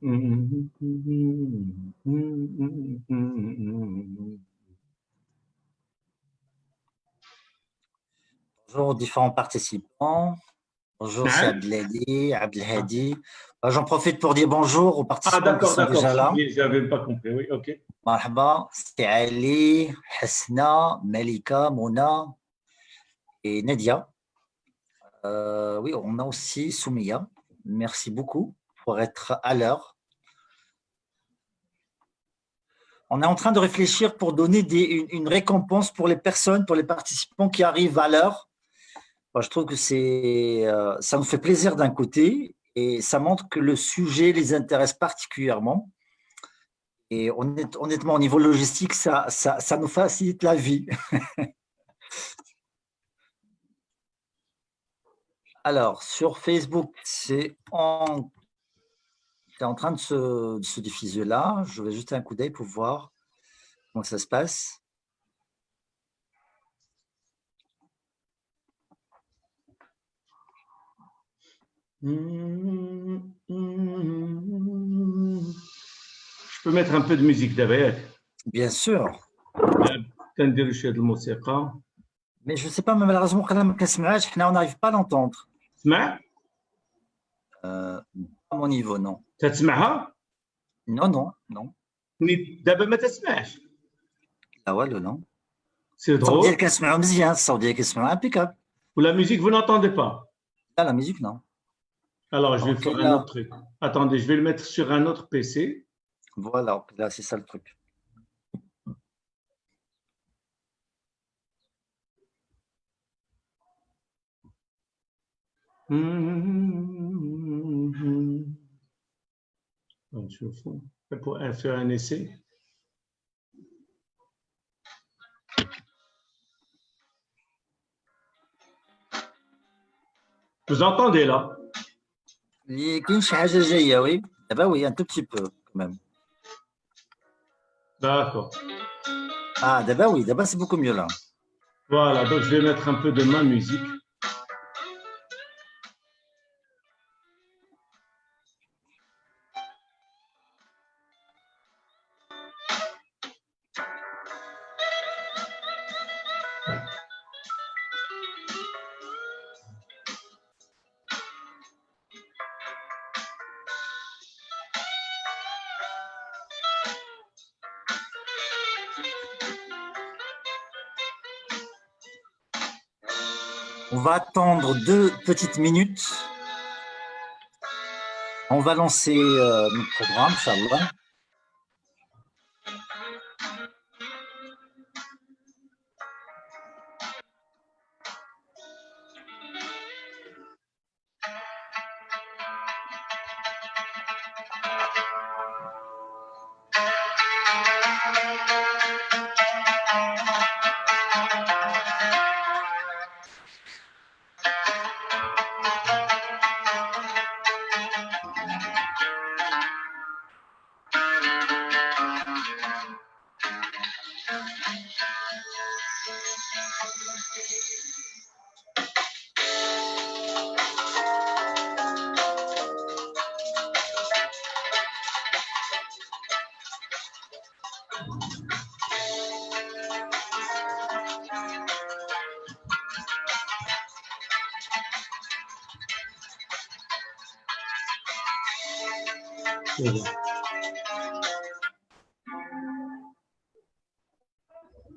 Bonjour aux différents participants. Bonjour, c'est Abdelhadi, Abdelhadi. J'en profite pour dire bonjour aux participants qui sont déjà là. Je n'avais pas compris, oui, ok. Marhaba, c'est Ali, Hasna, Malika, Mona et Nadia. Oui, on a aussi Soumia. Merci beaucoup pour être à l'heure. On est en train de réfléchir pour donner une récompense pour les personnes, pour les participants qui arrivent à l'heure. Je trouve que ça nous fait plaisir d'un côté et ça montre que le sujet les intéresse particulièrement. Et honnêtement, au niveau logistique, ça nous facilite la vie. Alors, sur Facebook, c'est en train de se diffuser là. Je vais jeter un coup d'œil pour voir comment ça se passe. Je peux mettre un peu de musique derrière. Bien sûr. Mais je ne sais pas, malheureusement, on n'arrive pas à l'entendre. À mon niveau, non. Non, non, non. Ah ouais, non. C'est drôle. Impeccable. La musique, vous n'entendez pas? Ah, la musique, non. Alors, je vais faire un autre truc. Attendez, je vais le mettre sur un autre PC. Voilà, là, c'est ça le truc. Pour faire un essai. Vous entendez là? Oui, oui, un tout petit peu quand même. D'accord. Ah, d'abord oui, d'abord c'est beaucoup mieux là. Voilà, donc je vais mettre un peu de ma musique. On va attendre 2 petites minutes. On va lancer notre programme, Inch'Allah.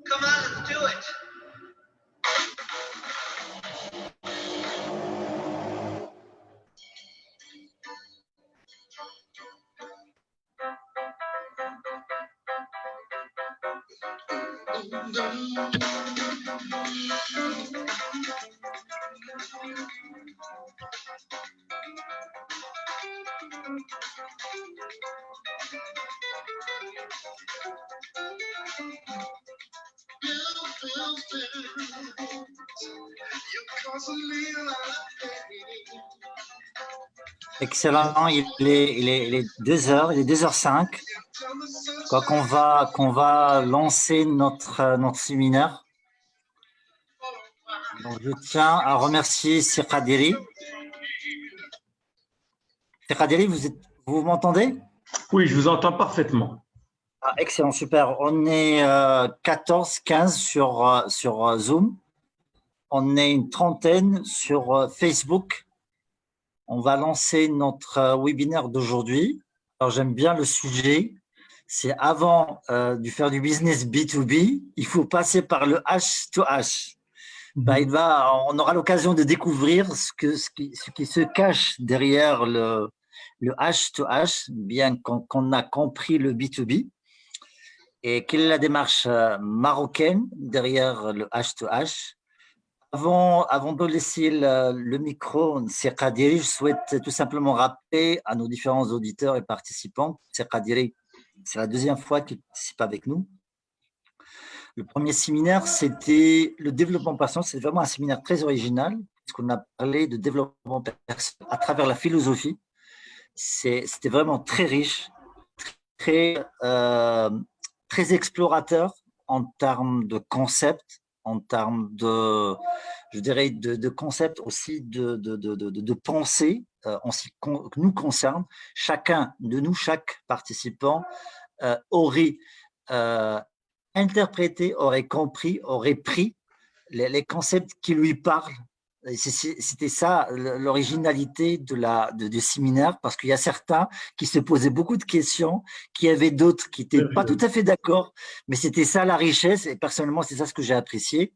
Come on, let's do it. Excellent, il est 2h, il est 2h05. Je crois qu'on va lancer notre séminaire. Donc, je tiens à remercier Sir Kadiri. Sir Kadiri, vous m'entendez? Oui, je vous entends parfaitement. Ah, excellent, super. On est 14, 15 sur Zoom. On est une trentaine sur Facebook. On va lancer notre webinaire d'aujourd'hui. Alors, j'aime bien le sujet. C'est avant de faire du business B2B, il faut passer par le H to H. On aura l'occasion de découvrir ce qui se cache derrière le H to H, bien qu'on a compris le B2B. Et quelle est la démarche marocaine derrière le H to H? Avant de laisser le micro, c'est Kadiri, je souhaite tout simplement rappeler à nos différents auditeurs et participants, c'est Kadiri, c'est la deuxième fois qu'il participe avec nous. Le premier séminaire, c'était le développement personnel. C'est vraiment un séminaire très original, puisqu'on a parlé de développement personnel à travers la philosophie. C'était vraiment très riche, très, très explorateur en termes de concepts, en termes de, je dirais, de concepts aussi de pensée en ce qui nous concerne. Chacun de nous, chaque participant aurait interprété, aurait compris, aurait pris les concepts qui lui parlent. C'était ça l'originalité du séminaire, parce qu'il y a certains qui se posaient beaucoup de questions, qui avaient d'autres qui n'étaient pas tout à fait d'accord, mais c'était ça la richesse, et personnellement, c'est ça ce que j'ai apprécié.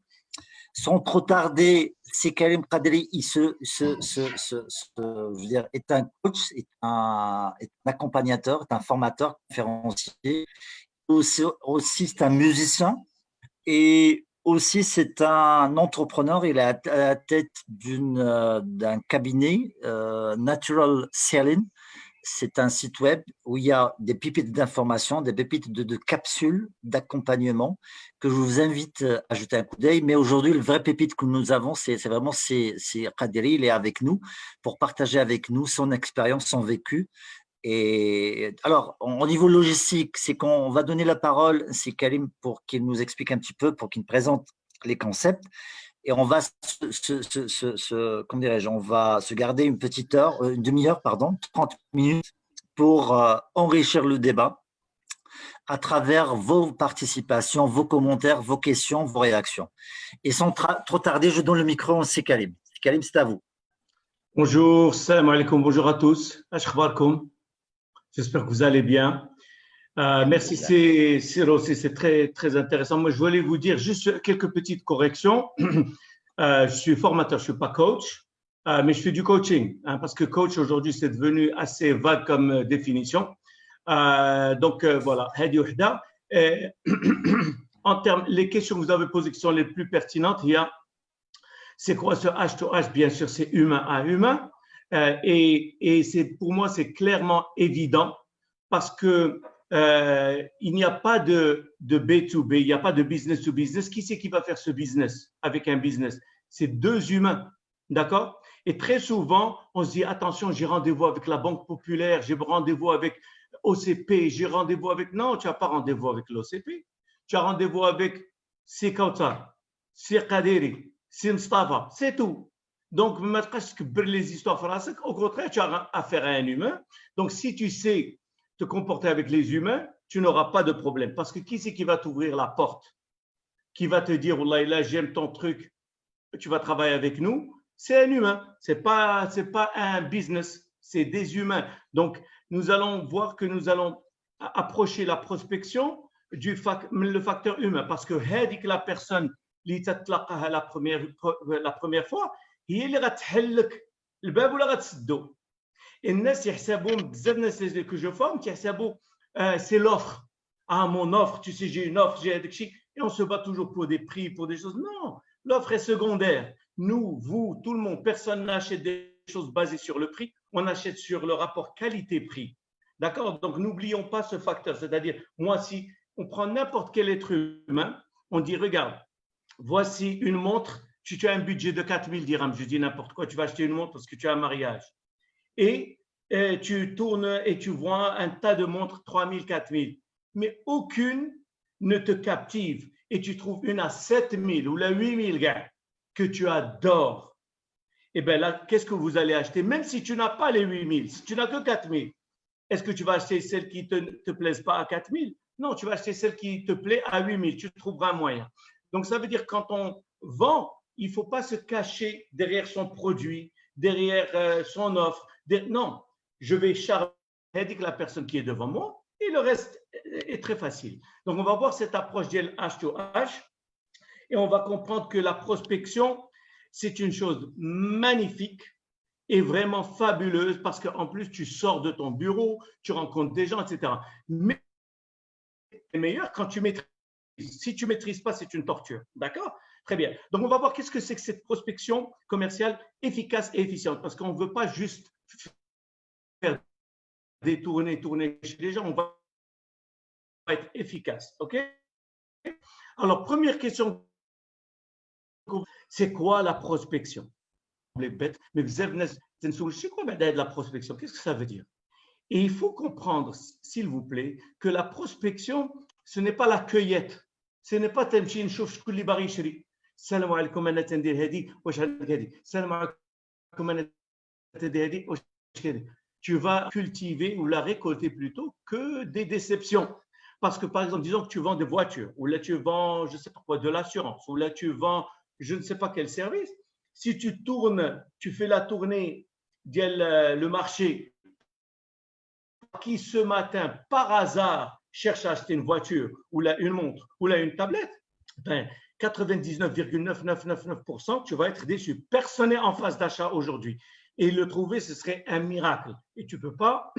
Sans trop tarder, c'est Karim Kadri, je veux dire, est un coach, est un accompagnateur, est un formateur, conférencier, aussi c'est un musicien, et aussi c'est un entrepreneur. Il est à la tête d'un cabinet, Natural Selling. C'est un site web où il y a des pépites d'information, des pépites de capsules d'accompagnement que je vous invite à jeter un coup d'œil. Mais aujourd'hui, le vrai pépite que nous avons, c'est vraiment Kadiri. Il est avec nous pour partager avec nous son expérience, son vécu. Et alors, au niveau logistique, c'est qu'on va donner la parole, c'est Karim pour qu'il nous explique un petit peu, pour qu'il nous présente les concepts. Et on va comment dirais-je, on va se garder une petite heure, une demi-heure, pardon, 30 minutes pour enrichir le débat à travers vos participations, vos commentaires, vos questions, vos réactions. Et sans trop tarder, je donne le micro à Karim. Karim, c'est à vous. Bonjour, salam alaikum, bonjour à tous. Ashkharkoum. J'espère que vous allez bien. Merci, c'est très, très intéressant. Moi, je voulais vous dire juste quelques petites corrections. Je suis formateur, je ne suis pas coach, mais je fais du coaching, parce que coach aujourd'hui, c'est devenu assez vague comme définition. Donc, voilà. En termes, les questions que vous avez posées qui sont les plus pertinentes, il y a c'est quoi ce H to H? Bien sûr, c'est humain à humain. Et pour moi, c'est clairement évident parce que il n'y a pas de B2B, il n'y a pas de business to business. Qui c'est qui va faire ce business avec un business? C'est deux humains, d'accord? Et très souvent, on se dit, attention, j'ai rendez-vous avec la Banque Populaire, j'ai rendez-vous avec OCP, j'ai rendez-vous avec… Non, tu n'as pas rendez-vous avec l'OCP. Tu as rendez-vous avec Sikautar, Kadiri, c'est Mustafa, c'est tout. Donc, ما تبقاش تكبر les histoires في راسك. Au contraire, tu as affaire à un humain. Donc, si tu sais te comporter avec les humains, tu n'auras pas de problème. Parce que qui c'est qui va t'ouvrir la porte? Qui va te dire, Wallah, là, j'aime ton truc, tu vas travailler avec nous? C'est un humain. C'est pas un business. C'est des humains. Donc, nous allons voir que nous allons approcher la prospection le facteur humain. Parce que la personne اللي تتلقاها la première fois هي اللي غتحل لك الباب ولا غتسدو. الناس يحسبوا بزاف الناس que je forme يحسبوا c'est l'offre. Ah, mon offre, tu sais, j'ai une offre, j'ai هذاك الشيء, et on se bat toujours pour des prix, pour des choses. Non, l'offre est secondaire. Nous, vous, tout le monde, personne n'achète des choses basées sur le prix, on achète sur le rapport qualité-prix. D'accord? Donc, n'oublions pas ce facteur. C'est-à-dire, moi, si on prend n'importe quel être humain, on dit, regarde, voici une montre, tu as un budget de 4000 dirhams, je dis n'importe quoi, tu vas acheter une montre parce que tu as un mariage. Et tu tournes et tu vois un tas de montres 3000, 4000, mais aucune ne te captive. Et tu trouves une à 7000 ou la 8000 gars que tu adores. Et bien là, qu'est-ce que vous allez acheter? Même si tu n'as pas les 8000, si tu n'as que 4000, Est-ce que tu vas acheter celle qui ne te plaise pas à 4 000? Non, tu vas acheter celle qui te plaît à 8 000. Tu trouveras un moyen. Donc, ça veut dire quand on vend, il ne faut pas se cacher derrière son produit, derrière son offre. Non, je vais charger la personne qui est devant moi et le reste est très facile. Donc, on va voir cette approche de H2H et on va comprendre que la prospection, c'est une chose magnifique et vraiment fabuleuse parce qu'en plus, tu sors de ton bureau, tu rencontres des gens, etc. Mais c'est meilleur quand tu maîtrises. Si tu ne maîtrises pas, c'est une torture. D'accord? Très bien. Donc, on va voir qu'est-ce que c'est que cette prospection commerciale efficace et efficiente parce qu'on ne veut pas juste faire tourner chez les gens, on va être efficace. OK? Alors, première question, c'est quoi la prospection? Les bêtes, mais c'est quoi la prospection? Qu'est-ce que ça veut dire? Et il faut comprendre, s'il vous plaît, que la prospection, ce n'est pas la cueillette. Ce n'est pas تمشي نشوف شكون اللي باغي يشري. السلام عليكم انا تندير هذه واش عندك هذه. السلام عليكم انا تندير هذه واش كذا. Tu vas cultiver ou la récolter plutôt que des déceptions. Parce que, par exemple, disons que tu vends des voitures, ou là tu vends, je ne sais pas quoi, de l'assurance, ou là tu vends, je ne sais pas quel service. Si tu tournes, tu fais la tournée le marché, qui ce matin, par hasard, cherche à acheter une voiture, ou là une montre, ou là une tablette, ben 99,9999%, tu vas être déçu. Personne n'est en phase d'achat aujourd'hui. Et le trouver, ce serait un miracle. Et tu ne peux pas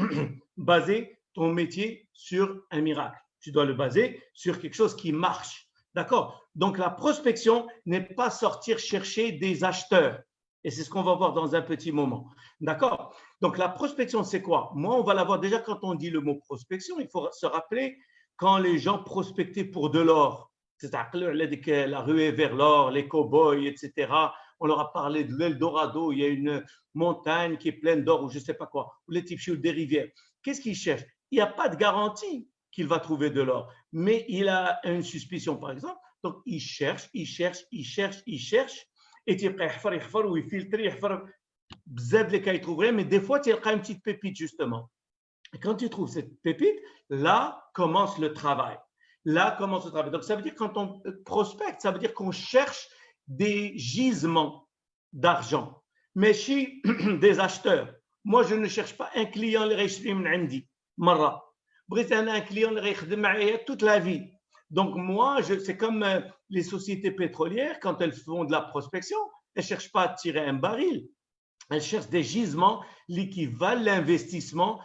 baser ton métier sur un miracle. Tu dois le baser sur quelque chose qui marche. D'accord? Donc, la prospection n'est pas sortir chercher des acheteurs. Et c'est ce qu'on va voir dans un petit moment. D'accord? Donc, la prospection, c'est quoi? Moi, on va la voir déjà quand on dit le mot prospection. Il faut se rappeler quand les gens prospectaient pour de l'or. C'est-à-dire la ruée vers l'or, les cow-boys, etc. On leur a parlé de l'Eldorado. Il y a une montagne qui est pleine d'or ou je ne sais pas quoi. Ou les types des rivières. Qu'est-ce qu'ils cherchent? Il n'y a pas de garantie qu'il va trouver de l'or. Mais il a une suspicion, par exemple. Donc, il cherche. Et tu يحفر ويفلتر يحفر بزاف les cas il trouverait, mais des fois tu as une petite pépite justement. Et quand tu trouves cette pépite, là commence le travail. Donc ça veut dire quand on prospecte, ça veut dire qu'on cherche des gisements d'argent, mais chez des acheteurs. Moi je ne cherche pas un client اللي غيشري من عندي مرة. بغيت أنا un client اللي غيخدم معايا toute la vie. Donc, moi, c'est comme les sociétés pétrolières, quand elles font de la prospection, elles ne cherchent pas à tirer un baril. Elles cherchent des gisements qui valent l'investissement.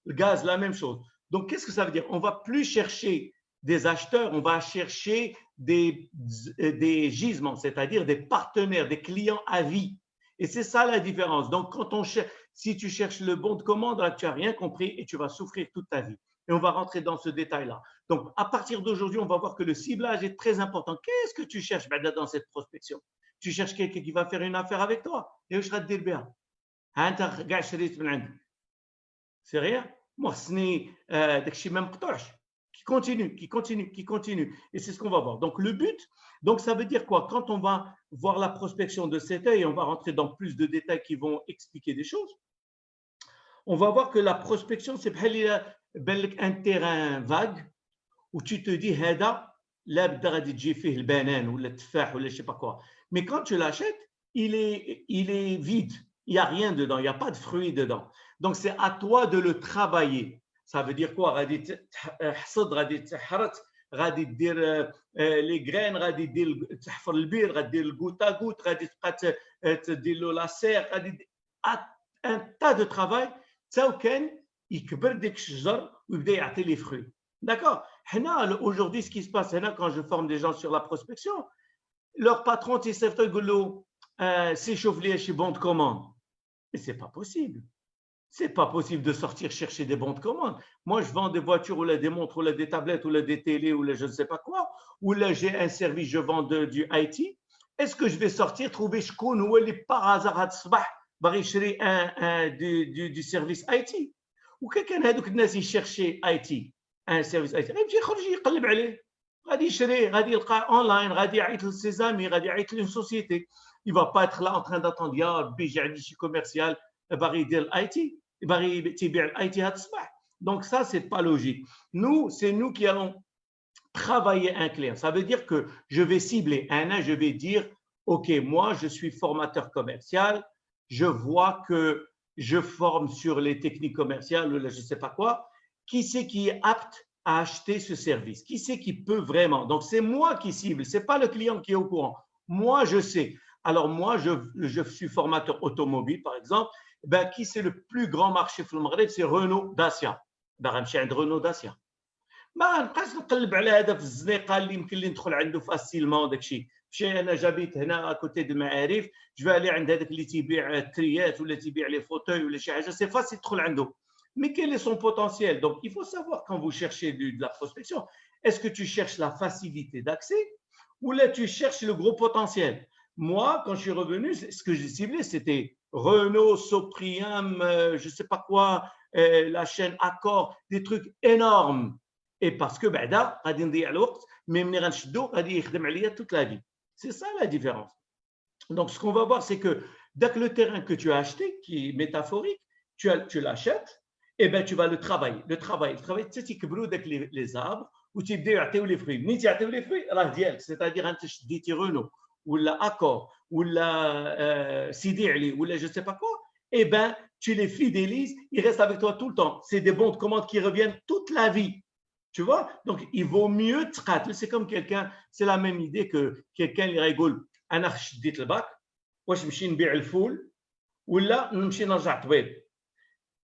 Le gaz, la même chose. Donc, qu'est-ce que ça veut dire? On ne va plus chercher des acheteurs, on va chercher des gisements, c'est-à-dire des partenaires, des clients à vie. Et c'est ça la différence. Donc, quand on cherche, si tu cherches le bon de commande, là, tu n'as rien compris et tu vas souffrir toute ta vie. Et on va rentrer dans ce détail-là. Donc, à partir d'aujourd'hui, on va voir que le ciblage est très important. Qu'est-ce que tu cherches dans cette prospection? Tu cherches quelqu'un qui va faire une affaire avec toi. Et où je vais te dire bien? C'est rien? Moi, ce n'est même qui continue. Et c'est ce qu'on va voir. Donc, le but, donc ça veut dire quoi? Quand on va voir la prospection de cet œil, on va rentrer dans plus de détails qui vont expliquer des choses. On va voir que la prospection, c'est un terrain vague où tu te dis, je sais pas quoi. Mais quand tu l'achètes, il est vide. Il n'y a rien dedans, il n'y a pas de fruits dedans. Donc, c'est à toi de le travailler. Ça veut dire quoi? غادي دير لي غرين غادي دير تحفر البير غادي دير الغوت ا غوت غادي تبقى تدير له لا سير غادي ان تا دو ترافاي تا كان يكبر ديك الشجر ويبدا يعطي لي فروي. D'accord? Aujourd'hui, ce qui se passe quand je forme des gens sur la prospection, leur patron يقول له s'échauffe les chez bon de commande. Mais c'est pas possible. C'est pas possible de sortir chercher des bons de commande. Moi, je vends des voitures ou là, des montres ou là, des tablettes ou là, des télés ou là, je ne sais pas quoi. Ou là, j'ai un service, je vends du IT. Est-ce que je vais sortir, trouver شكون هو اللي par hasard هذا الصباح باغي يشري du service IT؟ وكان هذوك الناس يشرشي IT un service IT يمشي يخرج يقلب عليه غادي يشري غادي يلقى اونلاين غادي يعيط لسيزامي غادي يعيط لون سوسيتي Il ne va pas être là en train d'attendre, يا ربي جا عندي شي commercial باغي يدير الاي تي باغي تيبيع الاي تي هاد الصباح. Donc ça, c'est pas logique. Nous, c'est nous qui allons travailler un client. Ça veut dire que je vais cibler je vais dire, OK, moi, je suis formateur commercial, je vois que je forme sur les techniques commerciales ou je ne sais pas quoi. Qui c'est qui est apte à acheter ce service? Qui c'est qui peut vraiment? Donc, c'est moi qui cible, ce n'est pas le client qui est au courant. Moi, je sais. Alors, moi, je suis formateur automobile, par exemple. Ben, qui c'est le plus grand marché في المغرب? C'est Renault Dacia. باغي نمشي عند Renault Dacia. ما نبقاش نقلب على هذا في الزنيقه اللي يمكن لي ندخل عنده فاسيلمون داك الشيء. مشي انا جابيت هنا كوتي د المعارف جو علي عند هذاك اللي تيبيع التريات ولا تيبيع لي فوتوي ولا شي حاجه سي فاسيل تدخل عنده. Mais quel est son potentiel? Donc, il faut savoir quand vous cherchez de la prospection, est-ce que tu cherches la facilité d'accès ou là tu cherches le gros potentiel? Moi, quand je suis revenu, ce que j'ai ciblé, c'était Renault, Soprium, je ne sais pas quoi, la chaîne Accor, des trucs énormes. Et parce que بعدا غادي نضيع الوقت مي ملي غنشدو غادي يخدم عليا toute la vie. C'est ça la différence. Donc ce qu'on va voir c'est que dès que le terrain que tu as acheté qui est métaphorique, tu l'achètes et ben tu vas le travailler. Le travail tu تيكبروا داك les arbres وتيبداو يعطيو les fruits. ملي تيعطيو les fruits راه ديالك, c'est-à-dire انت شديتي Renault ولا Accor ولا Sidi Ali ولا je sais pas quoi, et ben tu les fidélises, ils restent avec toi tout le temps. C'est des bons de commande qui reviennent toute la vie. Tu vois? Donc, il vaut mieux تقاتل. C'est comme quelqu'un, c'est la même idée que quelqu'un اللي غايقول أنا شديت الباك واش نمشي نبيع الفول ولا نمشي نرجع طبيب.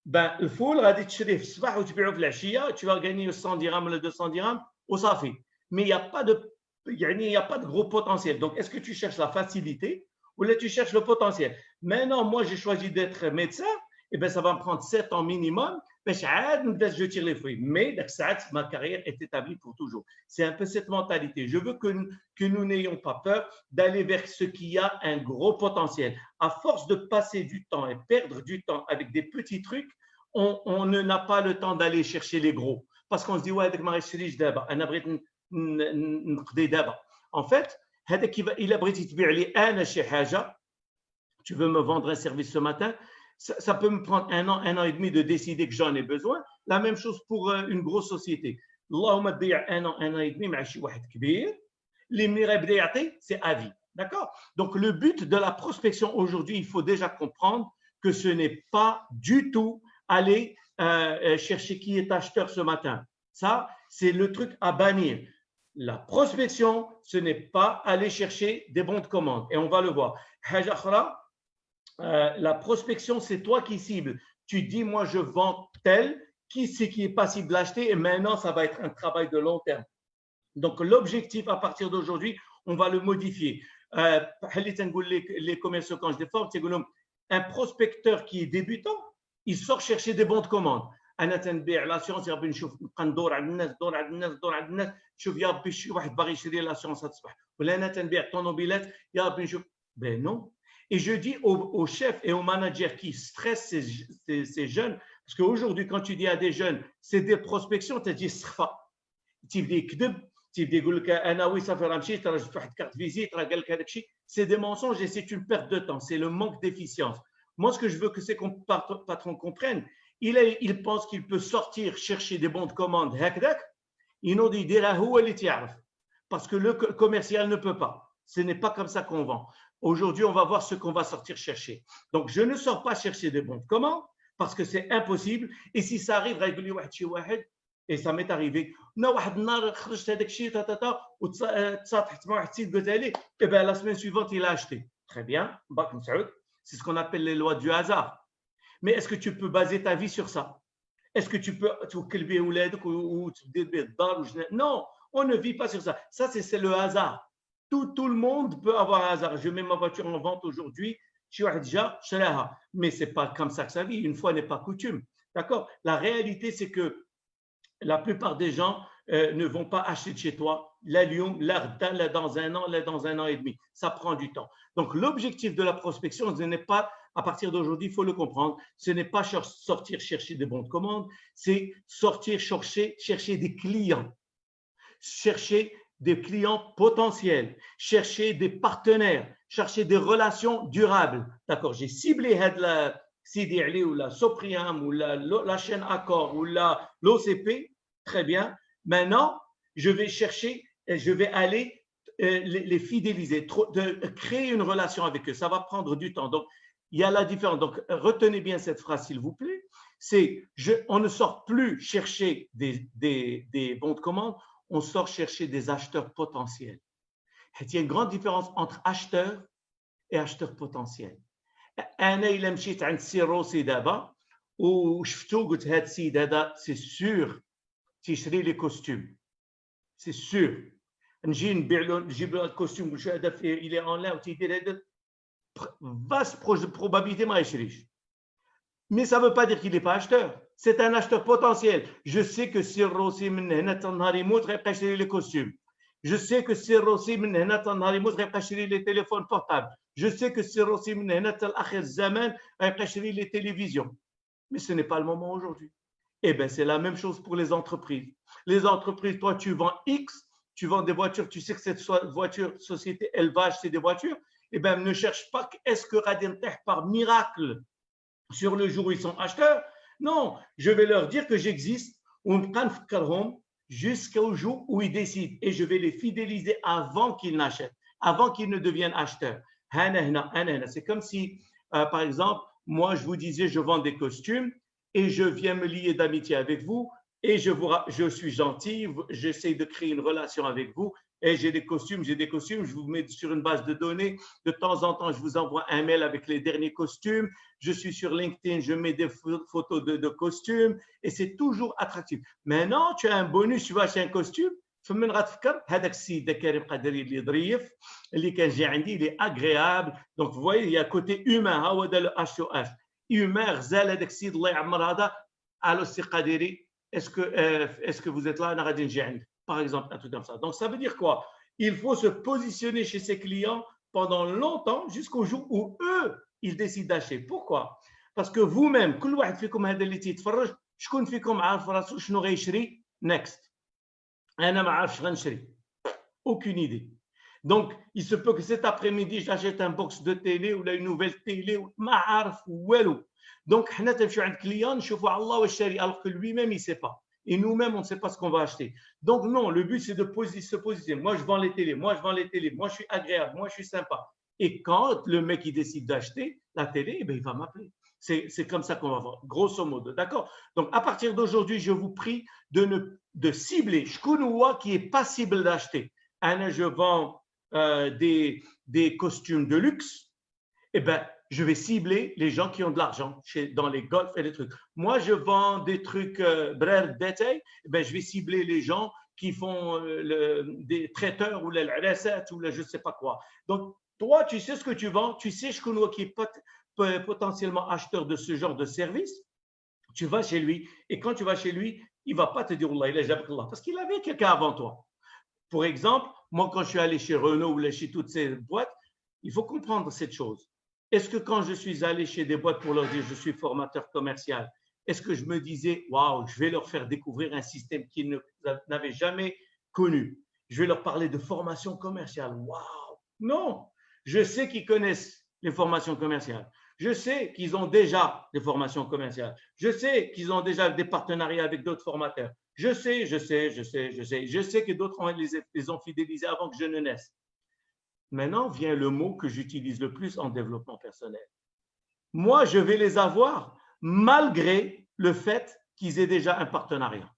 Ben, الفول غادي تشريه في الصباح وتبيعه في العشية, tu vas gagner 100 dirhams ولا 200 dirhams وصافي. Mais il n'y a pas de gros potentiel. Donc, est-ce que tu cherches la facilité ou là tu cherches le potentiel? Maintenant, moi, j'ai choisi d'être médecin, et ben ça va me prendre 7 ans minimum. Je tire les fruits. Mais ma carrière est établie pour toujours. C'est un peu cette mentalité. Je veux que nous n'ayons pas peur d'aller vers ce qui a un gros potentiel. À force de passer du temps et perdre du temps avec des petits trucs, on n'a pas le temps d'aller chercher les gros. Parce qu'on se dit, ouais, en fait, tu veux me vendre un service ce matin, ça peut me prendre un an et demi de décider que j'en ai besoin. La même chose pour une grosse société. Allahumma تضيع un an et demi مع شي واحد كبير اللي ملي غيبدا يعطي c'est à vie. D'accord? Donc le but de la prospection aujourd'hui, il faut déjà comprendre que ce n'est pas du tout aller chercher qui est acheteur ce matin. Ça, c'est le truc à bannir. La prospection, ce n'est pas aller chercher des bons de commande. Et on va le voir. حاجة أخرى, la prospection, c'est toi qui cibles. Tu dis, moi, je vends tel, qui c'est qui est possible d'acheter, et maintenant, ça va être un travail de long terme. Donc, l'objectif à partir d'aujourd'hui, on va le modifier. Les commerciaux, quand je les forme, c'est un prospecteur qui est débutant, il sort chercher des bons de commande. انا تنبيع لاسيونس يا ربي نشوف نبقى ندور على الناس شوف يا ربي شي واحد باغي يشري لاسيونس هاد الصباح ولا انا تنبيع الطوموبيلات يا ربي نشوف. Ben non. Et je dis aux chefs et aux managers qui stressent ces jeunes, parce qu'aujourd'hui, quand tu dis à des jeunes, c'est des prospections, tu dis صخفة. تيبدا يكذب, تيبدا يقول لك انا وي صافي راه مشيت راه جبت واحد كارت فيزيت راه قال لك هذاك الشيء. C'est des mensonges et c'est une perte de temps, c'est le manque d'efficience. Moi, ce que je veux que ces patrons comprennent, il pense qu'il peut sortir chercher des bons de commande هكذاك, ينوض يديرها هو اللي تعرف, parce que le commercial ne peut pas. Ce n'est pas comme ça qu'on vend. Aujourd'hui, on va voir ce qu'on va sortir chercher. Donc, je ne sors pas chercher des bons de commande parce que c'est impossible. Et si ça arrive, et ça m'est arrivé, et bien la semaine suivante, il a acheté. Très bien, c'est ce qu'on appelle les lois du hasard. Mais est-ce que tu peux baser ta vie sur ça? Est-ce que tu peux non, on ne vit pas sur ça. Ça, c'est le hasard. Tout le monde peut avoir un hasard. Je mets ma voiture en vente aujourd'hui, mais ce n'est pas comme ça que ça vit. Une fois n'est pas coutume. D'accord? La réalité, c'est que la plupart des gens ne vont pas acheter de chez toi. Là, dans un an, là, dans un an et demi. Ça prend du temps. Donc, l'objectif de la prospection, ce n'est pas, à partir d'aujourd'hui, il faut le comprendre, ce n'est pas sortir chercher des bons de commande, c'est sortir chercher des clients. Chercher des clients potentiels, chercher des partenaires, chercher des relations durables. D'accord, j'ai ciblé la Sidi Ali ou la Sopriam ou la chaîne Accor ou l'OCP, très bien. Maintenant, je vais chercher, je vais aller les fidéliser, créer une relation avec eux. Ça va prendre du temps. Donc, il y a la différence. Donc, retenez bien cette phrase, s'il vous plaît. C'est, on ne sort plus chercher des bons de commande, on sort chercher des acheteurs potentiels. Il y a une grande différence entre acheteurs et acheteurs potentiels. أنا إلا مشيت عند السي روسي دابا وشفتو قلت هذا السيد هذا سي سور تيشري لي كوستيم سي سور نجي نجيب له الكوستيم نقول هذا فيه الي اونلاين وتيدير هذا vaste probabilité ما يشريش. Mais ça ne veut pas dire qu'il n'est pas acheteur. C'est un acheteur potentiel. Je sais que Sir Rossi من هنا حتى نهار يموت غيبقى يشري لي كوستيم. Je sais que Sir Rossi من هنا حتى نهار يموت غيبقى يشري لي تليفون بورتابل. Je sais que Sir Rossi من هنا حتى لاخر الزمان غيبقى يشري لي télévisions. Mais ce n'est pas le moment aujourd'hui. Eh bien, c'est la même chose pour les entreprises. Les entreprises, toi, tu vends X, tu vends des voitures, tu sais que cette voiture, société élevage, c'est des voitures. Eh bien, ne cherche pas est-ce que Radin par miracle sur le jour où ils sont acheteurs. Non, je vais leur dire que j'existe jusqu'au jour où ils décident et je vais les fidéliser avant qu'ils n'achètent, avant qu'ils ne deviennent acheteurs. C'est comme si, par exemple, moi, je vous disais, je vends des costumes et je viens me lier d'amitié avec vous et je suis gentil, j'essaie de créer une relation avec vous et j'ai des costumes, je vous mets sur une base de données. De temps en temps, je vous envoie un mail avec les derniers costumes. Je suis sur LinkedIn, je mets des photos de costumes et c'est toujours attractif. Maintenant, tu as un bonus, tu vas acheter un costume. فمن غتفكر هذاك السيد دا كريم قادري اللي ظريف اللي كان جاي عندي اللي agréable. Donc vous voyez, il y a côté humain, ها هو ده le H2H. Humain غزال هذاك السيد الله يعمر هذا الو السي قادري est-ce que vous êtes là انا غادي نجي عندك. Par exemple, un truc comme ça. Donc, ça veut dire quoi? Il faut se positionner chez ses clients pendant longtemps jusqu'au jour où eux, ils décident d'acheter. Pourquoi? Parce que vous-même, كل واحد فيكم هذا اللي تيتفرج شكون فيكم عارف راسو شنو غيشري next. أنا ما عارفش غنشري. Aucune idée. Donc, il se peut que cet après-midi, j'achète un box de télé ou une nouvelle télé ما عارف والو. Donc, حنا تمشيو عند client نشوفوا على الله واش شاري alors que lui-même il sait pas. Et nous-mêmes, on ne sait pas ce qu'on va acheter. Donc, non, le but, c'est de se positionner. Moi, je vends les télés. Moi, je suis agréable. Moi, je suis sympa. Et quand le mec, il décide d'acheter la télé, eh bien, il va m'appeler. C'est comme ça qu'on va voir, grosso modo. D'accord? Donc, à partir d'aujourd'hui, je vous prie de cibler. Shkunoua qui est pas cible d'acheter. Je vends des costumes de luxe. Eh bien, je vais cibler les gens qui ont de l'argent dans les golfs et les trucs. Moi, je vends des trucs détail, ben, je vais cibler les gens qui font des traiteurs ou les recettes ou je ne sais pas quoi. Donc, toi, tu sais ce que tu vends, tu sais qui est potentiellement acheteur de ce genre de service, tu vas chez lui et quand tu vas chez lui, il ne va pas te dire Allah, il est Allah, parce qu'il avait quelqu'un avant toi. Pour exemple, moi, quand je suis allé chez Renault ou chez toutes ces boîtes, il faut comprendre cette chose. Est-ce que quand je suis allé chez des boîtes pour leur dire je suis formateur commercial, est-ce que je me disais waouh, je vais leur faire découvrir un système qu'ils n'avaient jamais connu? Je vais leur parler de formation commerciale. Waouh! Non! Je sais qu'ils connaissent les formations commerciales. Je sais qu'ils ont déjà des formations commerciales. Je sais qu'ils ont déjà des partenariats avec d'autres formateurs. Je sais que d'autres les ont fidélisés avant que je ne naisse. Maintenant vient le mot que j'utilise le plus en développement personnel. Moi, je vais les avoir malgré le fait qu'ils aient déjà un partenariat.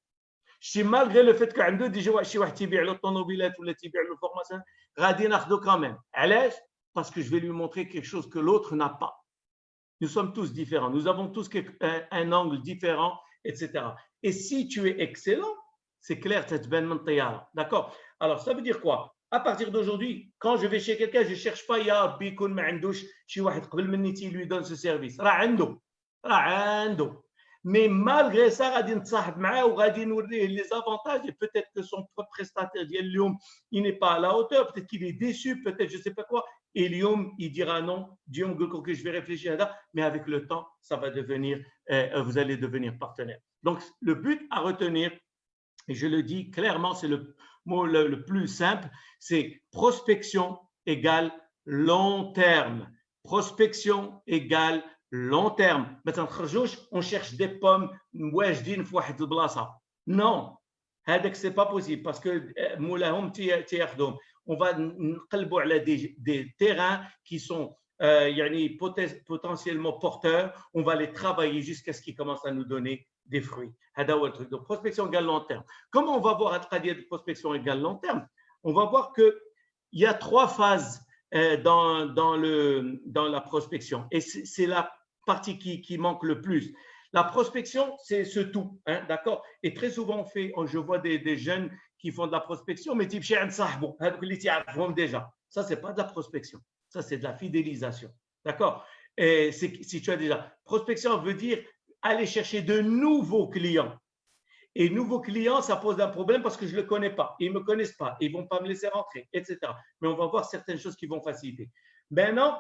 Malgré le fait qu'un d'eux déjà شي واحد تيبيع له الطوموبيلات ولا تيبيع له الفورماسيون غادي ناخذو quand même. علاش؟ Parce que je vais lui montrer quelque chose que l'autre n'a pas. Nous sommes tous différents, nous avons tous un angle différent, etc. Et si tu es excellent, c'est clair, تتبان من طيارة. D'accord? Alors, ça veut dire quoi? À partir d'aujourd'hui, quand je vais chez quelqu'un, je ne cherche pas يا ربي يكون ما عندوش شي واحد قبل مني lui donne ce service. راه عنده. Mais malgré ça, غادي نتصاحب معاه وغادي نوريه les avantages et peut-être que son propre prestataire ديال اليوم il n'est pas à la hauteur, peut-être qu'il est déçu, peut-être je ne sais pas quoi. Et اليوم il dira non, Dieu que je vais réfléchir à ça, mais avec le temps, ça va devenir, vous allez devenir partenaire. Donc le but à retenir, et je le dis clairement, c'est mot le plus simple, c'est prospection égale long terme. Prospection égale long terme. Maintenant, on cherche des pommes واجدين في واحد البلاصة. Non, c'est pas possible parce que مولاهم تياخذهم. On va نقلبوا على des terrains qui sont potentiellement porteurs. On va les travailler jusqu'à ce qu'ils commencent à nous donner des fruits. Donc, prospection égale long terme. Comment on va voir à travers de prospection égale long terme? On va voir qu'il y a 3 phases dans la prospection. Et c'est la partie qui manque le plus. La prospection, c'est ce tout, hein, d'accord? Et très souvent, je vois des jeunes qui font de la prospection, mais type déjà. Ça, c'est pas de la prospection. Ça, c'est de la fidélisation. D'accord? Et si tu as déjà. Prospection veut dire aller chercher de nouveaux clients. Et nouveaux clients, ça pose un problème parce que je ne le connais pas. Ils ne me connaissent pas. Ils ne vont pas me laisser rentrer, etc. Mais on va voir certaines choses qui vont faciliter. Maintenant,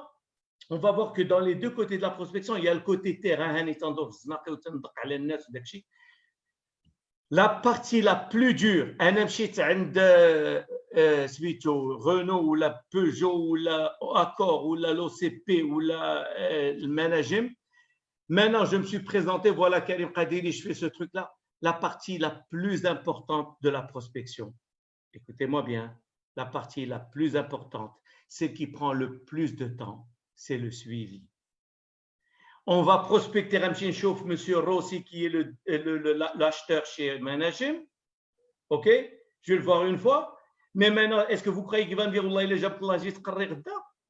on va voir que dans les deux côtés de la prospection, il y a le côté terrain. La partie la plus dure, Renault ou la Peugeot ou la Accor ou la l'OCP ou le Managem. Maintenant, je me suis présenté, voilà Karim Kadiri, je fais ce truc-là. La partie la plus importante de la prospection, écoutez-moi bien, la partie la plus importante, celle qui prend le plus de temps, c'est le suivi. On va prospecter Ramchin Chouf, M. Rossi, qui est l'acheteur chez Managem. OK? Je vais le voir une fois. Mais maintenant, est-ce que vous croyez qu'il va me dire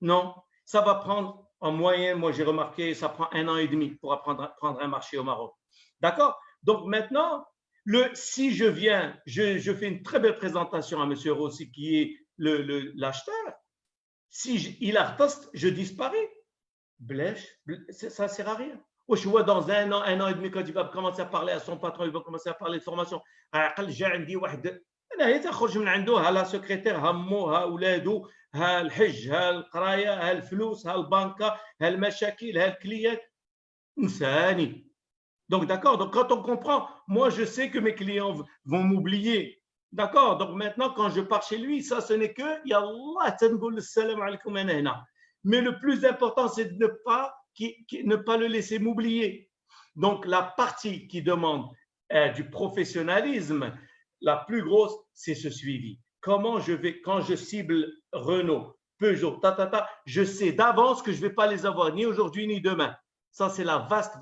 non, ça va prendre en moyenne, moi j'ai remarqué, ça prend 1 an et demi pour prendre un marché au Maroc. D'accord? Donc maintenant, si je viens, je fais une très belle présentation à M. Rossi, qui est l'acheteur. Si il a retest, je disparais. Blèche, ça ne sert à rien. Je vois dans 1 an et demi, quand il va commencer à parler à son patron, il va commencer à parler de formation. أنا تخرج من عنده ها لا سكرتير ها مو ها أولاده ها الحج ها القراية ها الفلوس ها البنكة ها المشاكل ها الكليات إنساني. Donc d'accord, donc quand on comprend, moi je sais que mes clients vont m'oublier. D'accord, donc maintenant quand je pars chez lui, ça ce n'est que Yallah tanqul salam alaykoum ana hna. Mais le plus important c'est de ne pas le laisser m'oublier. Donc la partie qui demande du professionnalisme, la plus grosse, c'est ce suivi. Comment je vais, quand je cible Renault, Peugeot, je sais d'avance que je ne vais pas les avoir ni aujourd'hui ni demain. Ça, c'est la vaste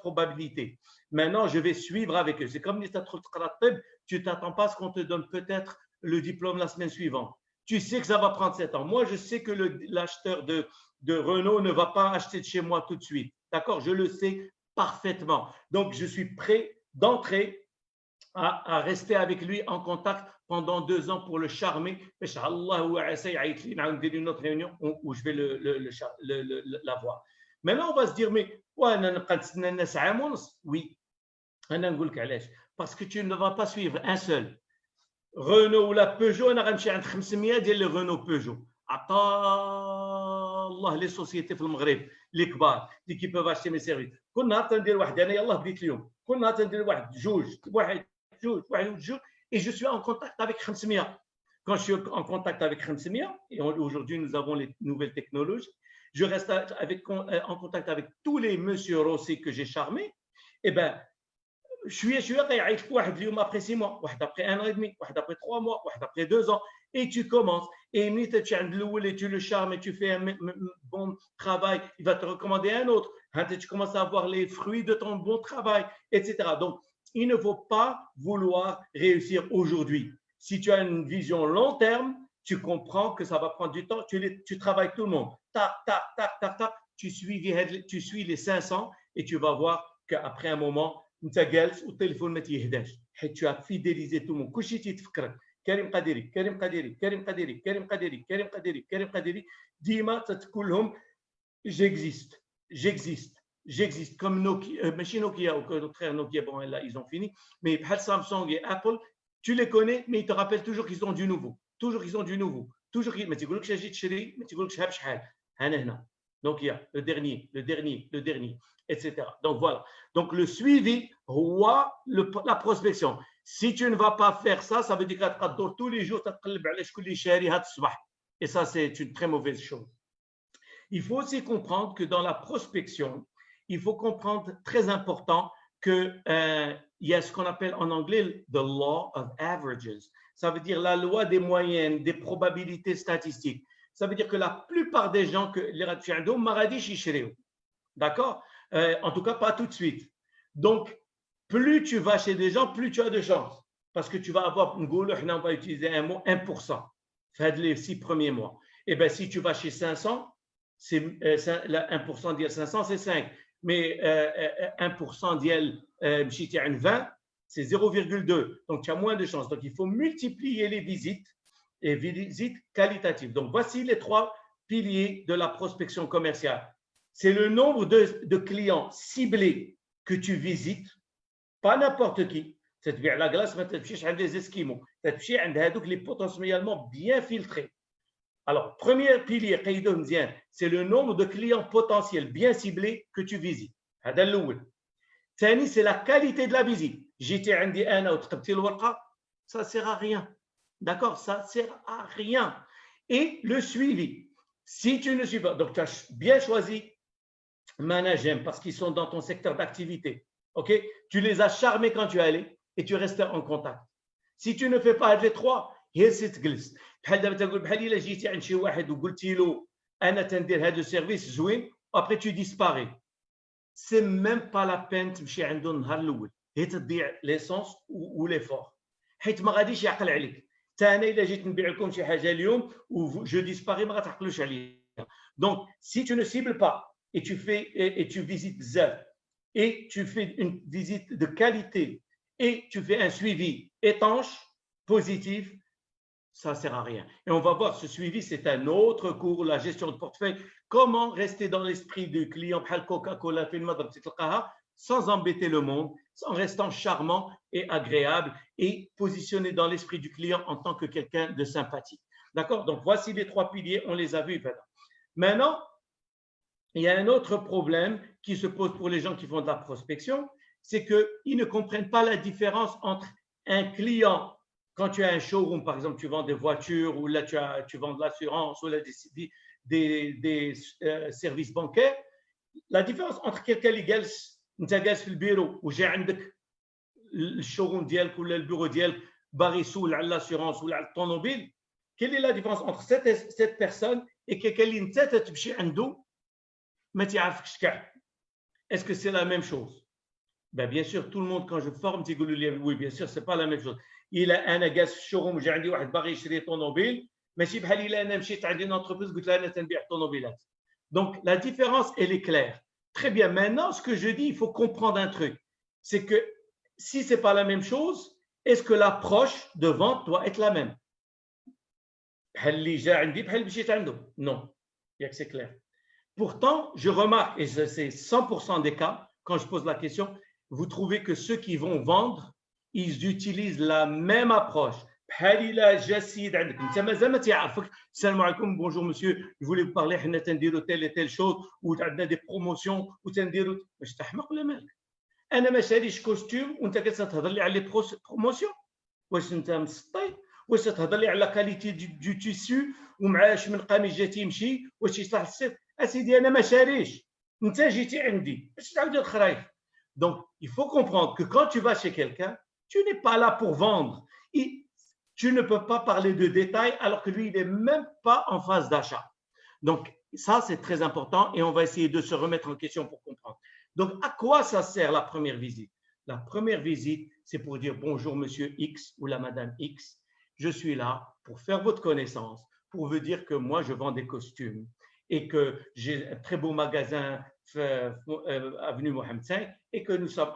probabilité. Maintenant, je vais suivre avec eux. C'est comme tu ne t'attends pas à ce qu'on te donne peut-être le diplôme la semaine suivante. Tu sais que ça va prendre 7 ans. Moi, je sais que l'acheteur de Renault ne va pas acheter de chez moi tout de suite. D'accord? Je le sais parfaitement. Donc, je suis prêt d'entrer à rester avec lui en contact pendant 2 ans pour le charmer. Inch'Allah, une autre réunion où je vais l'avoir. Maintenant, on va se dire, mais oui, parce que tu ne vas pas suivre un seul. Renault ou la Peugeot, on a 500 ديال le Renault Peugeot. Allah, les sociétés في المغرب les كبار qui peuvent acheter mes services. كل نهار تندير واحد انا يلاه بديت اليوم. كل نهار تندير واحد جوج et je suis en contact avec 500. Quand je suis en contact avec 500, et aujourd'hui nous avons les nouvelles technologies, je reste en contact avec tous les monsieur Rossi que j'ai charmés. Et bien, je suis après 6 mois, après 1 an et demi, après 3 mois, après 2 ans, et tu commences. Et tu le charmes et tu fais un bon travail, il va te recommander un autre. Tu commences à avoir les fruits de ton bon travail, etc. Donc, il ne faut pas vouloir réussir aujourd'hui. Si tu as une vision long terme, tu comprends que ça va prendre du temps. Tu travailles tout le monde. Tu suis les 500 et tu vas voir qu'après un moment, tu as fidélisé tout le monde. Karim Kadiri, Karim Kadiri, Karim Kadiri, Karim Kadiri, Karim Kadiri, Karim Kadiri, Dima تقولهم j'existe comme Nokia, machine Nokia, au contraire Nokia, bon là ils ont fini, mais Samsung et Apple, tu les connais, mais ils te rappellent toujours qu'ils ont du nouveau, toujours mais tu dis que j'ai chéri, mais tu dis que j'ai bchal, Nokia, le dernier, etc. Donc voilà, donc le suivi, la prospection. Si tu ne vas pas faire ça, ça veut dire que tu vas tous les jours تقلب على شكون اللي شاري هذا الصباح. Et ça, c'est une très mauvaise chose. Il faut aussi comprendre que dans la prospection, il faut comprendre, très important, qu'il y a ce qu'on appelle en anglais the law of averages. Ça veut dire la loi des moyennes, des probabilités statistiques. Ça veut dire que la plupart des gens que les rats عندهم ما غاديش يشريو. D'accord? En tout cas, pas tout de suite. Donc, plus tu vas chez des gens, plus tu as de chance. Parce que tu vas avoir, on va utiliser un mot, 1%. Fait les 6 premiers mois. Et bien, si tu vas chez 500, c'est 1% d'IL 500, c'est 5. Mais 1% d'IL 20, c'est 0,2. Donc, tu as moins de chances. Donc, il faut multiplier les visites et visites qualitatives. Donc, voici les 3 piliers de la prospection commerciale. C'est le nombre de clients ciblés que tu visites, pas n'importe qui. تتبيع la glace, ما تمشيش عند les Esquimaux. تمشي عند هذوك les potentiellement bien filtrés. Alors, premier pilier, c'est le nombre de clients potentiels bien ciblés que tu visites. هذا الأول. ثاني, c'est la qualité de la visite. جيتي عندي أنا وتقبتي الورقة, ça ne sert à rien. D'accord? Ça ne sert à rien. Et le suivi. Si tu ne suis pas, donc tu as bien choisi Managem parce qu'ils sont dans ton secteur d'activité. Ok? Tu les as charmés quand tu es allé et tu restes en contact. Si tu ne fais pas les 3, هي تجلس. بحال دابا تقول بحال الا جيتي عند شي واحد وقلتي له انا تندير هذا السيرفيس زوين après tu disparais. C'est même pas la peine تمشي عنده النهار الاول. هي تضيع ليسونس والافور. حيت ما غاديش يعقل عليك. حتى انا الا جيت نبيع لكم شي حاجه اليوم و je disparais ما غتعقلوش عليا. Donc si tu ne cibles pas et tu visites bzaf et tu fais une visite de qualité et tu fais un suivi étanche, positif, ça ne sert à rien. Et on va voir, ce suivi, c'est un autre cours, la gestion de portefeuille. Comment rester dans l'esprit du client, Coca-Cola, sans embêter le monde, en restant charmant et agréable et positionné dans l'esprit du client en tant que quelqu'un de sympathique. D'accord? Donc, voici les 3 piliers, on les a vus. Maintenant, il y a un autre problème qui se pose pour les gens qui font de la prospection, c'est qu'ils ne comprennent pas la différence entre un client. Quand tu as un showroom, par exemple, tu vends des voitures ou là tu vends de l'assurance ou là des services bancaires, la différence entre quelqu'un qui جالس انت جالس في البيرو وجا عندك الشوروم ديالك ولا البيرو ديالك باغي يسول على l'assurance ولا على الطوموبيل, quelle est la différence entre cette personne et quelqu'un اللي انت تمشي عنده ما تعرفكش كاع? Est-ce que c'est la même chose? Ben, bien sûr, tout le monde, quand je forme, oui, bien sûr, ce n'est pas la même chose. Il a un gars في الشوروم وجا عندي واحد باغي يشري طوموبيل, ماشي بحال الا انا مشيت عندي une entreprise قلت لها انا تنبيع طوموبيلات. Donc la différence elle est claire. Très bien. Maintenant, ce que je dis, il faut comprendre un truc, c'est que si c'est pas la même chose, est-ce que l'approche de vente doit être la même? بحال اللي جا عندي بحال اللي مشيت عنده. Non. Il y a que c'est clair. Pourtant, je remarque, et c'est 100% des cas, quand je pose la question, vous trouvez que ceux qui vont vendre, ils utilisent la même approche. Salam alaikum, bonjour monsieur, je voulais vous parler, on a telle et telle chose, ou on a des promotions, ou on a des... Mais je t'ahmaq ولا مالك؟ أنا ما شاريش كوستيم وأنت جالس تهضر لي على لي بروموسيون. واش أنت مسطي؟ واش تهضر لي على كاليتي دو تيسيو ومعاش من قامي جاتي يمشي واش يصلح الصيف؟ أسيدي أنا ما شاريش، أنت جيتي عندي، باش تعاود الخرايف. Donc, il faut comprendre que quand tu vas chez quelqu'un, tu n'es pas là pour vendre. Tu ne peux pas parler de détails alors que lui, il n'est même pas en phase d'achat. Donc, ça, c'est très important et on va essayer de se remettre en question pour comprendre. Donc, à quoi ça sert la première visite? La première visite, c'est pour dire bonjour monsieur X ou la madame X. Je suis là pour faire votre connaissance, pour vous dire que moi, je vends des costumes et que j'ai un très beau magasin avenue Mohamed V et que nous sommes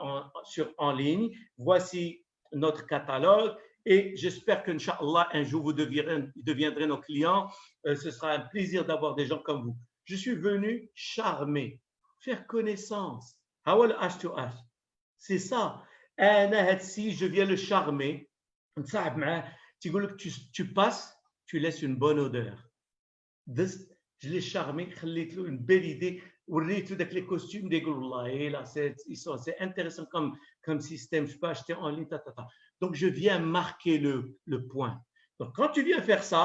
en ligne. Voici notre catalogue et j'espère que, Inch'Allah, un jour vous deviendrez nos clients. Ce sera un plaisir d'avoir des gens comme vous. Je suis venu charmer, faire connaissance. Hawal H to H. C'est ça. Si je viens le charmer, tu passes, tu laisses une bonne odeur. Je l'ai charmé, une belle idée. وريتو داك لي كوستيم دي يقول والله لا c'est intéressant comme système, je peux acheter en ligne, donc je viens marquer le point. Donc quand tu viens faire ça,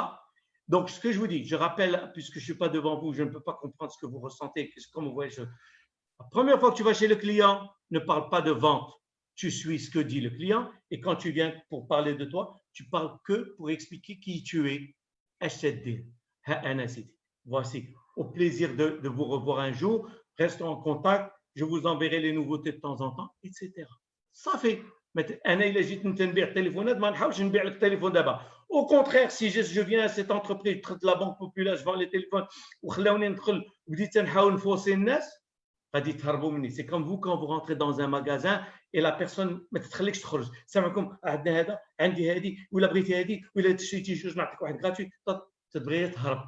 donc ce que je vous dis, je rappelle, puisque je ne suis pas devant vous, je ne peux pas comprendre ce que vous ressentez, comme vous voyez, la première fois que tu vas chez le client, ne parle pas de vente, tu suis ce que dit le client, et quand tu viens pour parler de toi, tu parles que pour expliquer qui tu es. Voici, au plaisir de vous revoir un jour, restons en contact, je vous enverrai les nouveautés de temps en temps, etc. Ça fait. Au contraire, si je viens à cette entreprise de la Banque Populaire, je vends les téléphones, c'est comme vous quand vous rentrez dans un magasin et la personne ما تتخليكش تخرج. سامعكم عندنا هذا عندي هذه ولا بغيتي هذه ولا شريتي جوج نعطيك واحد غراتوي تبغي تهرب.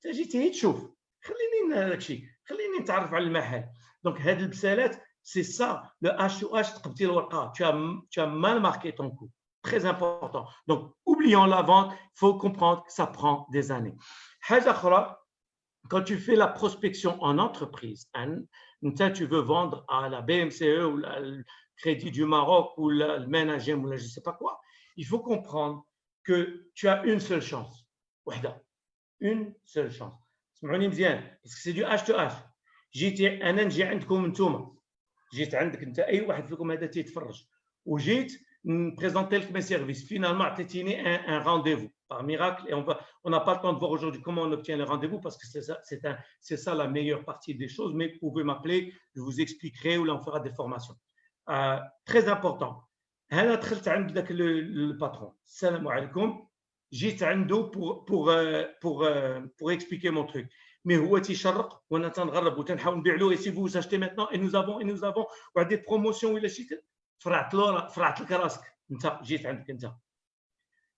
انت جيتي تشوف خليني هذاك الشيء خليني نتعرف على المحل. دونك هاد البسالات c'est ça le H2H تقبتي الورقه. Tu as mal marqué ton coup. Très important. Donc oublions la vente, il faut comprendre que ça prend des années. حاجه اخرى, quand tu fais la prospection en entreprise, tu veux vendre à la BMCE ou le Crédit du Maroc ou le Managem ou je ne sais pas quoi, il faut comprendre que tu as une seule chance. Une seule chance. Parce que c'est du H2H. أنا نجي عندكم انتم. جيت عندك انت اي واحد فيكم هذا تيتفرج وجيت نبريزونتي لك mes services. Finalement, عطيتيني un rendez-vous par miracle et on n'a pas le temps de voir aujourd'hui comment on obtient le rendez-vous parce que c'est ça la meilleure partie des choses, mais vous pouvez m'appeler, je vous expliquerai ou là on fera des formations. Très important. هنا دخلت عند ذاك الباترون. السلام عليكم. جيت عنده pour expliquer mon truc. Mais هو تيشرق وانا تنغرب وتنحاول نبيع له. Et si vous achetez maintenant et nous avons واحد des promotions ولا شي فرعت لك راسك. انت جيت عندك انت.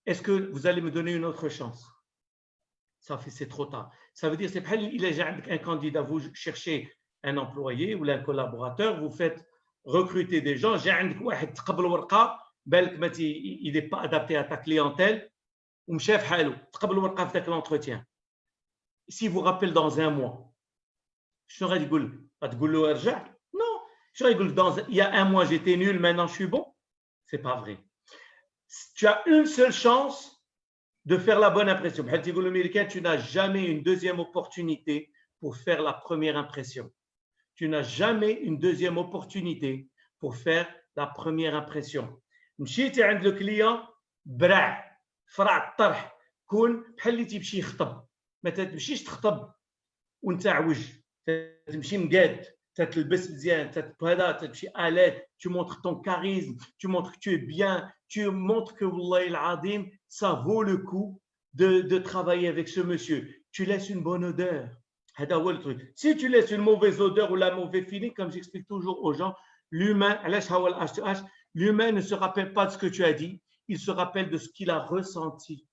Est-ce que vous allez me donner une autre chance? Ça fait c'est trop tard. Ça veut dire c'est بحال il est عندك un candidat, vous cherchez un employé ou un collaborateur, vous faites recruter des gens, جا عندك واحد تقبل ورقه بالك il n'est pas adapté à ta clientèle ومشى في حاله تقبل ورقه في ذاك l'entretien. Si vous rappelez dans un mois, je غادي تقول له ارجع. Non, je غادي il y a un mois j'étais nul, maintenant je suis bon. C'est pas vrai. Tu as une seule chance de faire la bonne impression. Tu n'as jamais une deuxième opportunité pour faire la première impression. Tu n'as jamais une deuxième opportunité pour faire la première impression. مشيتي عند le client برع فرع الطرح كون بحال اللي تيمشي يخطب. ما تمشيش تخطب وانت عوج, تمشي مقاد, تلبس مزيان, هذا تمشي à tu montres ton charisme, tu montres que tu es bien, tu montres que والله العظيم ça vaut le coup de travailler avec ce monsieur. Tu laisses une bonne odeur. هذا هو le truc. Si tu laisses une mauvaise odeur ou la mauvaise feeling, comme j'explique toujours aux gens, l'humain, علاش هو H2H, l'humain ne se rappelle pas de ce que tu as dit, il se rappelle de ce qu'il a ressenti.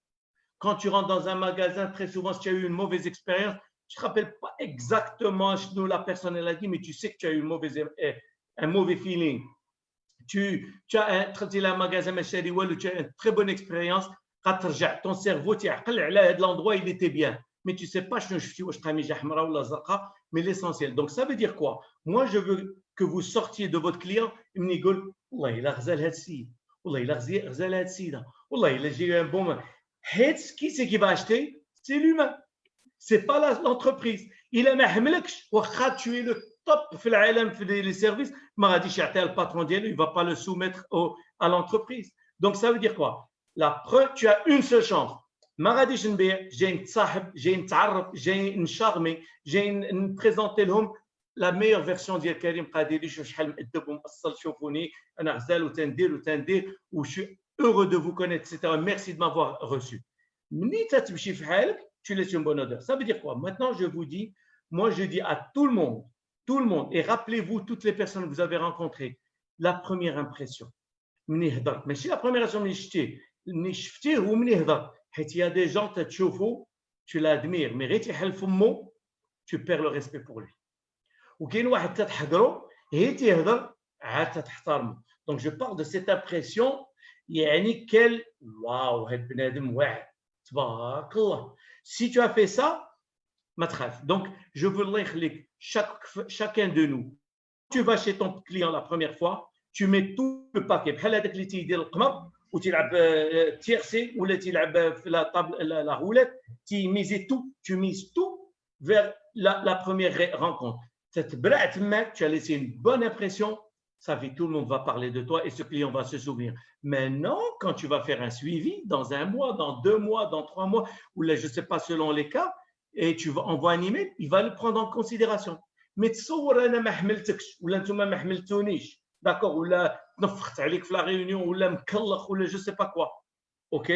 Quand tu rentres dans un magasin, très souvent, si tu as eu une mauvaise expérience, tu ne te rappelles pas exactement ce que la personne a dit, mais tu sais que tu as eu un mauvais feeling. Tu as un magasin, tu as une très bonne expérience, ton cerveau, l'endroit, il était bien. Mais tu ne sais pas, mais l'essentiel. Donc, ça veut dire quoi? Moi, je veux que vous sortiez de votre client, j'ai eu un bon moment. Qui c'est qui va acheter? C'est l'humain. C'est pas l'entreprise. Il a mahmleksh wacha tu es le top في العالم في les services, ما غاديش يعطيها الباترون ديالو, il va pas le soumettre à l'entreprise. Donc ça veut dire quoi? Tu as une seule chance. ما غاديش نبيع, جاي نتصاحب, جاي نتعرف, جاي نشارمي, جاي نبريزونتي لهم la meilleure version ديال كريم قادري. شوف شحال مؤدب ومأصل, شوفوني انا غزال وتندير و je suis heureux de vous connaître, etc. Merci de m'avoir reçu. Tu laisses une bonne odeur. Ça veut dire quoi? Maintenant, je vous dis, moi, je dis à tout le monde, et rappelez-vous toutes les personnes que vous avez rencontrées, la première impression. Mais si la première impression, il y a des gens, tu l'admires, mais tu perds le respect pour lui. Donc, je parle de cette impression. يعني quel واو هاد بنادم واعر تبارك الله. Si tu as fait ça ما تخاف. Donc je veux الله يخليك chacun de nous. Tu vas chez ton client la première fois, tu mets tout le paquet. بحال هذاك اللي تيدير القمر وتلعب تيرسي ولا تلعب في لا طابل la roulette, tu mises tout vers la première rencontre. Tu as laissé une bonne impression, ça fait tout le monde va parler de toi et ce client va se souvenir. Maintenant, quand tu vas faire un suivi dans 1 mois, dans 2 mois, dans 3 mois, ou là, je ne sais pas selon les cas, et tu envoies un email, il va le prendre en considération. Mais تصور انا ما حملتكش ولا نتوما ما حملتونيش d'accord ولا تنفخت عليك في la réunion ولا مكلخ ولا je sais pas quoi. OK,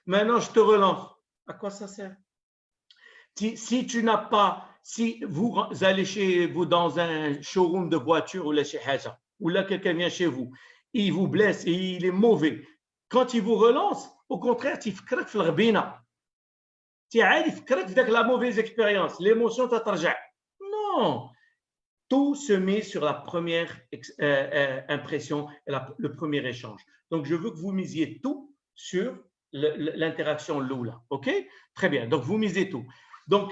maintenant je te relance. À quoi ça sert? Si tu n'as pas, si vous allez chez vous dans un showroom de voiture ou là chez Haja ou là quelqu'un vient chez vous, il vous blesse et il est mauvais, quand il vous relance, au contraire تيفكرك في الغبينه عادي يفكرك في داك la mauvaise expérience, l'émotion تترجع. Non, tout se met sur la première impression et le premier échange. Donc, je veux que vous misiez tout sur l'interaction Lula. OK? Très bien. Donc, vous misez tout. Donc,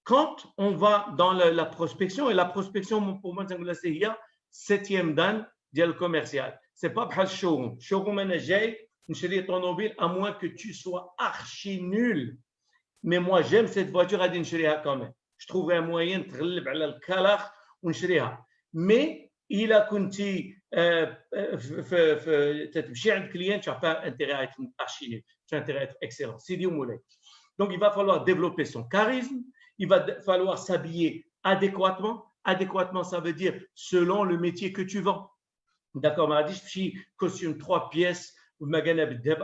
quand on va dans la prospection, et la prospection, pour moi, c'est le 7e dan du commercial. Ce n'est pas le showroom. Showroom, j'ai une automobile, à moins que tu sois archi nul. Mais moi, j'aime cette voiture à Dincheriha quand même. Je trouve un moyen de تغلب على الكلخ ونشريها. Mais إلا كنتي تمشي عند client, tu n'as pas intérêt à être archi, tu as intérêt à être excellent. Sidi Moulay. Donc, il va falloir développer son charisme, il va falloir s'habiller adéquatement. Adéquatement, ça veut dire selon le métier que tu vends. D'accord, Maradi, je suis costume 3 pièces,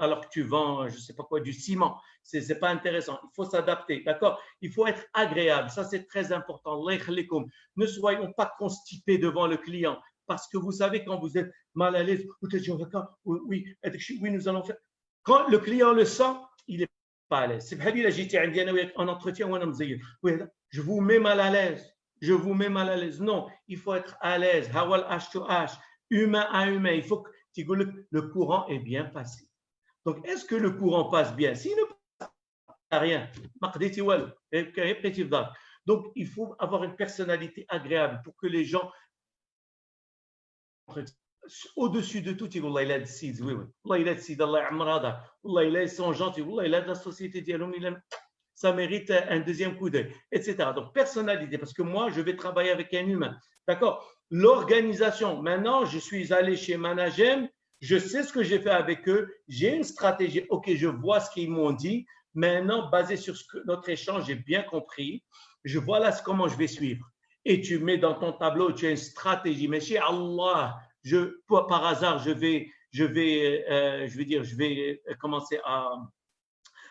alors que tu vends, je ne sais pas quoi, du ciment. Ce n'est pas intéressant. Il faut s'adapter, d'accord? Il faut être agréable. Ça, c'est très important. Ne soyons pas constipés devant le client parce que vous savez, quand vous êtes mal à l'aise, vous dites, oui, nous allons faire. Quand le client le sent, il n'est pas à l'aise. C'est pas en entretien, je vous mets mal à l'aise. Je vous mets mal à l'aise. Non, il faut être à l'aise. Hawal H to H, humain à humain. Il faut que le courant est bien passé. Donc, est-ce que le courant passe bien? S'il ne passe pas rien, donc il faut avoir une personnalité agréable pour que les gens, au-dessus de tout, ils disent, il a des sides, oui, oui. Il a des sides, Allah Amrada, ils sont gentils, il a de la société, ça mérite un deuxième coup d'œil, etc. Donc, personnalité, parce que moi, je vais travailler avec un humain. D'accord? L'organisation, maintenant, je suis allé chez Managem, je sais ce que j'ai fait avec eux, j'ai une stratégie, ok, je vois ce qu'ils m'ont dit, maintenant, basé sur notre échange, j'ai bien compris, je vois là comment je vais suivre. Et tu mets dans ton tableau, tu as une stratégie, mais chez Allah, par hasard, je vais commencer à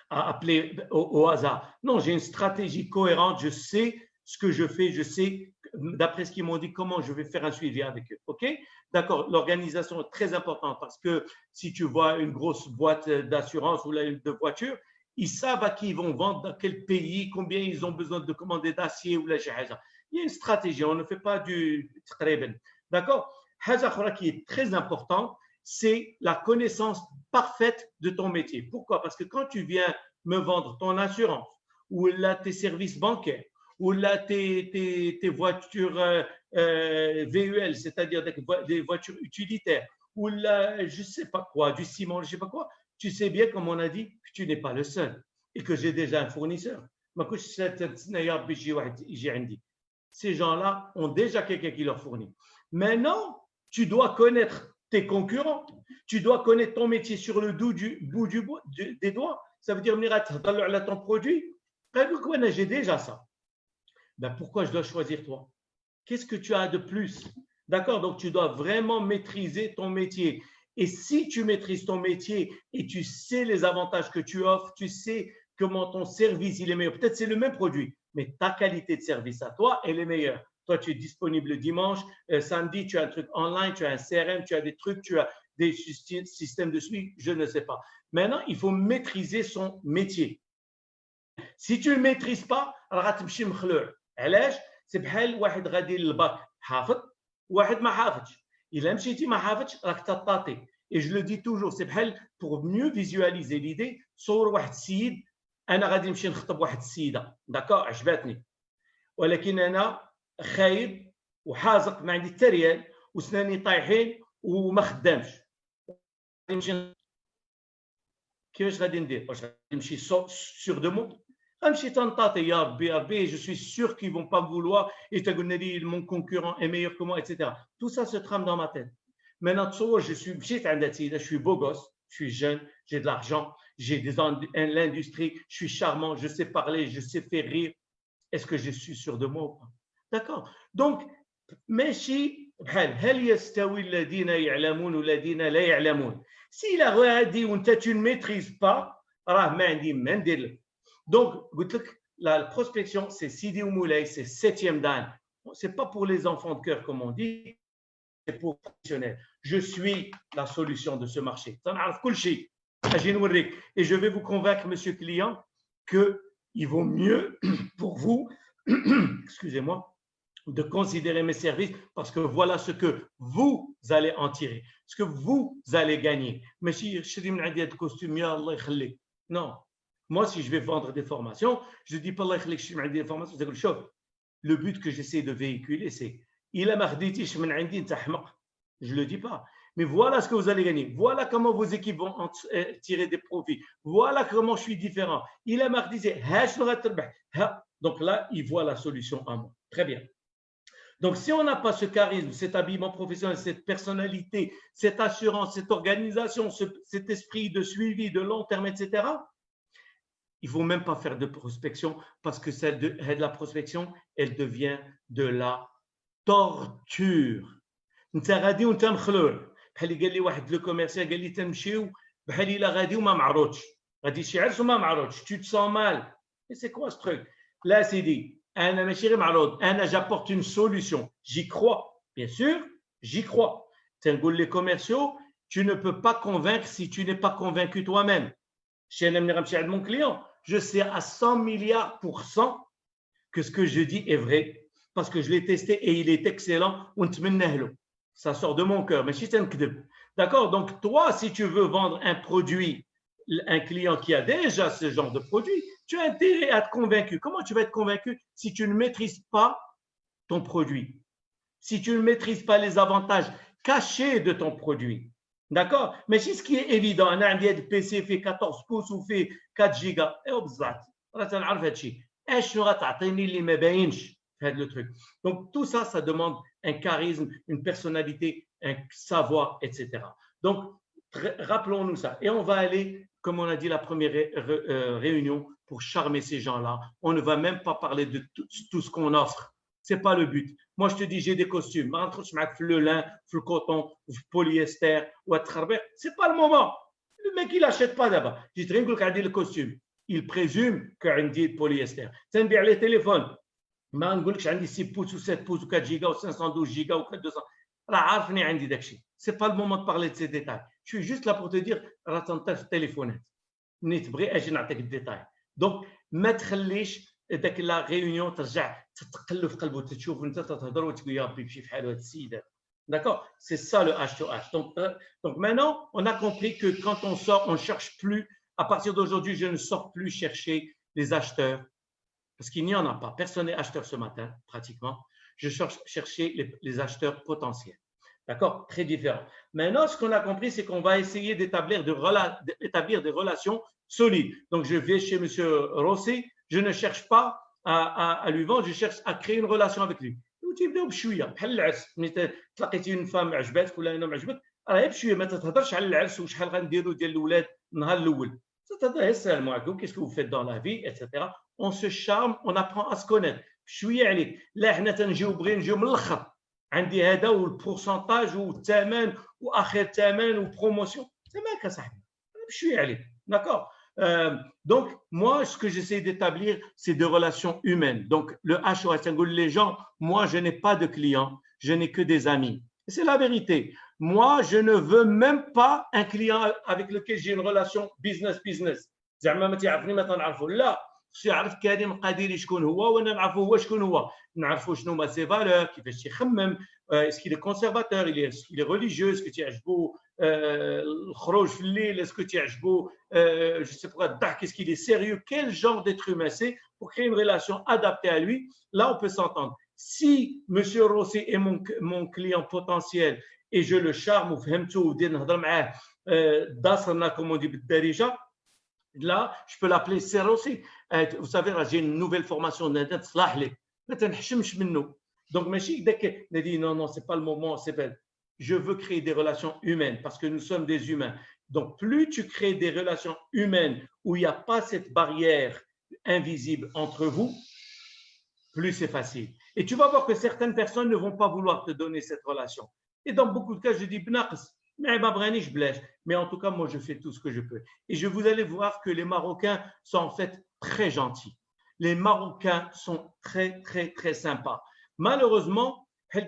appeler au hasard. Non, j'ai une stratégie cohérente, je sais ce que je fais, je sais, d'après ce qu'ils m'ont dit, comment je vais faire un suivi avec eux. OK? D'accord, l'organisation est très importante parce que si tu vois une grosse boîte d'assurance ou de voiture, ils savent à qui ils vont vendre, dans quel pays, combien ils ont besoin de commander d'acier ou la jahaza. Il y a une stratégie, on ne fait pas du treben. D'accord? Haja khora qui est très important, c'est la connaissance parfaite de ton métier. Pourquoi? Parce que quand tu viens me vendre ton assurance ou là tes services bancaires ou là tes voitures VUL, c'est-à-dire des voitures utilitaires ou là je ne sais pas quoi, du ciment, je ne sais pas quoi, tu sais bien, comme on a dit, que tu n'es pas le seul et que j'ai déjà un fournisseur. Ces gens-là ont déjà quelqu'un qui leur fournit. Maintenant, tu dois connaître tes concurrents, tu dois connaître ton métier sur le bout des doigts. Ça veut dire venir à ton produit. J'ai déjà ça. Ben, pourquoi je dois choisir toi? Qu'est-ce que tu as de plus? D'accord? Donc, tu dois vraiment maîtriser ton métier. Et si tu maîtrises ton métier et tu sais les avantages que tu offres, tu sais comment ton service il est meilleur. Peut-être c'est le même produit, mais ta qualité de service à toi, elle est meilleure. Toi, tu es disponible le dimanche, samedi, tu as un truc online, tu as un CRM, tu as des trucs, tu as des systèmes de suivi, je ne sais pas. Maintenant, il faut maîtriser son métier. Si tu ne le maîtrises pas, غتمشي مخلوع. علاش؟ c'est بحال واحد غادي للباك حافظ واحد ما حافظش. إلا مشيتي ما حافظش راك تطاطي. Et je le dis toujours, c'est بحال pour mieux visualiser l'idée, صور واحد السيد أنا غادي نمشي نخطب واحد السيدة، d'accord؟ عجبتني. ولكن أنا خايب وحازق ما عندي حتى ريال وسناني طايحين وما خدامش كيفاش غادي ندير؟ واش غادي نمشي سور دو مون؟ غنمشي تنطاطي يا ربي جو سوي سور كي فون با فولوار et تقولنا لي mon concurrent est meilleur que moi etc. Tout ça se trame dans ma tête. Maintenant تصور je suis مشيت عند السيدة je suis beau gosse, je suis jeune, j'ai de l'argent, j'ai l'industrie, je suis charmant, je sais parler, je sais faire rire. Est-ce que je suis sûr de moi ou pas? D'accord. Donc ماشي بحال هل يستوي الذين يعلمون والذين لا يعلمون. Si la غادي وانت tu ne maîtrises pas راه ما عندي ما ندير لك. Donc قلت لك la prospection c'est Sidi ou Moulay, c'est 7e dan. C'est pas pour les enfants de cœur comme on dit, c'est pour les professionnels. Je suis la solution de ce marché. تنعرف كل شيء. اجي نوريك et je vais vous convaincre monsieur client que il vaut mieux pour vous excusez-moi de considérer mes services parce que voilà ce que vous allez en tirer, ce que vous allez gagner. Mais si je dis un costume, non. Moi, si je vais vendre des formations, je ne dis pas des formations. Le but que j'essaie de véhiculer, c'est je ne le dis pas. Mais voilà ce que vous allez gagner. Voilà comment vos équipes vont tirer des profits. Voilà comment je suis différent. Donc là, il voit la solution en moi. Très bien. Donc, si on n'a pas ce charisme, cet habillement professionnel, cette personnalité, cette assurance, cette organisation, cet esprit de suivi de long terme, etc., il ne faut même pas faire de prospection parce que celle de la prospection, elle devient de la torture. غادي وانت مخلوع بحال قال لي واحد لو كوميرسيال قال لي تنمشيو بحال الا غادي وما معروضش غادي شي عرس وما معروضش tu te sens mal et c'est quoi ce truc là c'est dit أنا ماشي غير معروض أنا j'apporte une solution j'y crois bien sûr j'y crois تنقول les commerciaux tu ne peux pas convaincre si tu n'es pas convaincu toi-même chez أنا ملي غنمشي عند mon client je sais à 100 milliards % que ce que je dis est vrai parce que je l'ai testé et il est excellent ونتمناه له ça sort de mon cœur, mais si c'est un kdeb. D'accord? Donc, toi, si tu veux vendre un produit, un client qui a déjà ce genre de produit, tu as intérêt à être convaincu. Comment tu vas être convaincu si tu ne maîtrises pas ton produit? Si tu ne maîtrises pas les avantages cachés de ton produit. D'accord? Mais si ce qui est évident, un PC fait 14 pouces ou fait 4 gigas, et obzat, le truc. Donc, tout ça, ça demande un charisme, une personnalité, un savoir, etc. Donc, rappelons-nous ça. Et on va aller, comme on a dit la première réunion, pour charmer ces gens-là. On ne va même pas parler de tout ce qu'on offre. Ce n'est pas le but. Moi, je te dis, j'ai des costumes. Le lin, le coton, le polyester, ce n'est pas le moment. Le mec, il n'achète pas d'abord. Je dis, le costume. Il présume qu'il y a une polyester. C'est bien les téléphones. ما نقولكش عندي 6 بوس و 7 بوس و 4 جيجا و 512 جيجا و 200 راه عارفني عندي داكشي سي با المومون دو بارلي دو سي ديتاي جو جوست لا بور تو دير راه تنطير في التليفونات ملي تبغي اجي نعطيك الديتاي دونك ما تخليش داك لا ريونيون ترجع تتقلب في قلبه تشوف انت تهضر وتقول يا ربي مشي بحال هذا السيد d'accord c'est ça le H2H donc maintenant on a compris que quand on sort on cherche plus à partir d'aujourd'hui je ne sors plus chercher les acheteurs parce qu'il n'y en a pas. Personne n'est acheteur ce matin, pratiquement. Je cherche chercher les acheteurs potentiels. D'accord? Très différent. Maintenant, ce qu'on a compris, c'est qu'on va essayer d'établir des relations solides. Donc, je vais chez M. Rossi, je ne cherche pas à lui vendre, je cherche à créer une relation avec lui. وتبداو بشويه بحال العرس ملي تلاقيتي اون فام عجباتك ولا انا معجبك راه بشويه ما تتهضرش على العرس وشحال غنديروا ديال الاولاد النهار الاول تتهضر السلام عليكم qu'est-ce que vous faites dans la vie etc. On se charme, on apprend à se connaître. شويه عليك لا حنا تنجيو بغينا نجيو من الاخر عندي هذا والبورسونتاج والثمن واخر ثمن وبروموسيون تماك اصاحبي بشويه عليك d'accord donc moi ce que j'essaie d'établir c'est des relations humaines donc le HOH les gens moi je n'ai pas de clients je n'ai que des amis et c'est la vérité moi je ne veux même pas un client avec lequel j'ai une relation business زعما ما تعرفني ما تنعرفوا لا يعرف كريم قاديري شكون هو وانا نعرفوا هو شكون هو نعرفوا شنو هما سي فالور كيفاش تيخمم اسكي لي كونسيرفاتور الي ريليجيو اسكو تيعجبو الخروج في الليل اسكو تيعجبو جو سي با الضحك اسكي لي سيريو quel genre d'être humain c'est pour créer une relation adaptée à lui là on peut s'entendre Si Monsieur Rossi est mon client potentiel et je le charme ou فهمته ودير نهضر معاه داسرنا comme on dit بالدارجة, là je peux l'appeler c'est Rossi. Vous savez, j'ai une nouvelle formation d'internet صلاح لك ما تنحشمش منه. Donc ماشي داك ندي non c'est pas le moment, c'est pas. Je veux créer des relations humaines parce que nous sommes des humains. Donc plus tu crées des relations humaines où il n'y a pas cette barrière invisible entre vous, plus c'est facile. Et tu vas voir que certaines personnes ne vont pas vouloir te donner cette relation. Et dans beaucoup de cas, je dis, mais en tout cas, moi, je fais tout ce que je peux. Et vous allez voir que les Marocains sont en fait très gentils. Les Marocains sont très, très, très sympas. Malheureusement, il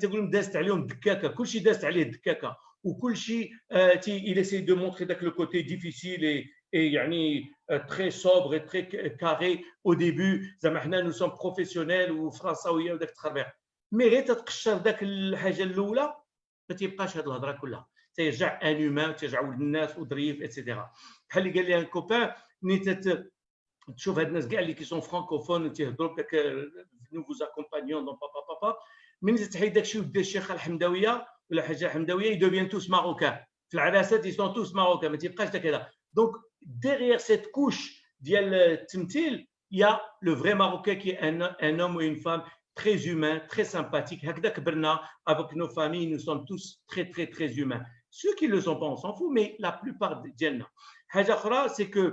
essaie de montrer le côté difficile et très sobre et très carré au début. Nous sommes professionnels ou français ou de travers. Mais غير تتقشر داك الحاجه الاولى ما تيبقاش هاد الهضره كلها. تيرجع ان هيومان تيرجع ولد الناس وظريف اتسيتيرا. بحال اللي قال لي ان كوبان ملي تشوف هاد الناس كاع اللي كيسون فرانكوفون وتيهضروا بك nous vous accompagnons dans papa من تحيد داكشي ودير الشيخه الحمداويه ولا حاجه حمداويه ils deviennent tous marocains. في العراسات ils sont tous marocains. ما تيبقاش داك هذا. Donc derrière cette couche ديال التمثيل il y a le vrai Marocain qui est un homme ou une femme très humain, très sympathique. Avec nos familles, nous sommes tous très, très, très humains. Ceux qui ne le sont pas, on s'en fout, mais la plupart des gens. C'est que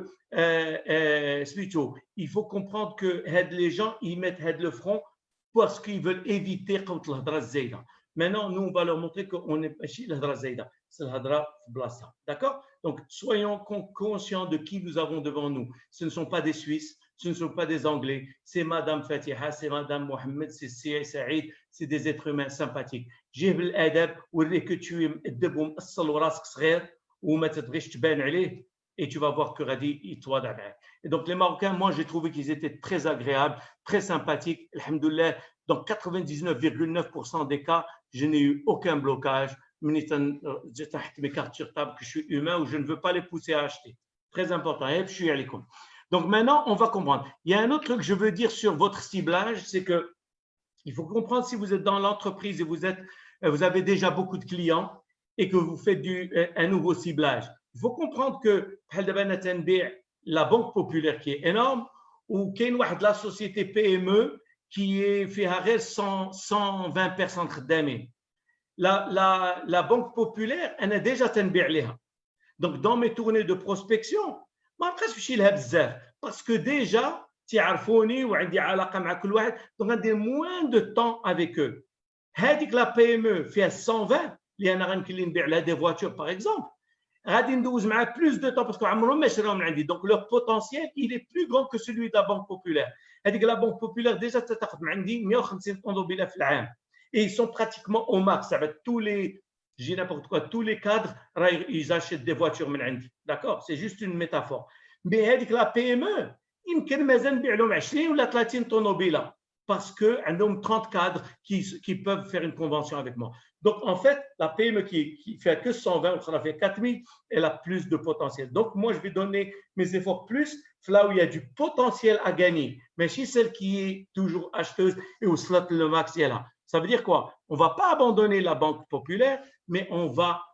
il faut comprendre que les gens, ils mettent le front parce qu'ils veulent éviter contre l'hadra zaïda. Maintenant, nous, on va leur montrer qu'on n'est pas chez l'hadra zaïda. C'est l'hadra blassa. D'accord? Donc, soyons conscients de qui nous avons devant nous. Ce ne sont pas des Suisses. Ce ne sont pas des Anglais, c'est Madame Fatiha, c'est Madame Mohamed, c'est Saïd, c'est des êtres humains sympathiques. جيب الأدب وريك que tu es الدب ومأصل وراسك صغير وما تبغيش تبان عليه et tu vas voir que غادي يتواضع معك. Et donc les Marocains, moi j'ai trouvé qu'ils étaient très agréables, très sympathiques. Alhamdoulilah, dans 99,9% des cas, je n'ai eu aucun blocage. J'ai mes cartes sur table que je suis humain ou je ne veux pas les pousser à acheter. Très important. Et je suis à l'école. Donc maintenant, on va comprendre. Il y a un autre truc que je veux dire sur votre ciblage, c'est que il faut comprendre si vous êtes dans l'entreprise et vous avez déjà beaucoup de clients et que vous faites un nouveau ciblage. Il faut comprendre que la Banque Populaire qui est énorme ou qu'il y a la société PME qui est fait 120 personnes خدامين. La Banque Populaire, elle a déjà تنبيع لها. Donc dans mes tournées de prospection, ما بقاش نمشي لها بزاف باسكو ديجا تعرفوني وعندي علاقه مع كل واحد دونك غندير موان دو طون افيك او. هذيك لا بي ام او فيها 120 اللي انا غنمكن لي نبيع لها دي فواتور باغ اكزومبل غادي ندوز معاه بلوس دو طون باسكو عمرهم ما شراو من عندي دونك لو بوتونسييل il est plus grand que celui de la Banque Populaire. هذيك لا بنك بوبولير ديجا تاخذ من عندي 150 طوموبيله في العام et ils sont pratiquement au max avec tous les j'ai n'importe quoi, tous les cadres, ils achètent des voitures من عندي. D'accord? C'est juste une métaphore. Mais avec la PME, يمكن مازال نبيع لهم 20 ولا 30 طوموبيله parce que عندهم 30 cadres qui peuvent faire une convention avec moi. Donc en fait, la PME qui fait que 120 ou qui fait 4000, elle a plus de potentiel. Donc moi je vais donner mes efforts plus là où il y a du potentiel à gagner. Mais si celle qui est toujours acheteuse et où slot le max est là. Ça veut dire quoi? On ne va pas abandonner la Banque Populaire, mais on va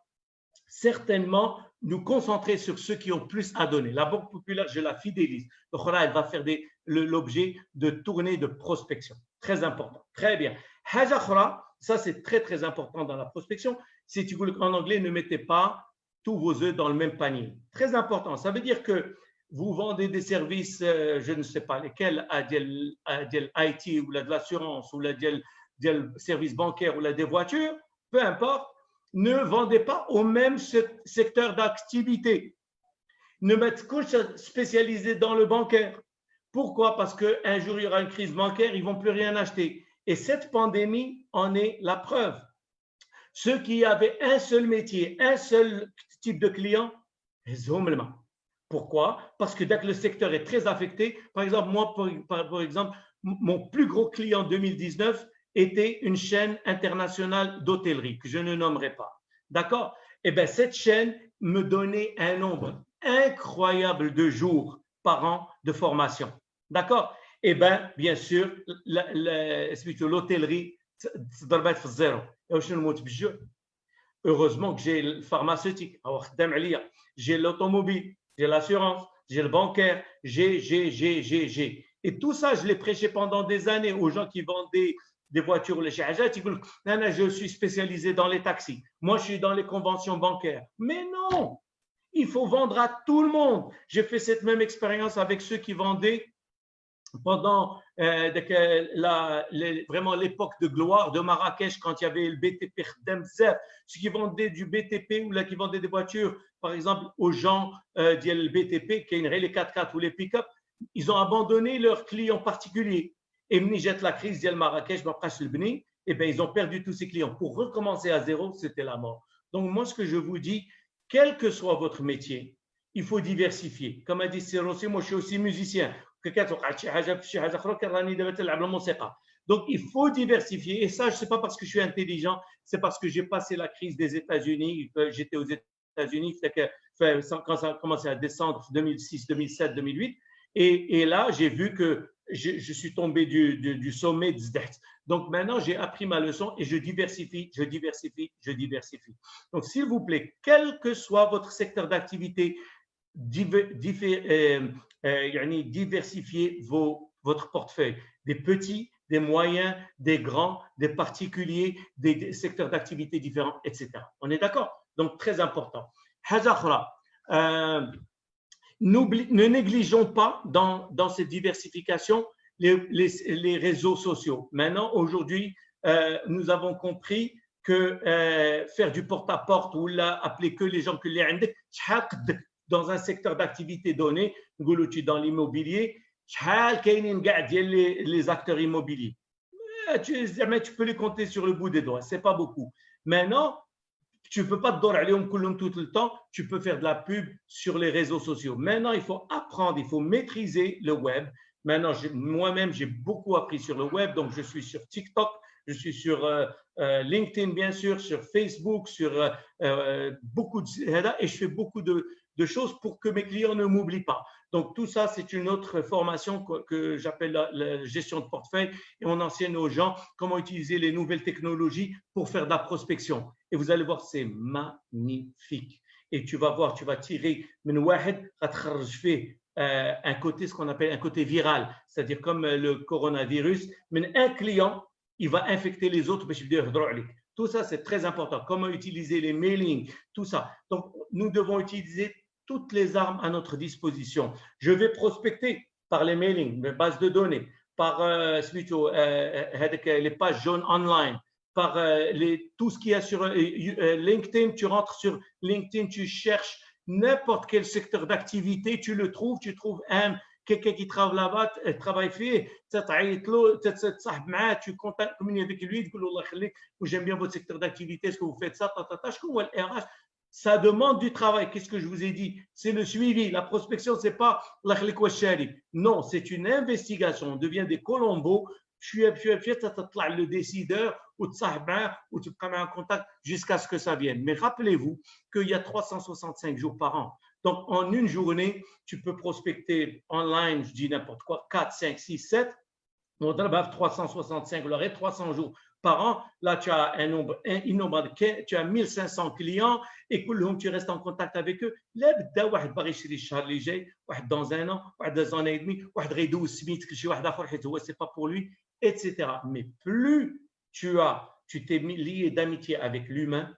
certainement nous concentrer sur ceux qui ont plus à donner. La Banque Populaire, je la fidélise. Donc là, elle va faire l'objet de tournées de prospection. Très important. Très bien. Ça, c'est très, très important dans la prospection. Si tu voulais en anglais, ne mettez pas tous vos œufs dans le même panier. Très important. Ça veut dire que vous vendez des services, je ne sais pas lesquels, à l'IT ou de l'assurance ou des services bancaires ou des voitures, peu importe, ne vendez pas au même secteur d'activité. Ne mettez que spécialisé dans le bancaire. Pourquoi? Parce qu'un jour, il y aura une crise bancaire, ils ne vont plus rien acheter. Et cette pandémie en est la preuve. Ceux qui avaient un seul métier, un seul type de client, ils ont le même. Pourquoi? Parce que dès que le secteur est très affecté, par exemple, moi, par exemple, mon plus gros client 2019 était une chaîne internationale d'hôtellerie que je ne nommerai pas. D'accord? Eh bien, cette chaîne me donnait un nombre incroyable de jours par an de formation. D'accord? Eh bien, bien sûr, l'hôtellerie, heureusement que j'ai le pharmaceutique, j'ai l'automobile, j'ai l'assurance, j'ai le bancaire, j'ai. Et tout ça, je l'ai prêché pendant des années aux gens qui vendent des voitures, les shahajat, ils disent, non, je suis spécialisé dans les taxis. Moi, je suis dans les conventions bancaires. Mais non, il faut vendre à tout le monde. J'ai fait cette même expérience avec ceux qui vendaient pendant vraiment l'époque de gloire de Marrakech, quand il y avait le BTP, ceux qui vendaient du BTP ou là, qui vendaient des voitures, par exemple, aux gens du BTP, qui les 4x4 ou les pick-up, ils ont abandonné leurs clients particuliers. Et ils jettent la crise de Marrakech, et bien, ils ont perdu tous ces clients. Pour recommencer à zéro, c'était la mort. Donc, moi, ce que je vous dis, quel que soit votre métier, il faut diversifier. Comme a dit Sirossi, moi, je suis aussi musicien. Donc, il faut diversifier. Et ça, je ne sais pas parce que je suis intelligent, c'est parce que j'ai passé la crise des États-Unis. J'étais aux États-Unis quand ça a commencé à descendre 2006, 2007, 2008. Et là, j'ai vu que je suis tombé du sommet de Zdet. Donc, maintenant, j'ai appris ma leçon et je diversifie. Donc, s'il vous plaît, quel que soit votre secteur d'activité, diversifier votre portefeuille, des petits, des moyens, des grands, des particuliers, des secteurs d'activité différents, etc. On est d'accord? Donc, très important. Ne négligeons pas dans cette diversification les réseaux sociaux. Maintenant, aujourd'hui, nous avons compris que faire du porte-à-porte ou appeler que les gens que les dans un secteur d'activité donné, dans l'immobilier, les acteurs immobiliers. Tu peux les compter sur le bout des doigts, ce n'est pas beaucoup. Maintenant, tu ne peux pas te donner tout le temps, tu peux faire de la pub sur les réseaux sociaux. Maintenant, il faut apprendre, il faut maîtriser le web. Maintenant, moi-même, j'ai beaucoup appris sur le web, donc je suis sur TikTok, je suis sur LinkedIn, bien sûr, sur Facebook, sur beaucoup de… Et je fais beaucoup de choses pour que mes clients ne m'oublient pas. Donc, tout ça, c'est une autre formation que j'appelle la gestion de portefeuille et on enseigne aux gens comment utiliser les nouvelles technologies pour faire de la prospection. Et vous allez voir, c'est magnifique. Et tu vas voir, tu vas tirer un côté, ce qu'on appelle un côté viral, c'est-à-dire comme le coronavirus, mais un client, il va infecter les autres. Tout ça, c'est très important. Comment utiliser les mailings, tout ça. Donc, nous devons utiliser toutes les armes à notre disposition. Je vais prospecter par les mailings, les bases de données, par les pages jaunes online, par tout ce qu'il y a sur LinkedIn. Tu rentres sur LinkedIn, tu cherches n'importe quel secteur d'activité, tu le trouves, tu trouves quelqu'un qui travaille là-bas, travaille fait, tu contactes avec lui, tu dis j'aime bien votre secteur d'activité, est-ce que vous faites ça, ça demande du travail. Qu'est-ce que je vous ai dit? C'est le suivi. La prospection, ce n'est pas non, c'est une investigation. On devient des Colombos. Le décideur ou tu prends un contact jusqu'à ce que ça vienne. Mais rappelez-vous qu'il y a 365 jours par an. Donc, en une journée, tu peux prospecter online, je dis n'importe quoi, 4, 5, 6, 7. On travaille 365, on aurait 300 jours par an. Là, tu as un nombre innombrable, tu as 1500 clients et tu restes en contact avec eux. Là, dans un an, dans un an et demi, c'est pas pour lui, etc. Mais plus tu t'es lié d'amitié avec l'humain,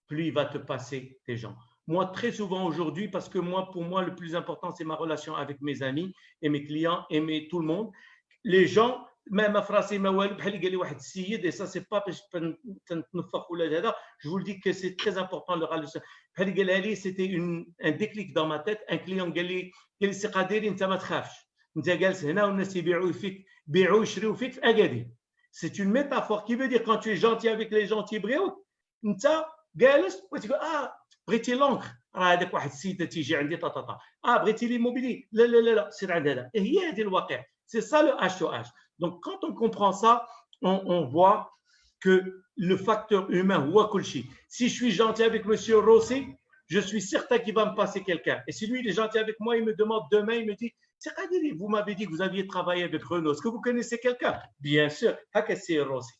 plus il va te passer des gens. Moi, très souvent aujourd'hui, parce que pour moi, le plus important, c'est ma relation avec mes amis et mes clients et tout le monde. Les gens, même à phrase, et ça, c'est pas je vous le dis que c'est très important le relation. C'était un déclic dans ma tête. Un client قال لي الثقة ديالي انت ما تخافش انت جالس هنا والناس يبيعوا فيك بيعوا ويشريوا فيك في اكادير. C'est une métaphore qui veut dire quand tu es gentil avec les gens تيبغيوك انت جالس وتقول بغيتي لونكر راه هذاك واحد السيد تيجي عندي طاطا بغيتي ليموبيلي لا سير عند هذا. هي هذه الواقع. C'est ça le H2H. Donc, quand on comprend ça, on voit que le facteur humain, si je suis gentil avec M. Rossi, je suis certain qu'il va me passer quelqu'un. Et si lui, il est gentil avec moi, il me demande demain, il me dit, C'est Qadiri, vous m'avez dit que vous aviez travaillé avec Renault. Est-ce que vous connaissez quelqu'un? Bien sûr. هكا السي الروسي.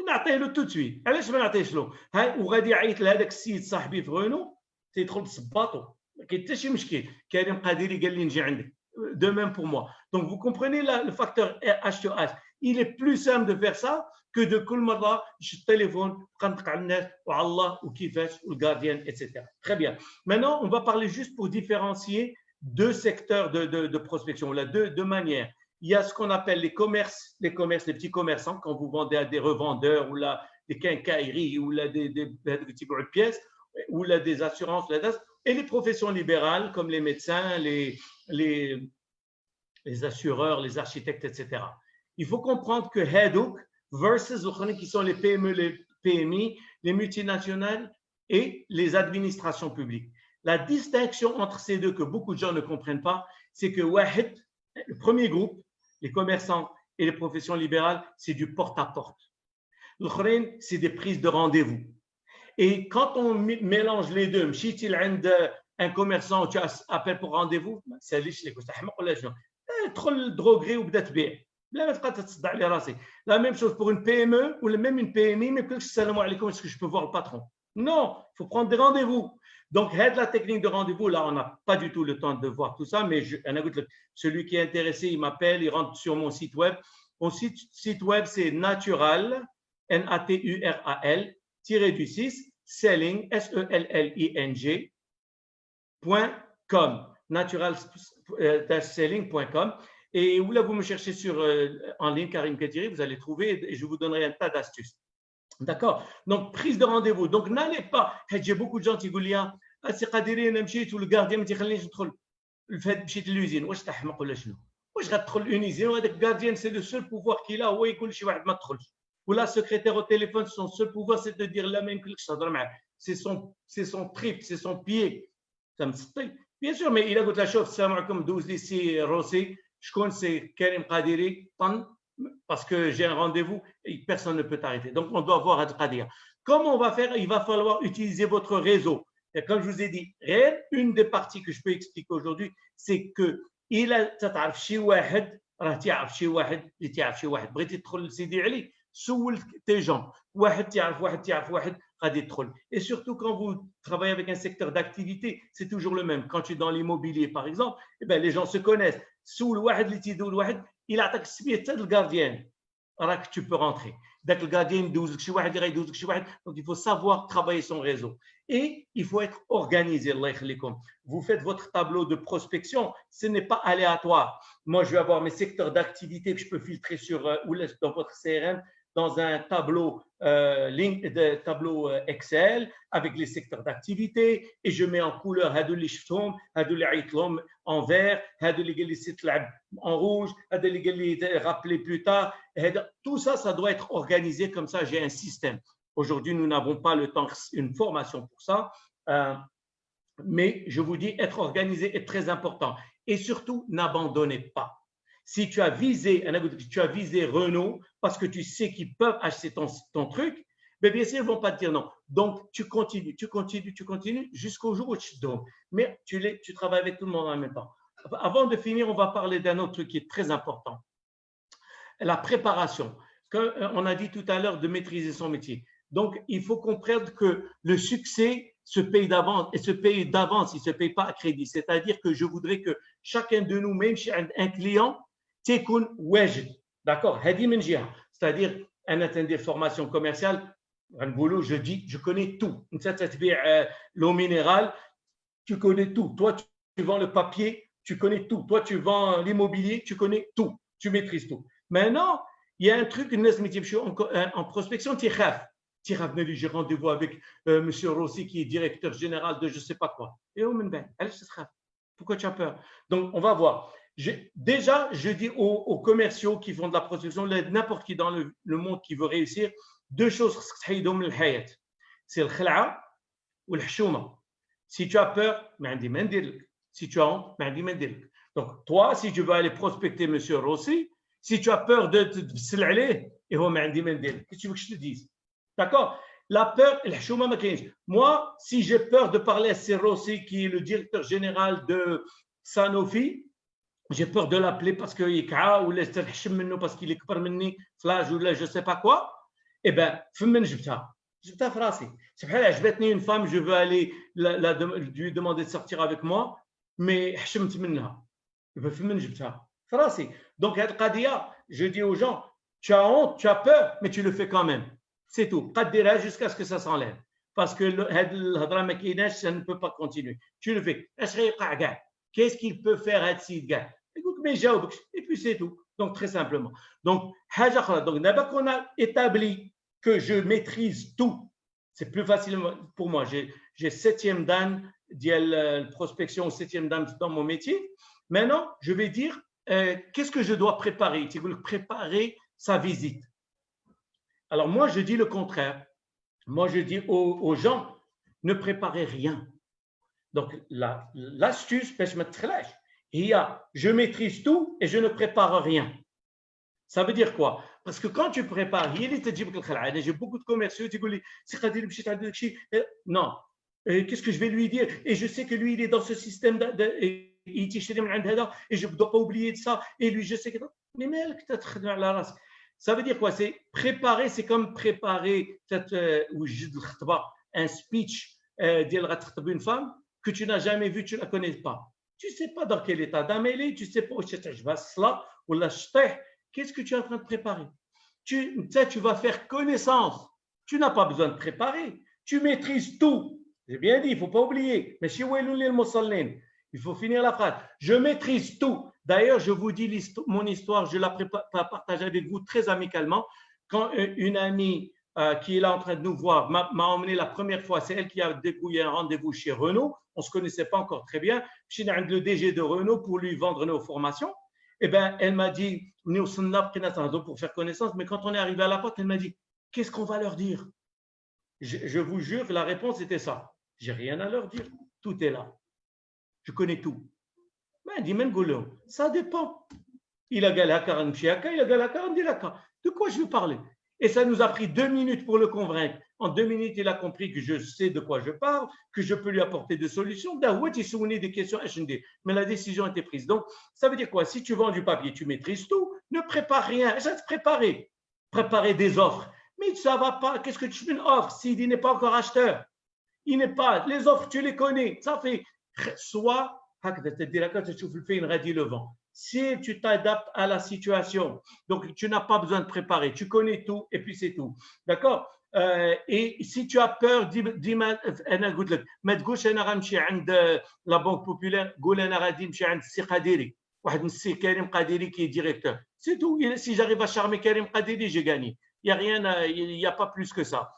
نعطيه له tout de suite. علاش ما نعطيهش له؟ هاي وغادي يعيط لهذاك السيد صاحبي في رونو تيدخل بصباطو. ما كاين حتى شي مشكل. كريم قادري قال لي نجي عندك. De même pour moi. Donc vous comprenez là, le facteur H2H. Il est plus simple de faire ça que de كل مرة je téléphone, قنطق على الناس والله وكيفاش والجارديان, etc. Très bien. Maintenant, on va parler juste pour différencier deux secteurs de prospection, là, deux manières. Il y a ce qu'on appelle les commerces, les petits commerçants, quand vous vendez à des revendeurs ou là, des quincailleries ou là, des petits de pièces ou là, des assurances, et les professions libérales comme les médecins, les assureurs, les architectes, etc. Il faut comprendre que Hadouk versus qui sont les PME, les PMI, les multinationales et les administrations publiques. La distinction entre ces deux que beaucoup de gens ne comprennent pas, c'est que le premier groupe, les commerçants et les professions libérales, c'est du porte-à-porte. L'autre, c'est des prises de rendez-vous. Et quand on mélange les deux, un commerçant, tu appelles pour rendez-vous, c'est la même chose pour une PME ou même une PMI, mais est-ce que je peux voir le patron? Non, il faut prendre des rendez-vous. Donc, la technique de rendez-vous, là, on n'a pas du tout le temps de voir tout ça, mais celui qui est intéressé, il m'appelle, il rentre sur mon site web. Mon site web, c'est natural, Natural, -du-6, selling, selling.com, natural-selling.com. Et là, vous me cherchez en ligne Karim Kadiri, vous allez trouver et je vous donnerai un tas d'astuces. D'accord? Donc, prise de rendez-vous. Donc, n'allez pas. J'ai beaucoup de gens qui disent c'est Kadiri, le gardien me dit le fait de l'usine. واش تحمق ولا شنو؟ واش غتدخل une usine وهذاك le gardien, c'est le seul pouvoir qu'il a, هو يقول لشي واحد ما تدخلش. Ou la secrétaire au téléphone, son seul pouvoir, c'est de dire la même chose. C'est son trip, c'est son pied. Ça me dit. Bien sûr, mais il a dit la chose. Salam alaikum, 12 lycées Rossi. Je connais c'est Karim Qadiri, parce que j'ai un rendez-vous et personne ne peut t'arrêter. Donc, on doit voir Qadir. Comment on va faire? Il va falloir utiliser votre réseau. Et comme je vous ai dit, une des parties que je peux expliquer aujourd'hui, c'est que il a تعرف شي واحد راه تعرف شي واحد اللي تعرف شي واحد بغيتي تدخل لسيدي علي سول tes gens واحد تعرف واحد غادي تدخل. Et surtout quand vous travaillez avec un secteur d'activité, c'est toujours le même. Quand tu es dans l'immobilier par exemple, eh ben les gens se connaissent. سول واحد اللي تيدول واحد il عطاك السميه تاع الجارديان راك tu peux rentrer. داك الجارديان يدوزك شي واحد اللي غيدوزك شي واحد. Donc il faut savoir travailler son réseau et il faut être organisé. Allah yakhlikum. Vous faites votre tableau de prospection, ce n'est pas aléatoire. Moi je vais avoir mes secteurs d'activité que je peux filtrer dans votre CRM dans un tableau tableau Excel avec les secteurs d'activité et je mets en couleur هادو اللي شفتهم هادو اللي عيط لهم en vert هادو اللي قال لي سي تلعب en rouge هادو اللي قال لي rappeler plus tard. Tout ça, ça doit être organisé comme ça. J'ai un système. Aujourd'hui, nous n'avons pas le temps, une formation pour ça. Mais je vous dis, être organisé est très important. Et surtout, n'abandonnez pas. Si tu as visé Renault parce que tu sais qu'ils peuvent acheter ton truc, mais bien sûr, ils ne vont pas te dire non. Donc, tu continues jusqu'au jour où tu te donnes. Mais tu travailles avec tout le monde en même temps. Avant de finir, on va parler d'un autre truc qui est très important. La préparation. On a dit tout à l'heure de maîtriser son métier. Donc, il faut comprendre que le succès se paye d'avance et se paye d'avance, il ne se paye pas à crédit. C'est-à-dire que je voudrais que chacun de nous, même chez un client, تكون واجد. D'accord? C'est-à-dire, un atteint des formations commerciales, un boulot, je dis, je connais tout. L'eau minérale, tu connais tout. Toi, tu vends le papier, tu connais tout. Toi, tu vends l'immobilier, tu connais tout. Tu maîtrises tout. Maintenant, il y a un truc, en prospection, tu j'ai rendez-vous avec M. Rossi qui est directeur général de je ne sais pas quoi. Et pourquoi tu as peur? Donc, on va voir. Déjà, je dis aux commerciaux qui font de la prospection, n'importe qui dans le monde qui veut réussir, deux choses. C'est le khala'a ou le hchouma. Si tu as peur, si tu as honte, donc toi, si tu veux aller prospecter M. Rossi, si tu as peur de te aller, qu'est-ce que tu veux que je te dise? D'accord? La peur, moi, si j'ai peur de parler à M. Rossi, qui est le directeur général de Sanofi, j'ai peur de l'appeler parce qu'il est ou parce qu'il est flash ou je ne sais pas quoi, eh bien, جبتها في راسي. C'est بحال عجبتني une femme, je veux aller lui demander de sortir avec moi, mais حشمت منها. فمن جبتها في راسي. Donc, هذه القضية, je dis aux gens, tu as honte, tu as peur, mais tu le fais quand même. C'est tout. قدرها jusqu'à ce que ça s'enlève. Parce que هذه الهضرة ما كايناش, ça ne peut pas continuer. Tu le fais. اش غيوقع كاع؟ Qu'est-ce qu'il peut faire هذا السيد كاع؟ يقول لك ما يجاوبكش. Et puis c'est tout. Donc, très simplement. Donc, حاجة أخرى. Donc, d'abord qu'on a établi que je maîtrise tout. C'est plus facile pour moi. J'ai 7e dan, prospection 7e dan dans mon métier. Maintenant, je vais dire qu'est-ce que je dois préparer. Tu veux préparer sa visite. Alors, moi, je dis le contraire. Moi, je dis aux gens, ne préparez rien. Donc, l'astuce, je maîtrise tout et je ne prépare rien. Ça veut dire quoi? Parce que quand tu prépares, j'ai beaucoup de commerciaux qui disent non, qu'est-ce que je vais lui dire? Et je sais que lui, il est dans ce système et je ne dois pas oublier de ça. Et lui, je sais que. Ça veut dire quoi? C'est préparer, c'est comme préparer un speech d'une femme que tu n'as jamais vu, tu ne la connais pas. Tu ne sais pas dans quel état d'âme elle est, tu ne sais pas où ou la qu'est-ce que tu es en train de préparer? Tu vas faire connaissance. Tu n'as pas besoin de préparer. Tu maîtrises tout. J'ai bien dit, il ne faut pas oublier. Mais il faut finir la phrase. Je maîtrise tout. D'ailleurs, je vous dis mon histoire, je la partage avec vous très amicalement. Quand une amie qui est là en train de nous voir m'a emmené la première fois, c'est elle qui a débrouillé un rendez-vous chez Renault. On ne se connaissait pas encore très bien. Je suis le DG de Renault pour lui vendre nos formations. Eh bien, elle m'a dit, pour faire connaissance, mais quand on est arrivé à la porte, elle m'a dit, qu'est-ce qu'on va leur dire? Je vous jure, la réponse était ça. J'ai rien à leur dire. Tout est là. Je connais tout. Mais elle dit, ça dépend. Il a galaka, il a galaka, de quoi je veux parler? Et ça nous a pris 2 minutes pour le convaincre. En 2 minutes, il a compris que je sais de quoi je parle, que je peux lui apporter des solutions. Des questions, mais la décision a été prise. Donc, ça veut dire quoi? Si tu vends du papier, tu maîtrises tout, ne prépare rien. J'ai préparé. Préparer des offres. Mais ça ne va pas. Qu'est-ce que tu fais une offre s'il n'est pas encore acheteur? Il n'est pas. Les offres, tu les connais. Ça fait soit, le vent. Si tu t'adaptes à la situation, donc tu n'as pas besoin de préparer, tu connais tout et puis c'est tout. D'accord? Et si tu as peur, dis ما تقولش انا غنمشي عند la banque populaire, قول انا غادي نمشي عند السي قادري واحد السي كريم قادري qui est directeur. C'est tout. Si j'arrive à charmer Karim Qadiri, j'ai gagné. Il y a rien, il y a pas plus que ça.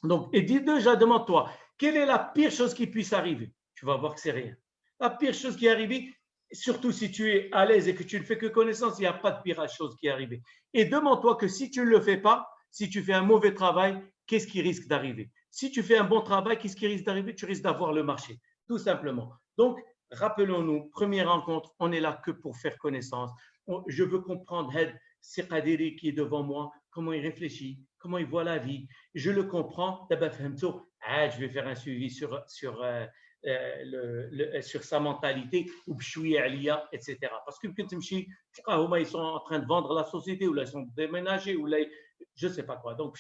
Donc, et dis déjà, demande-toi, quelle est la pire chose qui puisse arriver? Tu vas voir que c'est rien. La pire chose qui est arrivée, surtout si tu es à l'aise et que tu ne fais que connaissance, il n'y a pas de pire chose qui est arrivée. Et demande-toi que si tu ne le fais pas, si tu fais un mauvais travail, qu'est-ce qui risque d'arriver? Si tu fais un bon travail, qu'est-ce qui risque d'arriver? Tu risques d'avoir le marché, tout simplement. Donc, rappelons-nous, première rencontre, on est là que pour faire connaissance. Je veux comprendre c'est Qadiri qui est devant moi, comment il réfléchit, comment il voit la vie. Je le comprends, je vais faire un suivi sur sa mentalité, etc. Parce que ils sont en train de vendre la société, ou là, ils sont déménagés, ou là, je ne sais pas quoi. Donc,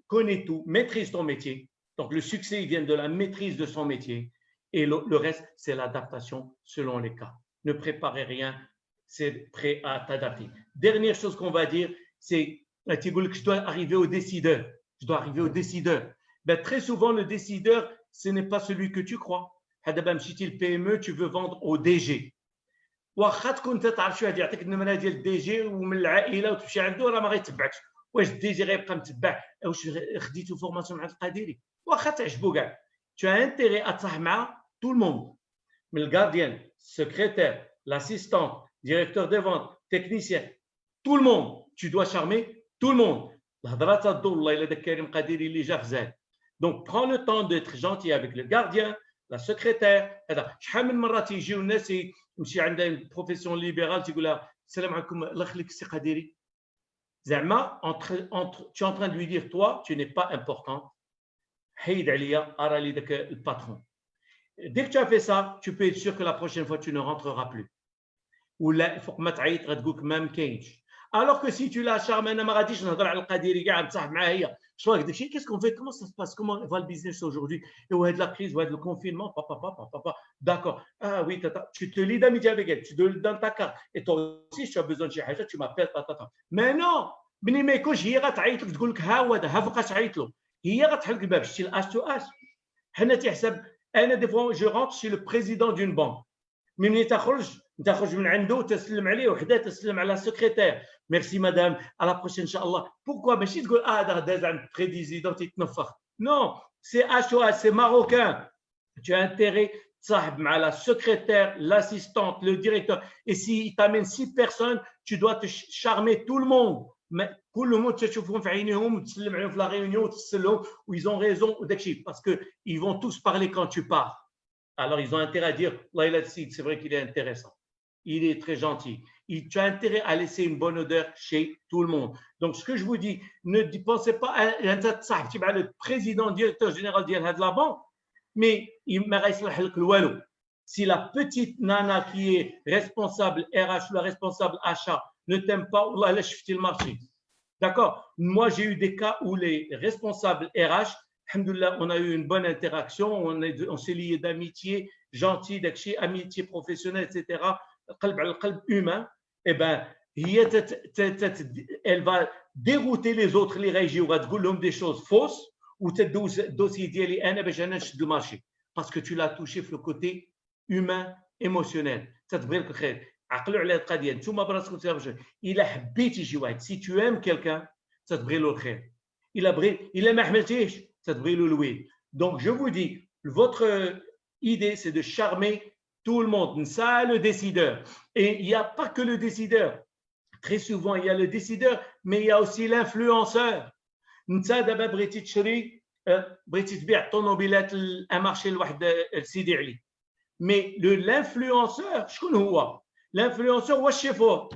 connais tout, maîtrise ton métier. Donc, le succès, il vient de la maîtrise de son métier. Et le reste, c'est l'adaptation selon les cas. Ne préparez rien, c'est prêt à t'adapter. Dernière chose qu'on va dire, c'est que je dois arriver au décideur. Je dois arriver au décideur. Ben, très souvent, le décideur, ce n'est pas celui que tu crois. Le PME, tu veux vendre au DG. واخا تكون تعرف شويه يعطيك النمره ديال الدي جي ومن العائله وتمشي عنده راه ما غيتبعكش. واش الدي جي غيبقى متبع؟ واش خديتو فورماسيون مع القادري؟ واخا تعجبو كاع. Tu as intérêt à تصاحب مع tout le monde. Mais le gardien, secrétaire, l'assistant, directeur des ventes, technicien, tout le monde. Tu dois charmer tout le monde. Donc, prends le temps d'être gentil avec le gardien, la secrétaire. شحال من مرات يجيو الناس يمشي عندها profession libérale تيقول لها السلام عليكم الله يخليك السي قادري. زعما tu es en train de lui dire toi, tu n'es pas important. حيد عليا ارى لي داك الباترون. Dès que tu as fait ça, tu peux être sûr que la prochaine fois, tu ne rentreras plus. ولا فوق ما تعيط غتقول لك ما مكاينش. الوغ كو سي تو لا شارم انا ما غاديش نهضر على القديري كاع نتصاحب معاه هي شنو راك داكشي كيسكون في كومون سا سباس كومون فا البيزنس اجوردي وهاد لا كريز وهاد الكونفينمون بابا داكور وي تاتا tu te lis d'amitié avec elle tu te le donnes ta carte et toi aussi si tu as besoin de شي حاجه tu m'appelles tata mais non ملي ما يكونش هي غتعيط لك تقول لك ها هو ها فوقاش تعيط له هي غتحل لك الباب شتي الاش تو اش حنا تيحسب انا دي فوا جو رونت شي لو بريزيدون دون بانك ملي تخرج من عنده تسلم عليه وحده تسلم على السكرتير ميرسي مدام على بروشين ان شاء الله بوركوا ماشي تقول هذا داز عند بريزيدون تيتنفخ نو سي اش او اس سي ماروكان tu as intérêt تصاحب مع la secrétaire, l'assistante, le directeur. Et si t'amène 6 personnes, tu dois te charmer tout le monde. Mais كل monde تشوفهم في عينيهم وتسلم عليهم في la réunion وتسلم ils ont raison وداكشي parce que ils vont tous parler quand tu pars. Alors ils ont intérêt à dire Laila Sid, c'est vrai qu'il est intéressant. Il est très gentil. Tu as intérêt à laisser une bonne odeur chez tout le monde. Donc, ce que je vous dis, ne pensez pas à le président, directeur général de la banque, mais il me reste le walou. Si la petite nana qui est responsable RH ou la responsable achat ne t'aime pas, Allah laisse le marché. D'accord? Moi, j'ai eu des cas où les responsables RH, alhamdoulilah, on a eu une bonne interaction, on s'est lié d'amitié, gentil, amitié professionnelle, etc. Le qalb humain, eh ben, elle va dérouter les autres, les régions, va dire des choses fausses, ou te dossier d'y le marché. Parce que tu l'as touché sur le côté humain, émotionnel. Ça te brille le khayr. عقلوا على القضيه نتوما براسكم تفرجوا الا حبيتي شي واحد سي تو ام كيلكان تتبغي له الخير الا ما حملتيش تتبغي له الويل دونك جو فو دي votre idée c'est de charmer tout le monde ça le décideur et il n'y a pas que le décideur très souvent il y a le décideur mais il y a aussi l'influenceur انت دابا بغيتي تشري بغيتي تبيع طوموبيلات ان مارشي لواحد السيدي علي مي l'influenceur شكون هو l'influenceur هو الشيفور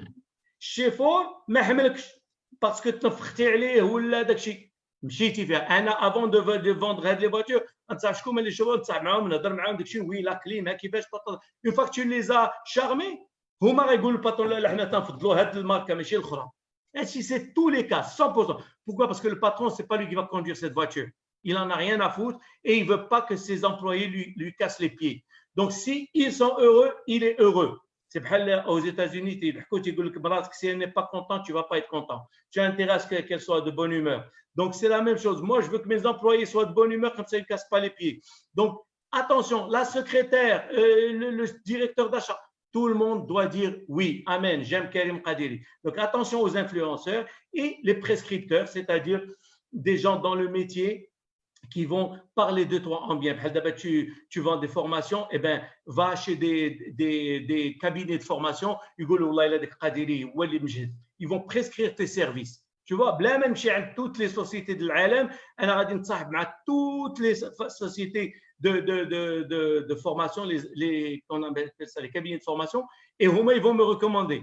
الشيفور ما حملكش باسكو تنفختي عليه ولا داكشي مشيتي فيها انا افون دو فوندر هاد لي فواتور نتصاحب شكون اللي شوفوا نتصاحب معاهم نهضر معاهم داكشي وي لا كليم كيفاش اون فوا tu les as charmés هما غيقولوا الباترون لا حنا تنفضلوا هاد الماركه ماشي الاخرى هادشي سي tous les cas 100% pourquoi parce que le patron c'est pas lui qui va conduire cette voiture il en a rien à foutre et il veut pas que ses employés lui cassent les pieds donc si ils sont heureux il est heureux. C'est aux États-Unis, si elle n'est pas contente, tu ne vas pas être content. Tu as intérêt à ce qu'elle soit de bonne humeur. Donc, c'est la même chose. Moi, je veux que mes employés soient de bonne humeur, comme ça, ils ne cassent pas les pieds. Donc, attention, la secrétaire, le directeur d'achat, tout le monde doit dire oui, amen, j'aime Karim Qadiri. Donc, attention aux influenceurs et les prescripteurs, c'est-à-dire des gens dans le métier qui vont parler de toi en bien. Tu vends des formations, eh ben, va chez des cabinets de formation, ils vont prescrire tes services. Tu vois, même chez toutes les sociétés de l'Alam, toutes les sociétés de formation, on appelle ça les cabinets de formation, et ils vont me recommander.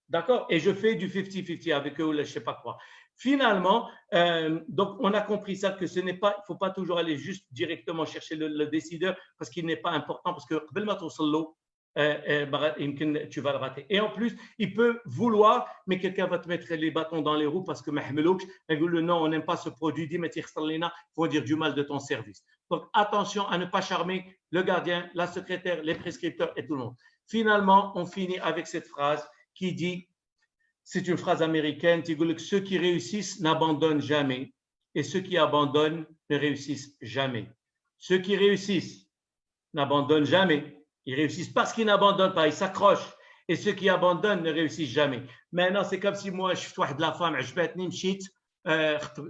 D'accord? Et je fais du 50-50 avec eux, je ne sais pas quoi. Finalement, donc on a compris ça que ce n'est pas, il ne faut pas toujours aller juste directement chercher le décideur parce qu'il n'est pas important parce que tu vas le rater. Et en plus, il peut vouloir, mais quelqu'un va te mettre les bâtons dans les roues parce que non, on n'aime pas ce produit, il faut dire du mal de ton service. Donc attention à ne pas charmer le gardien, la secrétaire, les prescripteurs et tout le monde. Finalement, on finit avec cette phrase qui dit, c'est une phrase américaine, ceux qui réussissent n'abandonnent jamais et ceux qui abandonnent ne réussissent jamais. Ceux qui réussissent n'abandonnent jamais. Ils réussissent parce qu'ils n'abandonnent pas, ils s'accrochent. Et ceux qui abandonnent ne réussissent jamais. Maintenant, c'est comme si moi, je suis de la femme, عجبتني مشيت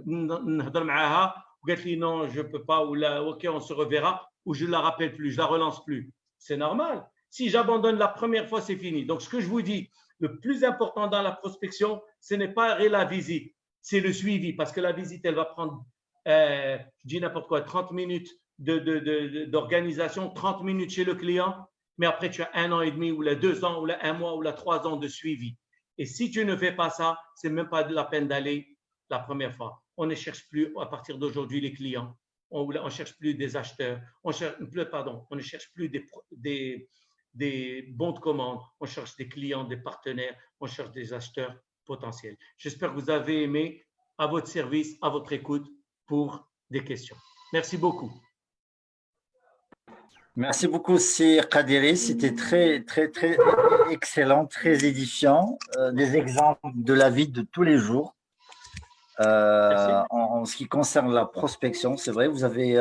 نهضر معاها وقالت لي non, je ne peux pas, ou là, ok, on se reverra, ou je ne la rappelle plus, je ne la relance plus. C'est normal. Si j'abandonne la première fois, c'est fini. Donc, ce que je vous dis, le plus important dans la prospection, ce n'est pas la visite, c'est le suivi. Parce que la visite, elle va prendre, je dis n'importe quoi, 30 minutes d'organisation, 30 minutes chez le client, mais après, tu as 1 an et demi, ou là 2 ans, ou là 1 mois, ou là 3 ans de suivi. Et si tu ne fais pas ça, ce n'est même pas de la peine d'aller la première fois. On ne cherche plus, à partir d'aujourd'hui, les clients. On ne cherche plus des acheteurs. On ne cherche plus des bons de commande, on cherche des clients, des partenaires, on cherche des acheteurs potentiels. J'espère que vous avez aimé. À votre service, à votre écoute pour des questions. Merci beaucoup. Merci beaucoup, Sir Kadiri. C'était très, très, très excellent, très édifiant. Des exemples de la vie de tous les jours. En ce qui concerne la prospection, c'est vrai, vous avez,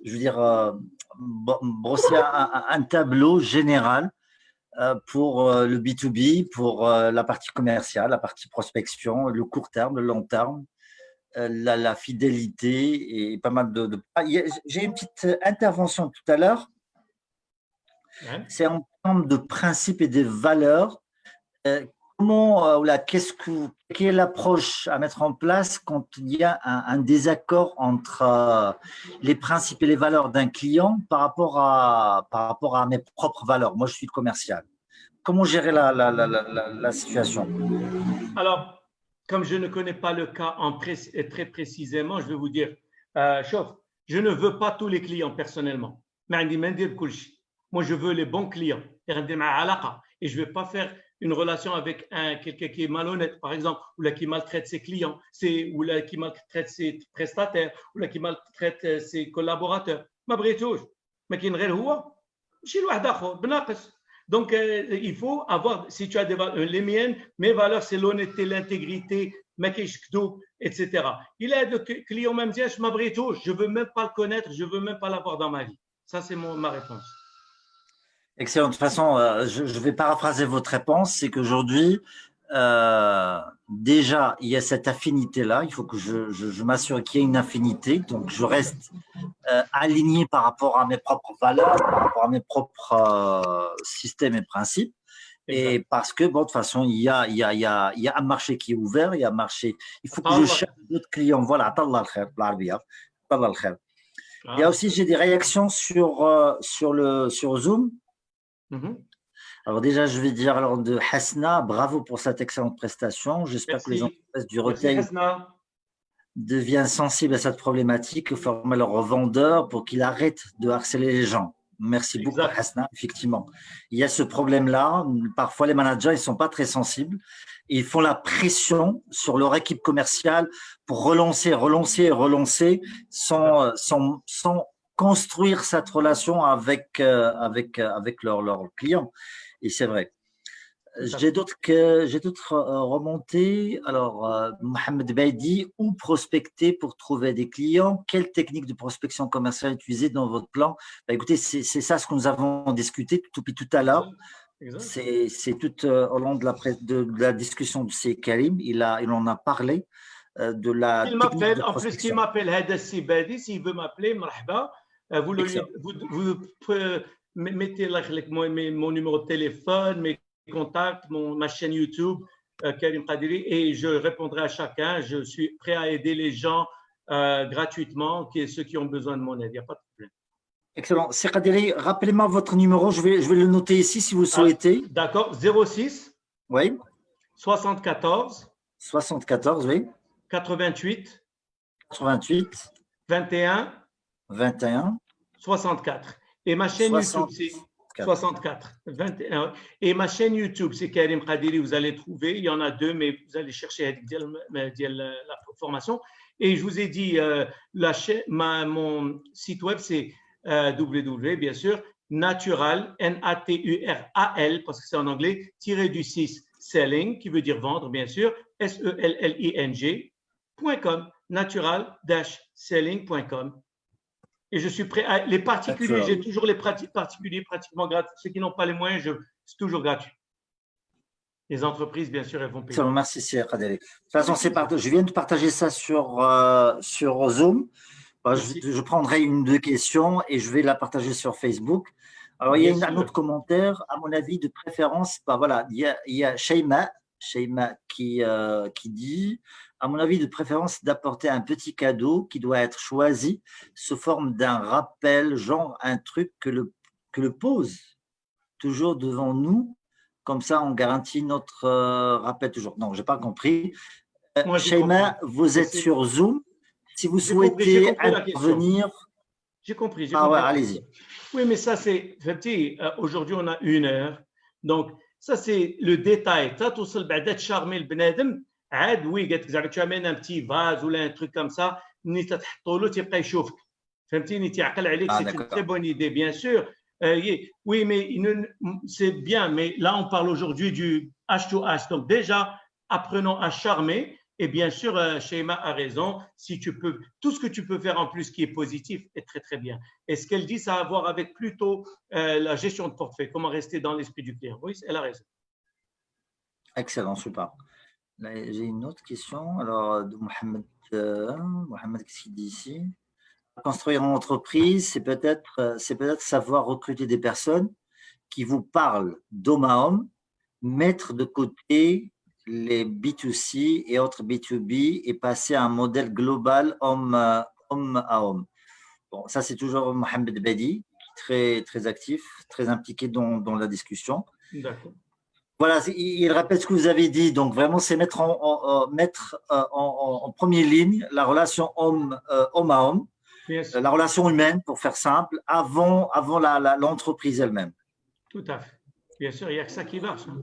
je veux dire, brossé un tableau général pour le B2B, pour la partie commerciale, la partie prospection, le court terme, le long terme, la fidélité et pas mal de… J'ai une petite intervention tout à l'heure. Ouais. C'est en termes de principes et des valeurs. Comment, quelle est l'approche à mettre en place quand il y a un désaccord entre les principes et les valeurs d'un client par rapport à mes propres valeurs? Moi, je suis commercial. Comment gérer la situation? Alors, comme je ne connais pas le cas très précisément, je vais vous dire, je ne veux pas tous les clients personnellement. Moi, je veux les bons clients. Et je ne vais pas faire une relation avec quelqu'un qui est malhonnête, par exemple, ou là, qui maltraite ses clients, ou là, qui maltraite ses prestataires, ou là, qui maltraite ses collaborateurs. Donc, il faut avoir, si tu as des valeurs, les miennes, mes valeurs, c'est l'honnêteté, l'intégrité, etc. Il y a des clients même disent, je ne veux même pas le connaître, je ne veux même pas l'avoir dans ma vie. Ça, c'est ma réponse. Excellent. De toute façon, je vais paraphraser votre réponse. C'est qu'aujourd'hui, déjà, il y a cette affinité-là. Il faut que je m'assure qu'il y ait une affinité. Donc, je reste aligné par rapport à mes propres valeurs, par rapport à mes propres systèmes et principes. Exact. Et parce que, bon, de toute façon, il y a un marché qui est ouvert, il y a un marché. Il faut que je cherche d'autres clients. Voilà, il y a aussi, j'ai des réactions sur Zoom. Alors déjà, je vais dire alors de Hasna, bravo pour cette excellente prestation. J'espère que les entreprises du retail deviennent sensibles à cette problématique et forment leurs revendeurs pour qu'ils arrêtent de harceler les gens. Merci beaucoup, Hasna. Effectivement, il y a ce problème-là. Parfois, les managers, ils ne sont pas très sensibles. Ils font la pression sur leur équipe commerciale pour relancer sans construire cette relation avec leurs clients. Et c'est vrai. J'ai d'autres remontées. Alors, Mohamed Baidi, où prospecter pour trouver des clients? Quelle technique de prospection commerciale utiliser dans votre plan? Écoutez, c'est ça ce que nous avons discuté depuis tout à l'heure. C'est tout au long de la discussion de C. Karim. Il en a parlé de la technique de prospection. En plus, qu'il m'appelle Hadassi Badi, s'il veut m'appeler, marhaba. Vous mettez mon numéro de téléphone, mes contacts, ma chaîne YouTube, Karim Kadiri, et je répondrai à chacun. Je suis prêt à aider les gens gratuitement, ceux qui ont besoin de mon aide. Il n'y a pas de problème. Excellent. Sir Kadiri, rappelez-moi votre numéro. Je vais le noter ici si vous souhaitez. D'accord. 06 oui. 74 oui. 88 21 64. Et ma chaîne YouTube, c'est 64. 21. Et ma chaîne YouTube, c'est Karim Kadiri. Vous allez trouver. Il y en a deux, mais vous allez chercher la formation. Et je vous ai dit, mon site web, c'est www, bien sûr, natural, Natural, parce que c'est en anglais, -du-6, selling, qui veut dire vendre, bien sûr, selling.com, natural-selling.com. Et je suis prêt à… Les particuliers, j'ai toujours les particuliers pratiquement gratuits. Ceux qui n'ont pas les moyens, c'est toujours gratuit. Les entreprises, bien sûr, elles vont payer. Merci, Sir Kadiri. De toute façon, je viens de partager ça sur Zoom. Je prendrai une ou deux questions et je vais la partager sur Facebook. Alors, il y a un autre commentaire. À mon avis, de préférence, voilà, il y a Sheima qui dit, à mon avis, de préférence d'apporter un petit cadeau qui doit être choisi sous forme d'un rappel, genre un truc que le pose toujours devant nous. Comme ça, on garantit notre rappel toujours. Non, je n'ai pas compris. Sheima, vous êtes sur Zoom. Si vous souhaitez intervenir, J'ai compris, j'ai Ah ouais, compris. allez-y. Oui, mais ça, c'est, فهمتي, aujourd'hui, on a 1 heure. Donc, ça, c'est le détail. Ça, توصل بعدا تشارمي البنادم عاد وي قالت لك زعما tu amènes un petit vase ou un truc comme ça ملي تحطوا له تيبقى يشوفك فهمتيني تيعقل عليك Ah, c'est une très d'accord. bonne idée bien sûr. Oui, mais c'est bien, mais là, on parle aujourd'hui du H2H. Donc, déjà, apprenons à charmer. Et bien sûr, Sheima a raison. Si tu peux, tout ce que tu peux faire en plus qui est positif est très, très bien. Et ce qu'elle dit, ça a à voir avec plutôt la gestion de portefeuille, comment rester dans l'esprit du client. Oui, elle a raison. Excellent, super. Là, j'ai une autre question. Alors, de Mohamed, Mohamed, qu'est-ce qu'il dit ici? Construire une entreprise, c'est peut-être savoir recruter des personnes qui vous parlent d'homme à homme, mettre de côté les B2C et autres B2B et passer à un modèle global homme à homme. Bon, ça, c'est toujours Mohamed Badi, très, très actif, très impliqué dans la discussion. D'accord. Voilà, il répète ce que vous avez dit. Donc, vraiment, c'est mettre en première ligne la relation homme à homme, la relation humaine, pour faire simple, avant l'entreprise elle-même. Tout à fait. Bien sûr, il n'y a que ça qui marche. Hein.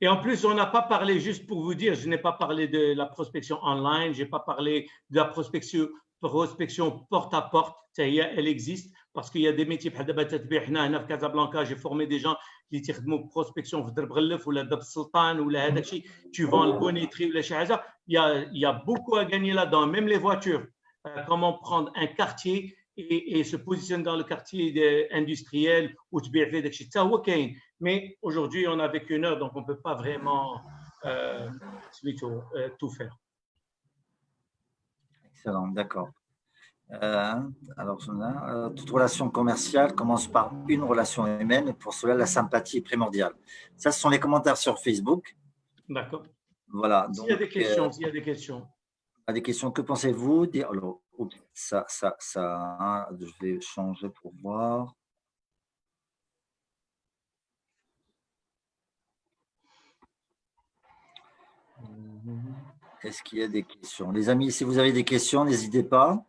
Et en plus, on n'a pas parlé, juste pour vous dire, je n'ai pas parlé de la prospection online, je n'ai pas parlé de la prospection porte à porte. Ça y est, elle existe parce qu'il y a des métiers. À Casablanca, j'ai formé des gens qui font prospection في درب غلف ولا درب السلطان ولا هذاك الشيء. Tu vends le bonneterie ولا شي حاجة. Il y a beaucoup à gagner là-dedans, même les voitures. Comment prendre un quartier et se positionner dans le quartier industriel où tu peux faire des choses. Mais aujourd'hui, on n'a qu'une heure, donc on ne peut pas vraiment tout faire. Excellent, d'accord. Alors, toute relation commerciale commence par une relation humaine et pour cela, la sympathie est primordiale. Ça, ce sont les commentaires sur Facebook. D'accord. Voilà. S'il y a des questions, s'il y a des questions. Des questions, que pensez-vous? Alors, ça, je vais changer pour voir. Est-ce qu'il y a des questions? Les amis, si vous avez des questions, n'hésitez pas.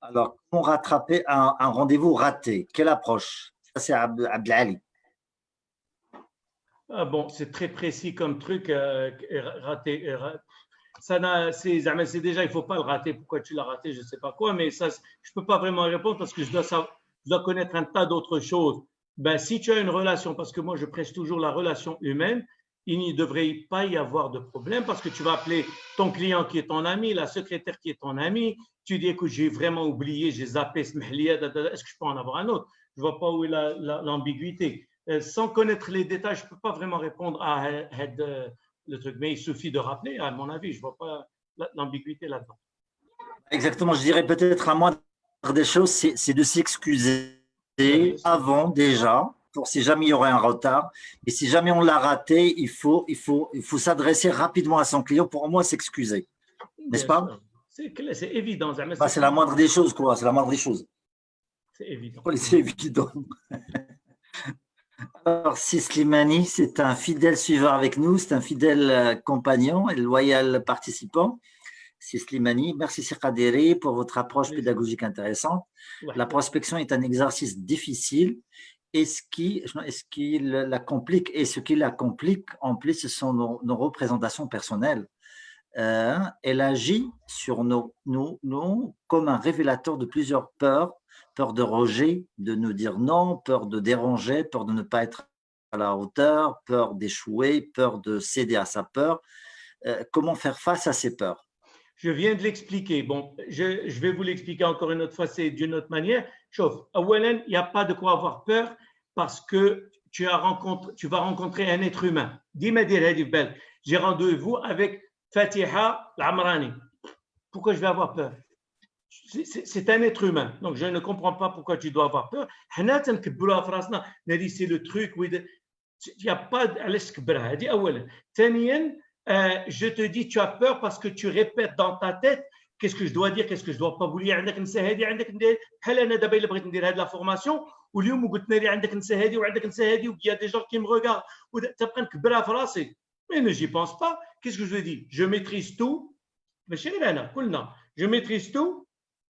Alors, comment rattraper un rendez-vous raté? Quelle approche? Ça, c'est Abdelali. Ah bon, c'est très précis comme truc, raté. C'est déjà, il ne faut pas le rater. Pourquoi tu l'as raté? Je ne sais pas quoi, mais ça, je ne peux pas vraiment répondre parce que je dois connaître un tas d'autres choses. Ben, si tu as une relation, parce que moi, je prêche toujours la relation humaine, il n'y devrait pas y avoir de problème parce que tu vas appeler ton client qui est ton ami, la secrétaire qui est ton ami. Tu dis, écoute, j'ai vraiment oublié, j'ai zappé ce mahlia, est-ce que je peux en avoir un autre? Je ne vois pas où est l'ambiguïté. Sans connaître les détails, je ne peux pas vraiment répondre à le truc, mais il suffit de rappeler, à mon avis, je ne vois pas l'ambiguïté là-dedans. Exactement, je dirais peut-être la moindre des choses, c'est de s'excuser avant déjà, pour si jamais il y aurait un retard. Et si jamais on l'a raté, il faut s'adresser rapidement à son client pour au moins s'excuser. N'est-ce pas? C'est évident. C'est la moindre des choses, quoi. C'est la moindre des choses. C'est évident. C'est évident. Alors, Slimani, c'est un fidèle suiveur avec nous, c'est un fidèle compagnon et loyal participant. Slimani, merci Kaderi pour votre approche pédagogique intéressante. La prospection est un exercice difficile et ce qui la complique en plus, ce sont nos représentations personnelles. Elle agit sur nous comme un révélateur de plusieurs peurs, peur de rejet, de nous dire non, peur de déranger, peur de ne pas être à la hauteur, peur d'échouer, peur de céder à sa peur. Comment faire face à ces peurs? Je viens de l'expliquer. Bon, je vais vous l'expliquer encore une autre fois, c'est d'une autre manière. Chauffe. Il n'y a pas de quoi avoir peur parce que tu vas rencontrer un être humain. Dis-moi, j'ai rendez-vous avec Fatiha Lamrani. Pourquoi je vais avoir peur? C'est un être humain. Donc, je ne comprends pas pourquoi tu dois avoir peur. C'est le truc où il n'y a pas de je te dis, tu as peur parce que tu répètes dans ta tête qu'est-ce que je dois dire, qu'est-ce que je ne dois pas vous dire. La formation, il y a des gens qui me regardent. Mais ne j'y pense pas. Qu'est-ce que je veux dire? Je maîtrise tout. Je maîtrise tout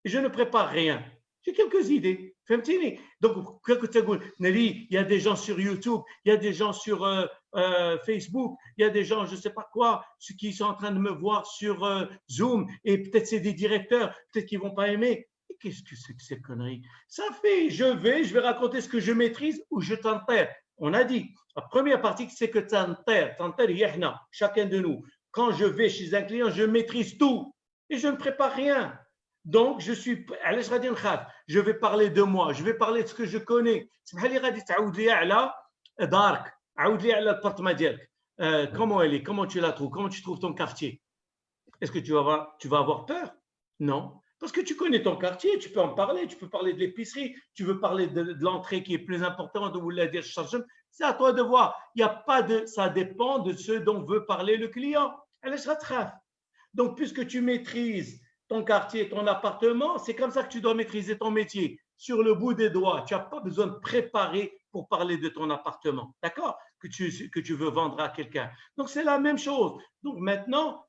et je ne prépare rien. J'ai quelques idées. فهمتيني. Donc, il y a des gens sur YouTube, il y a des gens sur Facebook, il y a des gens, je ne sais pas quoi, ceux qui sont en train de me voir sur Zoom, et peut-être c'est des directeurs, peut-être qu'ils ne vont pas aimer. Et qu'est-ce que c'est que ces conneries? Ça fait, je vais raconter ce que je maîtrise ou je t'enterre. On a dit, la première partie, c'est que t'enterre, chacun de nous. Quand je vais chez un client, je maîtrise tout et je ne prépare rien. Donc, je vais parler de moi, je vais parler de ce que je connais. Comment elle est, comment tu la trouves, comment tu trouves ton quartier. Est-ce que tu vas avoir peur? Non. Parce que tu connais ton quartier, tu peux en parler, tu peux parler de l'épicerie, tu veux parler de l'entrée qui est plus importante, c'est à toi de voir. Il n'y a pas de, ça dépend de ce dont veut parler le client. Donc, puisque tu maîtrises ton quartier, ton appartement, c'est comme ça que tu dois maîtriser ton métier. Sur le bout des doigts, tu n'as pas besoin de préparer pour parler de ton appartement, d'accord? Que tu veux vendre à quelqu'un. Donc, c'est la même chose. Donc, maintenant,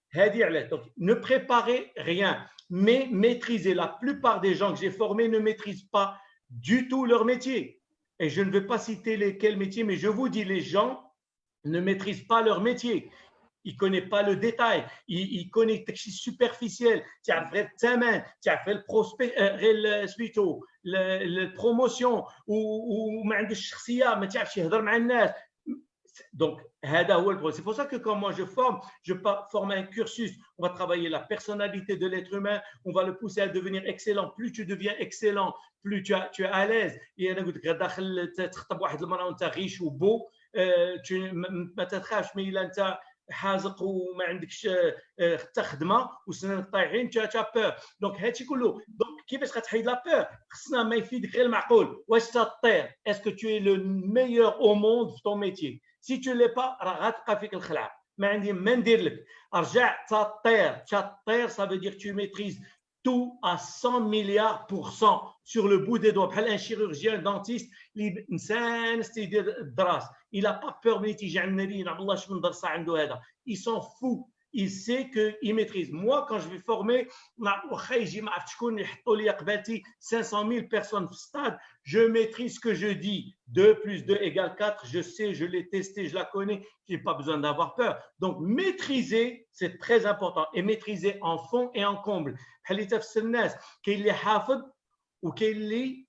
donc, ne préparez rien, mais maîtrisez. La plupart des gens que j'ai formés ne maîtrisent pas du tout leur métier. Et je ne vais pas citer lesquels métiers, mais je vous dis, les gens ne maîtrisent pas leur métier. Il ne connaît pas le détail, il connaît quelque chose superficiel. Tu as fait le thème, tu as fait le prospect, la promotion, ou ما عندوش شخصية, ما تعرفش يهضر مع الناس. Donc, c'est pour ça que quand moi je forme un cursus, on va travailler la personnalité de l'être humain, on va le pousser à devenir excellent. Plus tu deviens excellent, plus tu es à l'aise. Et أنا قلت لك داخل تخطب واحد المرأة وأنت غيش وبو, ما تخافش مي إلا أنت حازق وما عندكش حتى خدمه وسنانك طايحين تا بور. دونك هادشي كله. دونك كيفاش غتحيد لا بور؟ خصنا ما يفيدك غير المعقول. واش تطير؟ اسكو tu es le meilleur au monde في ton métier. Si tu l'es pas راه غتبقى فيك الخلعه. ما عندي ما ندير لك. رجع تطير ça veut dire tu maîtrises tout à 100 milliards % sur le bout des doigts. بحال un chirurgien, un dentiste اللي مسانس تيدير الدراس. Il n'a pas peur من تيجي عندنا لي نعم الله شنو درس عنده هذا. Il s'en fout. Il sait qu'il maîtrise. Moi, quand je vais former, واخا يجي ما عرفت شكون يحطوا لي قبالتي 500 000 personnes في stade, je maîtrise ce que je dis. 2 + 2 = 4. Je sais, je l'ai testé, je la connais. Je n'ai pas besoin d'avoir peur. Donc, maîtriser, c'est très important. Et maîtriser en fond et en comble. حليتها في الناس كاين اللي حافظ وكاين اللي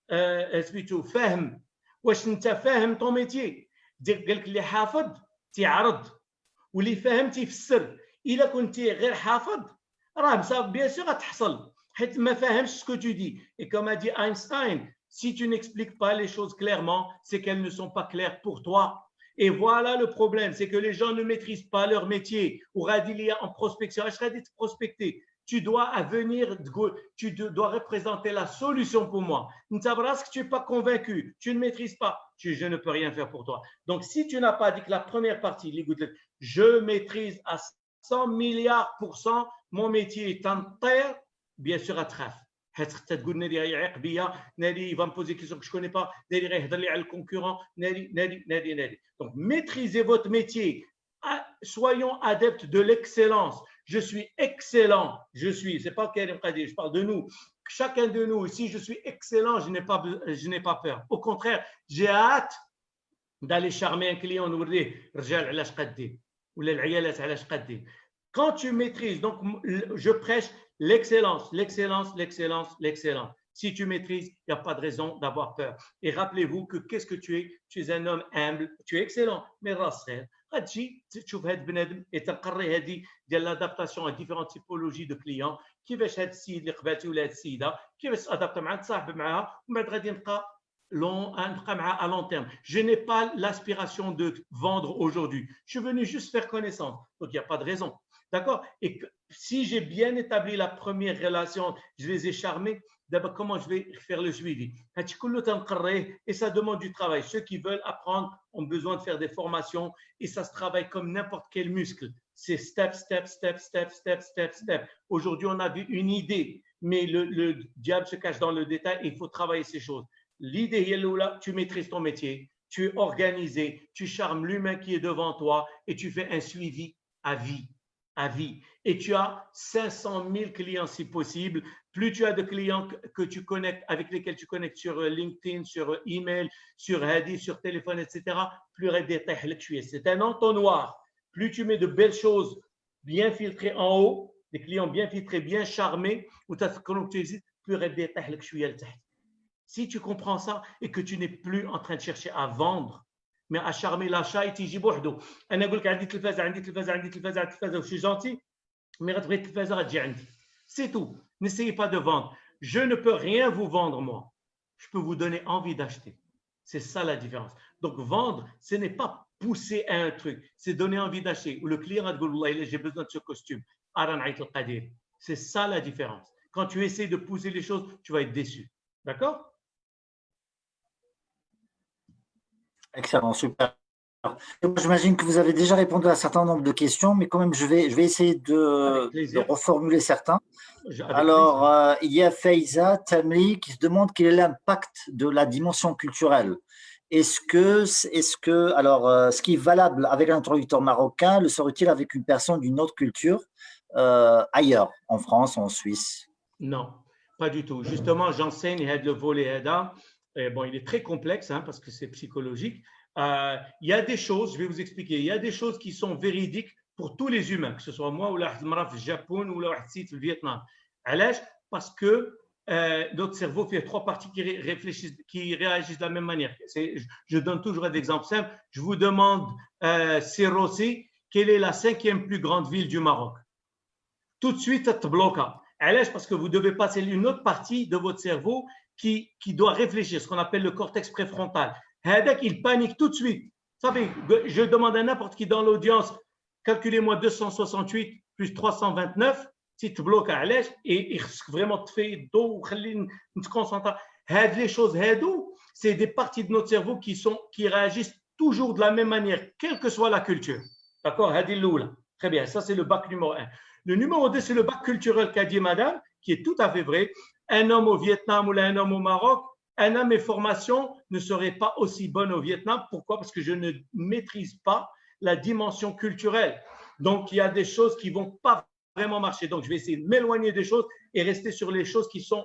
سميتو فاهم. واش انت فاهم طون ميتي؟ قال لك اللي حافظ تيعرض واللي فاهم تيفسر. الا كنتي غير حافظ راه بيان سور غتحصل حيت ما فاهمش سكو تو دي. Et comme a dit Einstein, si tu n'expliques pas les choses clairement, c'est qu'elles ne sont pas claires pour toi. Et voilà le problème, c'est que les gens ne maîtrisent pas leur métier. Ou radilia en prospection, je serais prospecter. Tu dois dois représenter la solution pour moi. Que tu n'es pas convaincu, tu ne maîtrises pas, je ne peux rien faire pour toi. Donc, si tu n'as pas dit que la première partie, je maîtrise à 100 milliards % mon métier est en terre, bien sûr, à traf. حتى تقول ناري يعيق بيا ناري il va me poser question que je connais pas ناري غيهضر لي على الكونكورون ناري. Donc maîtrisez votre métier. Soyons adeptes de l'excellence. Je suis excellent. C'est pas Karim Qadir, je parle de nous. Chacun de nous, si je suis excellent, je n'ai pas peur. Au contraire, j'ai hâte d'aller charmer un client ونوريه رجال علاش قدي ولا العيالات علاش قدي. Quand tu maîtrises, donc je prêche l'excellence. Si tu maîtrises, il n'y a pas de raison d'avoir peur. Et rappelez-vous que qu'est-ce que tu es? Tu es un homme humble, tu es excellent, mais راسخ. غتجي تشوف هاد بنادم تنقري هذه ديال لادابتاسيون à différentes typologies de clients. كيفاش هاد السيد اللي قبالتي ولا هاد السيده كيفاش تادابت معاه تصاحب معاها ومن بعد غادي نبقى à long terme. Je n'ai pas l'aspiration de vendre aujourd'hui. Je suis venu juste faire connaissance. Donc, il n'y a pas de raison. D'accord? Et si j'ai bien établi la première relation, je les ai charmés, d'abord, comment je vais faire le suivi? Et ça demande du travail. Ceux qui veulent apprendre ont besoin de faire des formations et ça se travaille comme n'importe quel muscle. C'est step. Aujourd'hui, on a vu une idée, mais le diable se cache dans le détail et il faut travailler ces choses. L'idée, tu maîtrises ton métier, tu es organisé, tu charmes l'humain qui est devant toi et tu fais un suivi à vie. Et tu as 500 000 clients si possible plus tu as de clients que tu connectes, avec lesquels tu connectes sur LinkedIn, sur email, sur Hadi, sur téléphone, etc., plus c'est un entonnoir. Plus tu mets de belles choses bien filtrées en haut, des clients bien filtrés, bien charmés, plus si tu comprends ça et que tu n'es plus en train de chercher à vendre, mais à charmer l'achat, et tu dis بوحدو انا نقول لك عندي تلفازه عندي تلفازه عندي تلفازه عندي تلفازه وشي جونتي مي غتبغي التلفازه غتجي عندي. C'est tout. N'essayez pas de vendre. Je ne peux rien vous vendre, moi. Je peux vous donner envie d'acheter. C'est ça la différence. Donc, vendre, ce n'est pas pousser à un truc, c'est donner envie d'acheter. Ou le client va te dire, j'ai besoin de ce costume. C'est ça la différence. Quand tu essaies de pousser les choses, tu vas être déçu. D'accord? Excellent, super. J'imagine que vous avez déjà répondu à un certain nombre de questions, mais quand même, je vais essayer de reformuler certains. Alors, il y a Faiza Tamli qui se demande quel est l'impact de la dimension culturelle. Est-ce que, alors, ce qui est valable avec un interlocuteur marocain le serait-il avec une personne d'une autre culture ailleurs, en France, en Suisse? Non, pas du tout. Justement, j'enseigne le volet EDA. Bon, il est très complexe parce que c'est psychologique. Il y a des choses, je vais vous expliquer, il y a des choses qui sont véridiques pour tous les humains, que ce soit moi ou la au Japon ou la au Vietnam. Parce que notre cerveau fait trois parties qui réagissent de la même manière. Je donne toujours un exemple simple. Je vous demande, Sirossi, quelle est la 5e plus grande ville du Maroc? Tout de suite, ça te bloque. Parce que vous devez passer une autre partie de votre cerveau qui doit réfléchir, ce qu'on appelle le cortex préfrontal. Il panique tout de suite. Je demande à n'importe qui dans l'audience, calculez-moi 268 plus 329, si tu bloques à l'aise et vraiment te fait dos, te concentrer. Les choses, c'est des parties de notre cerveau qui réagissent toujours de la même manière, quelle que soit la culture. D'accord? Très bien, ça c'est le bac numéro 1. Le numéro 2, c'est le bac culturel qu'a dit madame, qui est tout à fait vrai. Un homme au Vietnam ou un homme au Maroc, mes formations ne seraient pas aussi bonnes au Vietnam. Pourquoi? Parce que je ne maîtrise pas la dimension culturelle. Donc, il y a des choses qui ne vont pas vraiment marcher. Donc, je vais essayer de m'éloigner des choses et rester sur les choses qui sont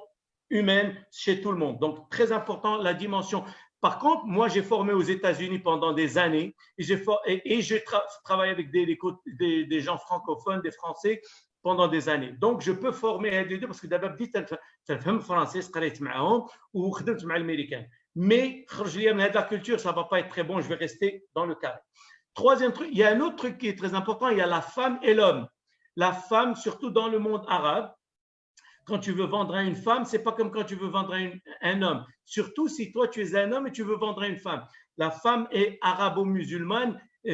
humaines chez tout le monde. Donc, très important, la dimension. Par contre, moi, j'ai formé aux États-Unis pendant des années et j'ai travaillé avec des gens francophones, des Français pendant des années. Donc, je peux former les deux parce que d'abord, je فهم français, قريت معهم وخدمت مع الامريكان. Mais خرج لي من هذه la culture, ça ne va pas être très bon, je vais rester dans le carré. Troisième truc, il y a un autre truc qui est très important, il y a la femme et l'homme. La femme, surtout dans le monde arabe, quand tu veux vendre à une femme, ce n'est pas comme quand tu veux vendre à un homme. Surtout si toi, tu es un homme et tu veux vendre à une femme. La femme est arabo-musulmane et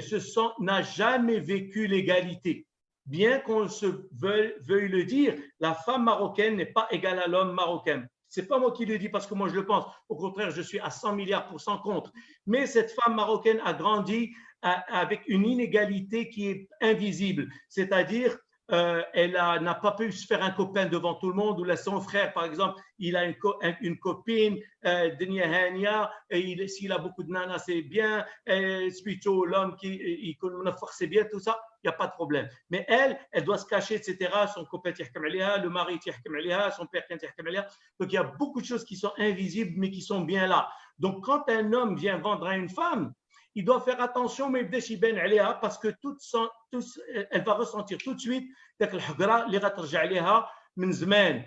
n'a jamais vécu l'égalité. Bien qu'on se veuille le dire, la femme marocaine n'est pas égale à l'homme marocain. Ce n'est pas moi qui le dis parce que moi je le pense. Au contraire, je suis à 100 milliards % contre. Mais cette femme marocaine a grandi avec une inégalité qui est invisible. C'est-à-dire, elle n'a pas pu se faire un copain devant tout le monde, ou là, son frère, par exemple, il a une copine, Denia Hania, et s'il a beaucoup de nanas, c'est bien, c'est plutôt l'homme qui c'est bien, tout ça, il n'y a pas de problème. Mais elle doit se cacher, etc. Son copain, le mari, son père, donc il y a beaucoup de choses qui sont invisibles, mais qui sont bien là. Donc, quand un homme vient vendre à une femme, il doit faire attention, mais parce que elle va ressentir tout de suite داك الحقره اللي غترجع عليها من زمان.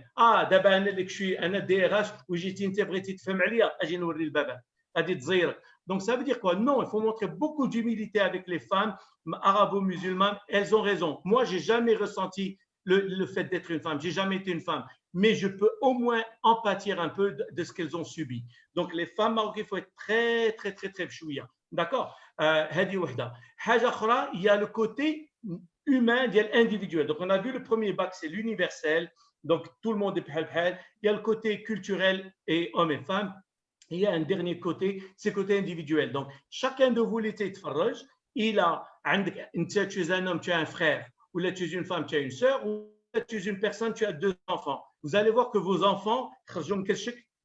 دابا انا اللي شوي انا DRH وجيتي انت بغيتي تفهم عليا اجي نوري الباب غادي تزيرك. Donc ça veut dire quoi? Non, il faut montrer beaucoup d'humilité avec les femmes arabo-musulmanes. Elles ont raison. Moi, j'ai jamais ressenti le fait d'être une femme. J'ai jamais été une femme. Mais je peux au moins en pâtir un peu de ce qu'elles ont subi. Donc les femmes marocaines, il faut être très, très, très, très chouïa. D'accord? هذه وحده. حاجة أخرى, il y a le côté humain, individuel. Donc on a vu le premier bac, c'est l'universel. Donc tout le monde est bhal bhal. Il y a le côté culturel et hommes et femmes. Il y a un dernier côté, c'est le côté individuel. Donc chacun de vous l'été de farrage, il a, tu es un homme, tu as un frère, ou là tu es une femme, tu as une sœur, ou là tu es une personne, tu as 2 enfants. Vous allez voir que vos enfants,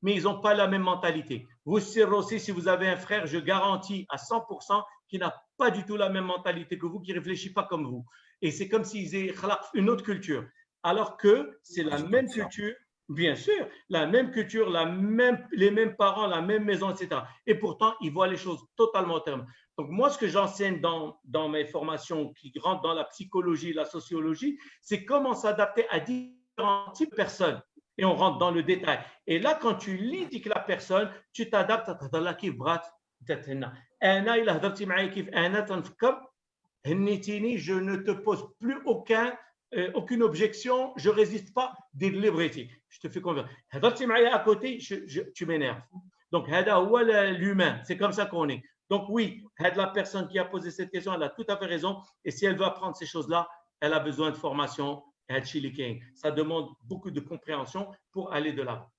mais ils n'ont pas la même mentalité. Vous aussi, si vous avez un frère, je garantis à 100% qu'il n'a pas du tout la même mentalité que vous, qui ne réfléchit pas comme vous. Et c'est comme s'ils aient une autre culture. Alors que c'est la même culture, Bien sûr, la même culture, les mêmes parents, la même maison, etc. Et pourtant, ils voient les choses totalement autrement. Donc, moi, ce que j'enseigne dans mes formations qui rentrent dans la psychologie, la sociologie, c'est comment s'adapter à différents types de personnes. Et on rentre dans le détail. Et là, quand tu lis que la personne, tu t'adaptes à تهضر كيف بغات تتهنى. أنا إلا هضرتي معايا كيف أنا تنفكر هنيتيني je ne te pose plus aucune objection, je ne résiste pas, deliberately. Je te fais confiance. هضرتي معايا à côté, tu m'énerves. Donc, هذا هو l'humain. C'est comme ça qu'on est. Donc, oui, la personne qui a posé cette question, elle a tout à fait raison. Et si elle veut apprendre ces choses-là, elle a besoin de formation. Ça demande beaucoup de compréhension pour aller de là.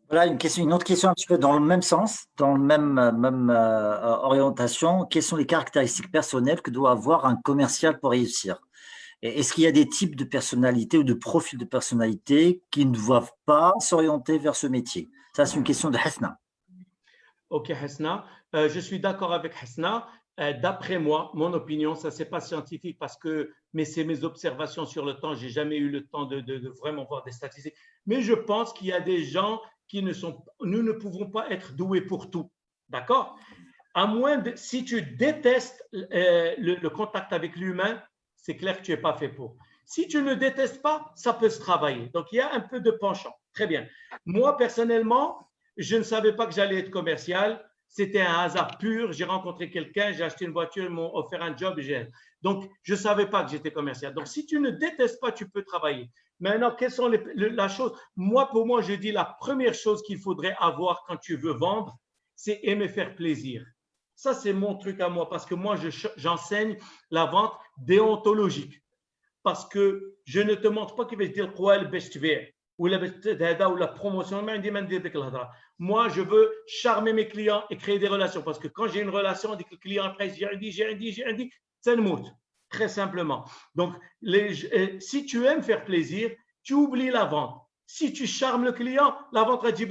Voilà une autre question un petit peu dans le même sens, dans le même orientation. Quelles sont les caractéristiques personnelles que doit avoir un commercial pour réussir? Et est-ce qu'il y a des types de personnalités ou de profils de personnalité qui ne doivent pas s'orienter vers ce métier? Ça, c'est une question de Hasna. Ok, Hasna. Je suis d'accord avec Hasna. D'après moi, mon opinion, ça c'est pas scientifique mais c'est mes observations sur le temps. J'ai jamais eu le temps de vraiment voir des statistiques. Mais je pense qu'il y a des gens nous ne pouvons pas être doués pour tout. D'accord? À moins si tu détestes le contact avec l'humain, c'est clair que tu n'es pas fait pour. Si tu ne détestes pas, ça peut se travailler. Donc, il y a un peu de penchant. Très bien. Moi, personnellement, je ne savais pas que j'allais être commercial. C'était un hasard pur. J'ai rencontré quelqu'un, j'ai acheté une voiture, ils m'ont offert un job. Donc, je ne savais pas que j'étais commercial. Donc, si tu ne détestes pas, tu peux travailler. Maintenant, quelles sont la chose? Pour moi, je dis la première chose qu'il faudrait avoir quand tu veux vendre, c'est aimer faire plaisir. Ça, c'est mon truc à moi parce que moi, j'enseigne la vente déontologique. Parce que je ne te montre pas qui va te dire quoi le best ou la promotion. Moi, je veux charmer mes clients et créer des relations. Parce que quand j'ai une relation avec le client, après, j'ai un dit, c'est le mot. Très simplement. Donc, si tu aimes faire plaisir, tu oublies la vente. Si tu charmes le client, la vente va dire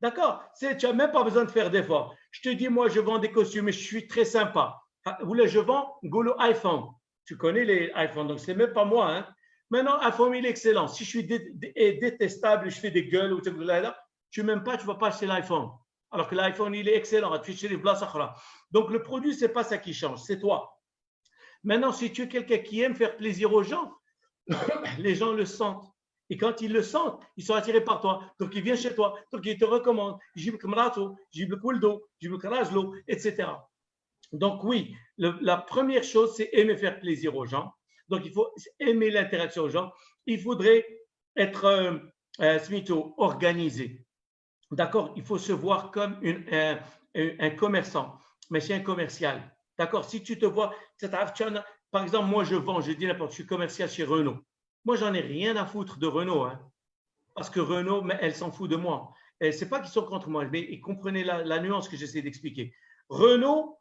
d'accord? Tu n'as même pas besoin de faire d'efforts. Je te dis, moi, je vends des costumes et je suis très sympa. Je vends Golo iPhone. Tu connais les iPhones, donc ce n'est même pas moi. Hein? Maintenant, iPhone, il est excellent. Si je suis détestable, je fais des gueules, tu m'aimes pas, tu ne vas pas acheter l'iPhone. Alors que l'iPhone, il est excellent. Tu fais les donc, le produit, ce n'est pas ça qui change, c'est toi. Maintenant, si tu es quelqu'un qui aime faire plaisir aux gens, les gens le sentent. Et quand ils le sentent, ils sont attirés par toi. Donc, ils viennent chez toi. Donc, ils te recommandent. Etc. Donc, oui, la première chose, c'est aimer faire plaisir aux gens. Donc, il faut aimer l'interaction aux gens. Il faudrait être organisé. D'accord? Il faut se voir comme un commerçant, mais c'est un commercial. D'accord? Si tu te vois, par exemple, moi, je dis n'importe, je suis commercial chez Renault. Moi, j'en ai rien à foutre de Renault, hein, parce que Renault, elle s'en fout de moi. Ce n'est pas qu'ils sont contre moi, mais comprenez la nuance que j'essaie d'expliquer. Renault,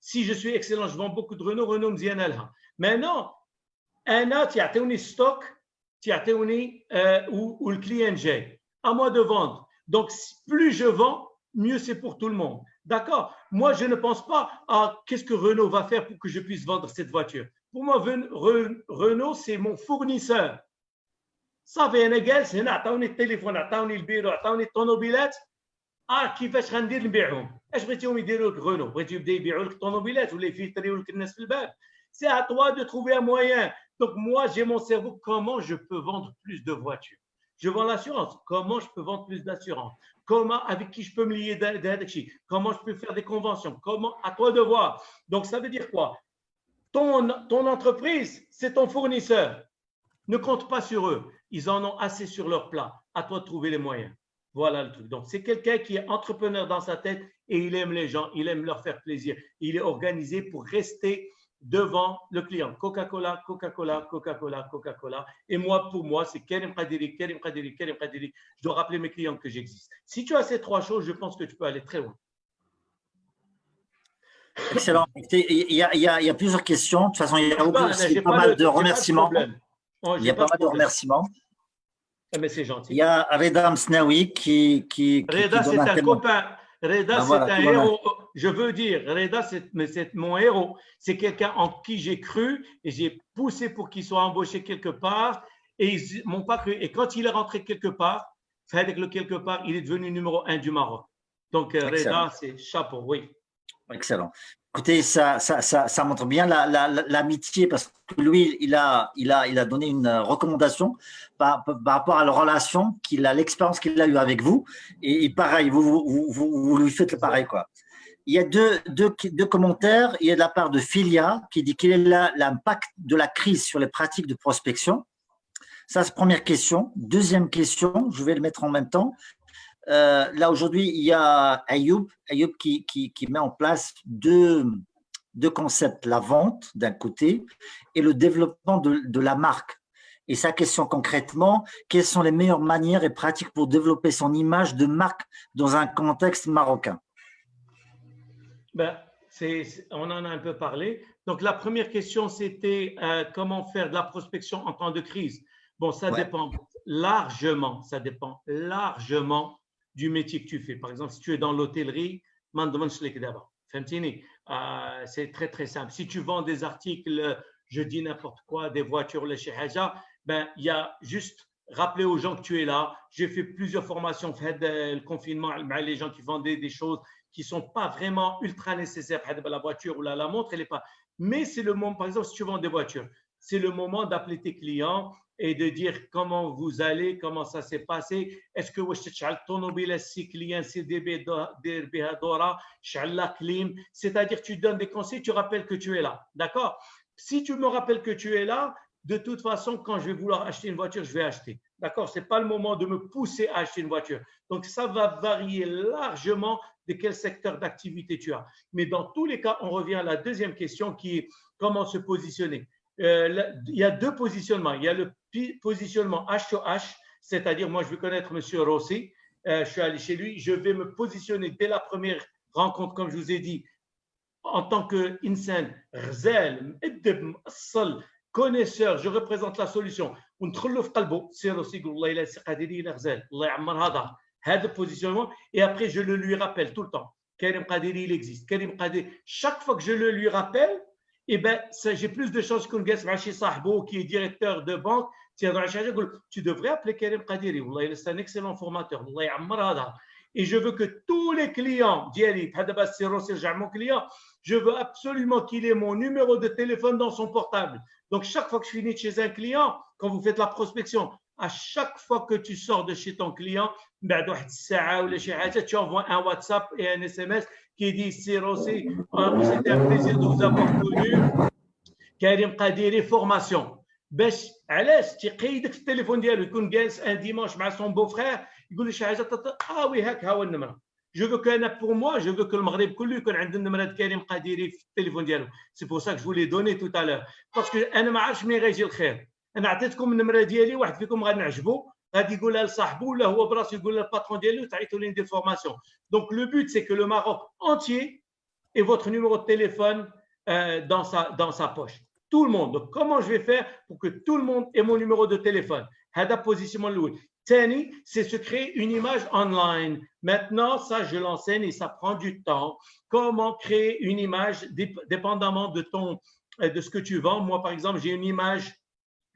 si je suis excellent, je vends beaucoup de Renault, Renault me dit maintenant, tu as un stock, tu as ou le client j'ai. À moi de vendre. Donc, plus je vends, mieux c'est pour tout le monde. D'accord? Moi, je ne pense pas à qu'est-ce que Renault va faire pour que je puisse vendre cette voiture. Pour moi, Renault, c'est mon fournisseur. Ça fait un égal, c'est عطاوني التليفون, عطاوني البيرو, عطاوني الطوموبيلات. كيفاش غندير نبيعهم؟ اش بغيتيهم يديروا لك غونو؟ بغيتيهم يبداو يبيعوا لك الطوموبيلات ولا يفلتريو لك الناس في الباب؟ C'est à toi de trouver un moyen. Donc, moi, j'ai mon cerveau. Comment je peux vendre plus de voitures? Je vends l'assurance. Comment je peux vendre plus d'assurance? Comment, avec qui je peux me lier d'Adekchi? Comment je peux faire des conventions? Comment? À toi de voir. Donc, ça veut dire quoi? Ton entreprise, c'est ton fournisseur. Ne compte pas sur eux. Ils en ont assez sur leur plat. À toi de trouver les moyens. Voilà le truc. Donc, c'est quelqu'un qui est entrepreneur dans sa tête et il aime les gens, il aime leur faire plaisir. Il est organisé pour rester devant le client. Coca-Cola, Coca-Cola, Coca-Cola, Coca-Cola. Et moi, pour moi, c'est Karim Khadiri, Karim Khadiri, Karim Khadiri. Je dois rappeler mes clients que j'existe. Si tu as ces trois choses, je pense que tu peux aller très loin. Excellent. Il y a plusieurs questions. De toute façon, il y a aussi pas mal de remerciements. Il y a pas mal de remerciements. Mais c'est gentil. Il y a Reda Msnaoui qui Reda, c'est un copain. Reda, c'est un héros. Je veux dire, Reda, c'est mon héros. C'est quelqu'un en qui j'ai cru et j'ai poussé pour qu'il soit embauché quelque part. et ils m'ont pas cru. Et quand il est rentré quelque part, avec le quelque part, il est devenu numéro 1 du Maroc. Donc, Reda, c'est chapeau, oui. Excellent. Écoutez, ça montre bien l'amitié parce que lui, il a donné une recommandation par rapport à la relation l'expérience qu'il a eue avec vous. Et pareil, vous lui faites le pareil, quoi. Il y a deux commentaires. Il y a de la part de Filia qui dit quel est l'impact de la crise sur les pratiques de prospection. Ça, c'est la première question. Deuxième question, je vais le mettre en même temps. Là, aujourd'hui, il y a Ayoub qui met en place deux concepts, la vente d'un côté et le développement de la marque. Et sa question concrètement, quelles sont les meilleures manières et pratiques pour développer son image de marque dans un contexte marocain? On en a un peu parlé. Donc, la première question, c'était comment faire de la prospection en temps de crise. Bon, ça dépend largement du métier que tu fais. Par exemple, si tu es dans l'hôtellerie, c'est très, très simple. Si tu vends des articles, je dis n'importe quoi, des voitures, il y a juste rappeler aux gens que tu es là. J'ai fait plusieurs formations, le confinement, les gens qui vendaient des choses qui ne sont pas vraiment ultra nécessaires, la voiture ou la montre, elle n'est pas. Mais c'est le moment, par exemple, si tu vends des voitures, c'est le moment d'appeler tes clients et de dire comment vous allez, comment ça s'est passé. Est-ce que c'est-à-dire tu donnes des conseils, tu rappelles que tu es là. D'accord? Si tu me rappelles que tu es là, de toute façon, quand je vais vouloir acheter une voiture, je vais acheter. D'accord? Ce n'est pas le moment de me pousser à acheter une voiture. Donc, ça va varier largement de quel secteur d'activité tu as. Mais dans tous les cas, on revient à la deuxième question qui est comment se positionner. Il y a deux positionnements. Il y a le positionnement H2H, c'est-à-dire moi, je veux connaître M. Rossi. Je suis allé chez lui. Je vais me positionner dès la première rencontre, comme je vous ai dit, en tant qu'insan, Rzel, connaisseur, je représente la solution. هذا positionnement et après je le lui rappelle tout le temps. Karim Qadiri, il existe. Karim Qadiri, chaque fois que je le lui rappelle, eh ben, j'ai plus de chances qu'on gagne chez Sahbo qui est directeur de banque. Tu devrais appeler Karim Qadiri. C'est un excellent formateur. Et je veux que tous les clients, mon client, je veux absolument qu'il ait mon numéro de téléphone dans son portable. Donc, chaque fois que je finis chez un client, quand vous faites la prospection, à chaque fois que tu sors de chez ton client, tu envoies un WhatsApp et un SMS qui dit c'est Rossi, c'était un plaisir de vous avoir connu. Karim Qadiri, formation. باش علاش تيقيدك في التليفون ديالو يكون جالس ان ديمانش مع son beau-frère يقول له شي حاجه وي هاك ها هو النمره. Je veux que pour moi, je veux que le Maghreb كله يكون عنده النمره ديال كريم قديري في التليفون ديالو. C'est pour ça que je vous l'ai donné tout à l'heure. Parce que انا ما عرفتش مين غيجي الخير. انا عطيتكم النمره ديالي واحد فيكم غادي نعجبو غادي يقولها لصاحبو ولا هو براسو يقول للباترون ديالو تعيطوا لي ندير فورماسيون. Donc le but c'est que le Maroc entier ait votre numéro de téléphone dans sa poche. Tout le monde. Donc, comment je vais faire pour que tout le monde ait mon numéro de téléphone? Hada positionnement loué. Tani, c'est se créer une image online. Maintenant, ça, je l'enseigne et ça prend du temps. Comment créer une image dépendamment de ce que tu vends. Moi, par exemple, j'ai une image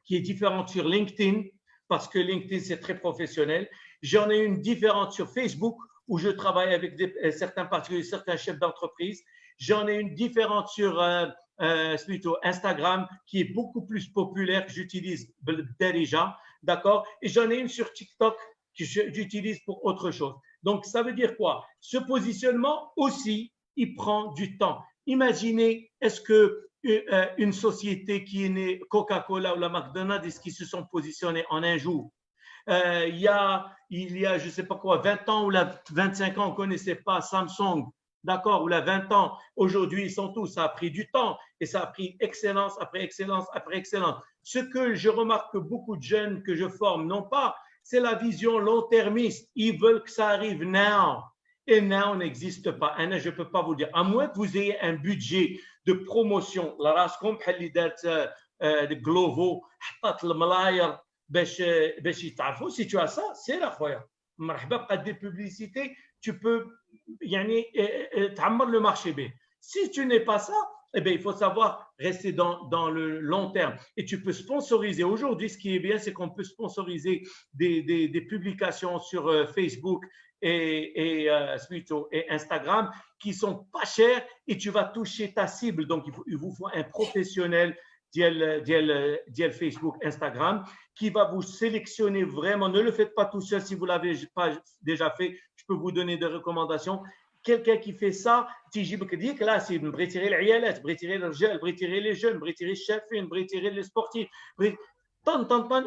qui est différente sur LinkedIn parce que LinkedIn, c'est très professionnel. J'en ai une différente sur Facebook où je travaille avec certains particuliers, certains chefs d'entreprise. J'en ai une différente sur plutôt Instagram qui est beaucoup plus populaire que j'utilise déjà, d'accord? Et j'en ai une sur TikTok que j'utilise pour autre chose. Donc, ça veut dire quoi? Ce positionnement aussi, il prend du temps. Imaginez, est-ce que une société qui est née, Coca-Cola ou la McDonald's, est-ce qu'ils se sont positionnés en un jour? Il y a, je ne sais pas quoi, 20 ans ou 25 ans, on ne connaissait pas Samsung. D'accord, ou là 20 ans, aujourd'hui ils sont tous, ça a pris du temps et ça a pris excellence après excellence après excellence. Ce que je remarque que beaucoup de jeunes que je forme n'ont pas, c'est la vision long-termiste. Ils veulent que ça arrive now. Et now n'existe pas. Je ne peux pas vous dire, à moins que vous ayez un budget de promotion. La race comme de Glovo, si tu as ça, c'est la khoya. Des publicités, tu peux تعمر le marché B. Si tu n'es pas ça, eh bien, il faut savoir rester dans le long terme. Et tu peux sponsoriser. Aujourd'hui, ce qui est bien, c'est qu'on peut sponsoriser des publications sur Facebook et Instagram qui sont pas chères et tu vas toucher ta cible. Donc, il vous faut un professionnel d'IL Facebook, Instagram, qui va vous sélectionner vraiment. Ne le faites pas tout seul si vous ne l'avez pas déjà fait. Je peux vous donner des recommandations. Quelqu'un qui fait ça, تيجيبك ديك là, c'est بغي tirer العيالات, بغي tirer الرجال, بغي tirer les jeunes, بغي tirer الشافين, بغي tirer les sportifs,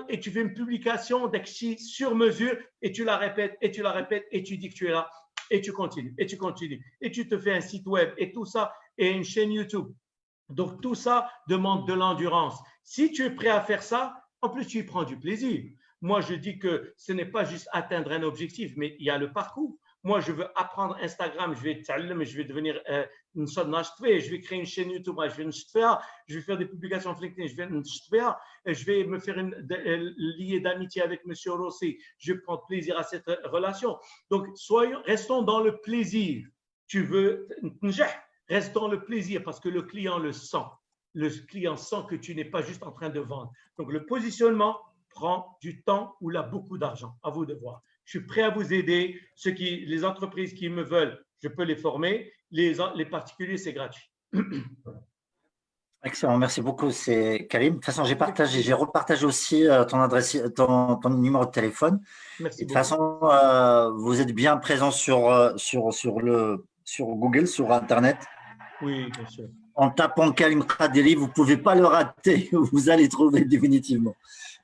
et tu fais une publication d'Akshi sur mesure et tu la répètes et tu la répètes et tu dis que tu es là et tu continues et tu continues et tu te fais un site web et tout ça et une chaîne YouTube. Donc tout ça demande de l'endurance. Si tu es prêt à faire ça, en plus tu y prends du plaisir. Moi je dis que ce n'est pas juste atteindre un objectif, mais il y a le parcours. Moi, je veux apprendre Instagram, je vais devenir une sorte de je vais créer une chaîne YouTube, je vais faire des publications LinkedIn, je vais me faire lier d'amitié avec M. Rossi, je vais prendre plaisir à cette relation. Donc, restons dans le plaisir. Tu veux, reste dans le plaisir parce que le client le sent. Le client sent que tu n'es pas juste en train de vendre. Donc, le positionnement prend du temps ou là beaucoup d'argent. À vous de voir. Je suis prêt à vous aider. Les entreprises qui me veulent, je peux les former. Les particuliers, c'est gratuit. Excellent, merci beaucoup, c'est Karim. De toute façon, j'ai repartagé aussi ton adresse, ton numéro de téléphone. Merci Et de toute beaucoup. façon, vous êtes bien présent sur Google, sur Internet. Oui, bien sûr. En tapant Karim Khadiri, vous ne pouvez pas le rater, vous allez trouver définitivement.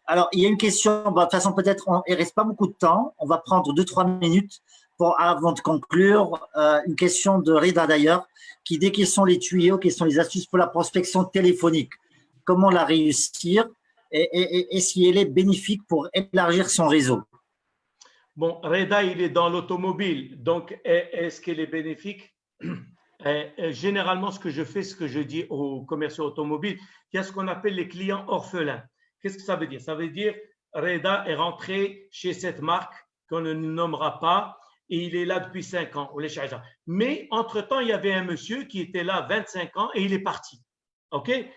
Alors, il y a une question, de toute façon, peut-être, il ne reste pas beaucoup de temps. On va prendre 2-3 minutes avant de conclure. Une question de Rida d'ailleurs, qui dit quels sont les tuyaux, quelles sont les astuces pour la prospection téléphonique, comment la réussir et si elle est bénéfique pour élargir son réseau. Bon, Reda, il est dans l'automobile, donc est-ce qu'elle est bénéfique? Généralement, ce que je fais, ce que je dis aux commerciaux automobiles, il y a ce qu'on appelle les clients orphelins. Qu'est-ce que ça veut dire? Ça veut dire Reda est rentré chez cette marque qu'on ne nommera pas et il est là depuis 5 ans. Mais entre-temps, il y avait un monsieur qui était là 25 ans et il est parti. OK? Et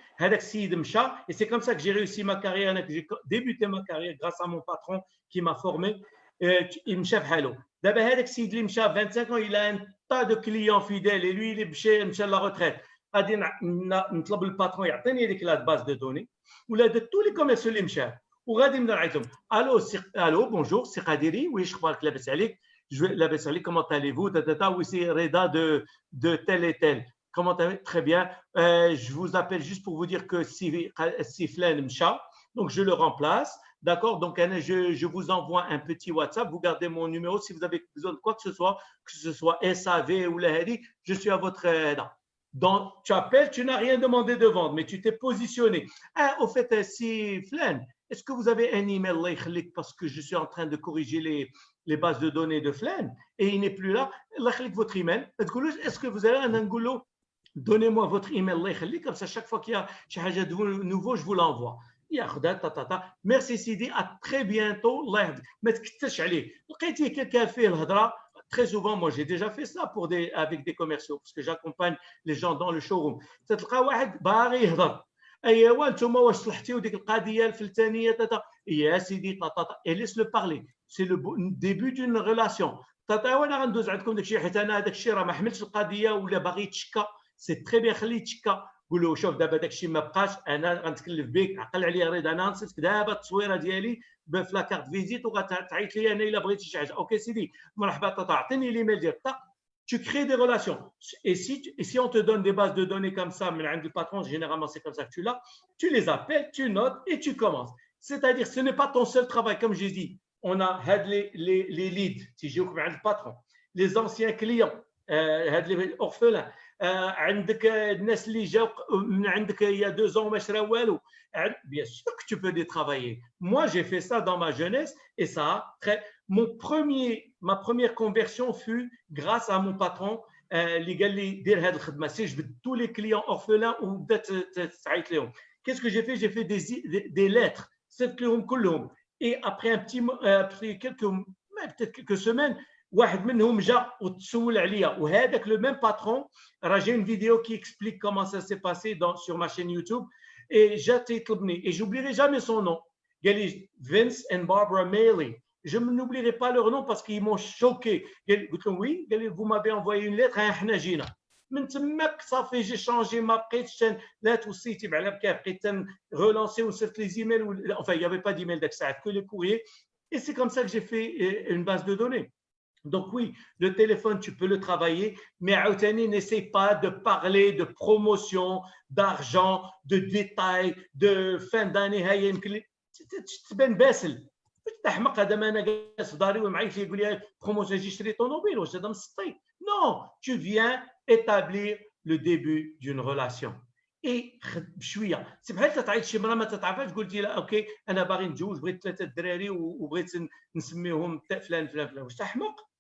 c'est comme ça que j'ai réussi ma carrière, que j'ai débuté ma carrière grâce à mon patron qui m'a formé. Il me chef hello. D'abord, هذاك السيد اللي مشى 25 ans, il a un tas de clients fidèles et lui, il est مشى à la retraite. غادي نطلب الباترون يعطيني هذيك لا باز دو دوني ولا de tous les commerciaux اللي مشاو وغادي نبدا نعيطهم الو بونجور سي قادري واش اخبارك لاباس عليك لاباس عليك comment allez-vous oui c'est Reda de tel et tel comment allez-vous très bien je vous appelle juste pour vous dire que si Flen مشى donc je le remplace. D'accord, donc je vous envoie un petit WhatsApp, vous gardez mon numéro si vous avez besoin de quoi que ce soit SAV ou la HERI, je suis à votre aide. Donc, tu appelles, tu n'as rien demandé de vendre, mais tu t'es positionné. Ah, au fait, si Flan, est-ce que vous avez un email parce que je suis en train de corriger les bases de données de Flan et il n'est plus là, votre email. Est-ce que vous avez un angulo? Donnez-moi votre email, comme ça, chaque fois qu'il y a un de nouveau, je vous l'envoie. Merci Sidi, à très bientôt. ما تكتش عليه لقيتي quelqu'un fait الهضره. Très souvent, moi, j'ai déjà fait ça avec des commerciaux parce que j'accompagne les gens dans le showroom. تلقى واحد باغي يهضر ايوا انتم واش صلحتيو ديك القضيه الفلانيه يا سيدي et laisse le parler. C'est le début d'une relation. وانا غندوز عندكم داك الشيء حيت انا هذاك الشيء راه ما حملتش القضيه ولا باغي يتشكى. C'est très bien خليه يتشكى. قول له شوف دابا داك الشيء ما بقاش انا غنتكلف بك عقل عليا رضا انا نصيفك دابا التصويره ديالي في لاكارت فيزيت وغتعيط لي انا الا بغيتي شي حاجه اوكي سيدي مرحبا تعطيني الايميل ديالك tu crées des relations et si on te donne des bases de données comme ça mais عند patron généralement c'est comme ça que tu l'as tu les appelles tu notes et tu commences c'est-à-dire ce n'est pas ton seul travail comme j'ai dit on a les leads تيجيوك عند patron les anciens clients هاد les orphelins عندك الناس اللي جاو من عندك il y a 2 ans ما شراو والو. Bien sûr que tu peux les travailler. Moi, j'ai fait ça dans ma jeunesse et ça ma première conversion fut grâce à mon patron اللي قال لي دير هذه الخدمه سي جبد tous les clients orphelins وبدات تعيط لهم. Qu'est-ce que j'ai fait? J'ai fait des lettres صيفط لهم كلهم et après peut-être quelques semaines واحد منهم جا وتسول عليا وهذاك لو ميم باترون راه جا une vidéo qui explique comment ça s'est passé sur ma chaîne YouTube et جا تيطلبني et j'oublierai jamais son nom قال لي Vince and Barbara Maley. Je n'oublierai pas leur nom parce qu'ils m'ont choqué. قلت لهم oui, vous m'avez envoyé une lettre احنا جينا من تماك صافي جي شانجي ما بقيتش لا توصيتي على بكا بقيت ريلانسي وصرت لي زيميل enfin il y avait pas d'email داك الساعه que les courriers et c'est comme ça que j'ai fait une base de données. Donc oui, le téléphone, tu peux le travailler, mais عاوتاني n'essaie pas de parler de promotion, d'argent, de détails, de fin d'année. هاي يمكن تبان باسل تحمق هذا ما انا جالس في داري ومعيش يقول لي بروموسيون جي شري طوموبيل واش هذا مسطي. Non, tu viens établir le début d'une relation. اي بشويه سي بحال تعيط شي مرا ما تتعرفهاش قلتي لا اوكي انا باغي نتزوج بغيت 3 دراري وبغيت نسميهم فلان فلان فلان واش تحمق.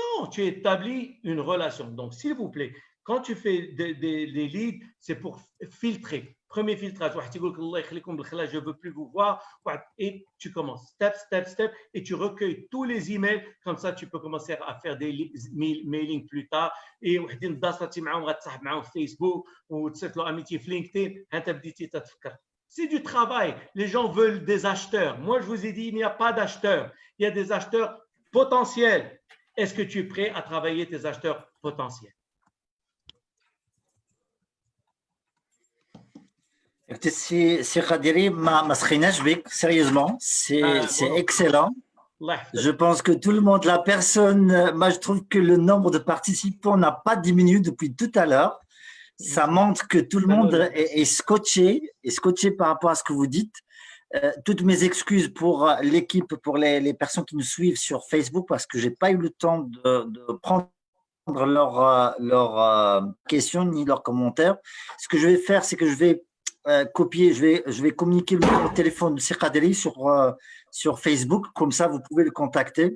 Non, tu établis une relation. Donc, s'il vous plaît, quand tu fais des leads, c'est pour filtrer. Premier filtrage, je ne veux plus vous voir. Et tu commences step, step, step, et tu recueilles tous les emails. Comme ça, tu peux commencer à faire des mailings plus tard. Et Facebook, ou amitié LinkedIn, c'est du travail. Les gens veulent des acheteurs. Moi, je vous ai dit, il n'y a pas d'acheteurs. Il y a des acheteurs potentiels. Est-ce que tu es prêt à travailler tes acheteurs potentiels? C'est Khadiri, ma sérieusement, c'est excellent. Je pense que tout le monde, la personne, moi je trouve que le nombre de participants n'a pas diminué depuis tout à l'heure. Ça montre que tout le monde est scotché par rapport à ce que vous dites. Toutes mes excuses pour l'équipe, pour les personnes qui nous suivent sur Facebook, parce que je n'ai pas eu le temps de prendre leurs questions ni leurs commentaires. Ce que je vais faire, c'est que je vais copier, je vais communiquer le numéro de téléphone de Khadiri sur Facebook, comme ça vous pouvez le contacter.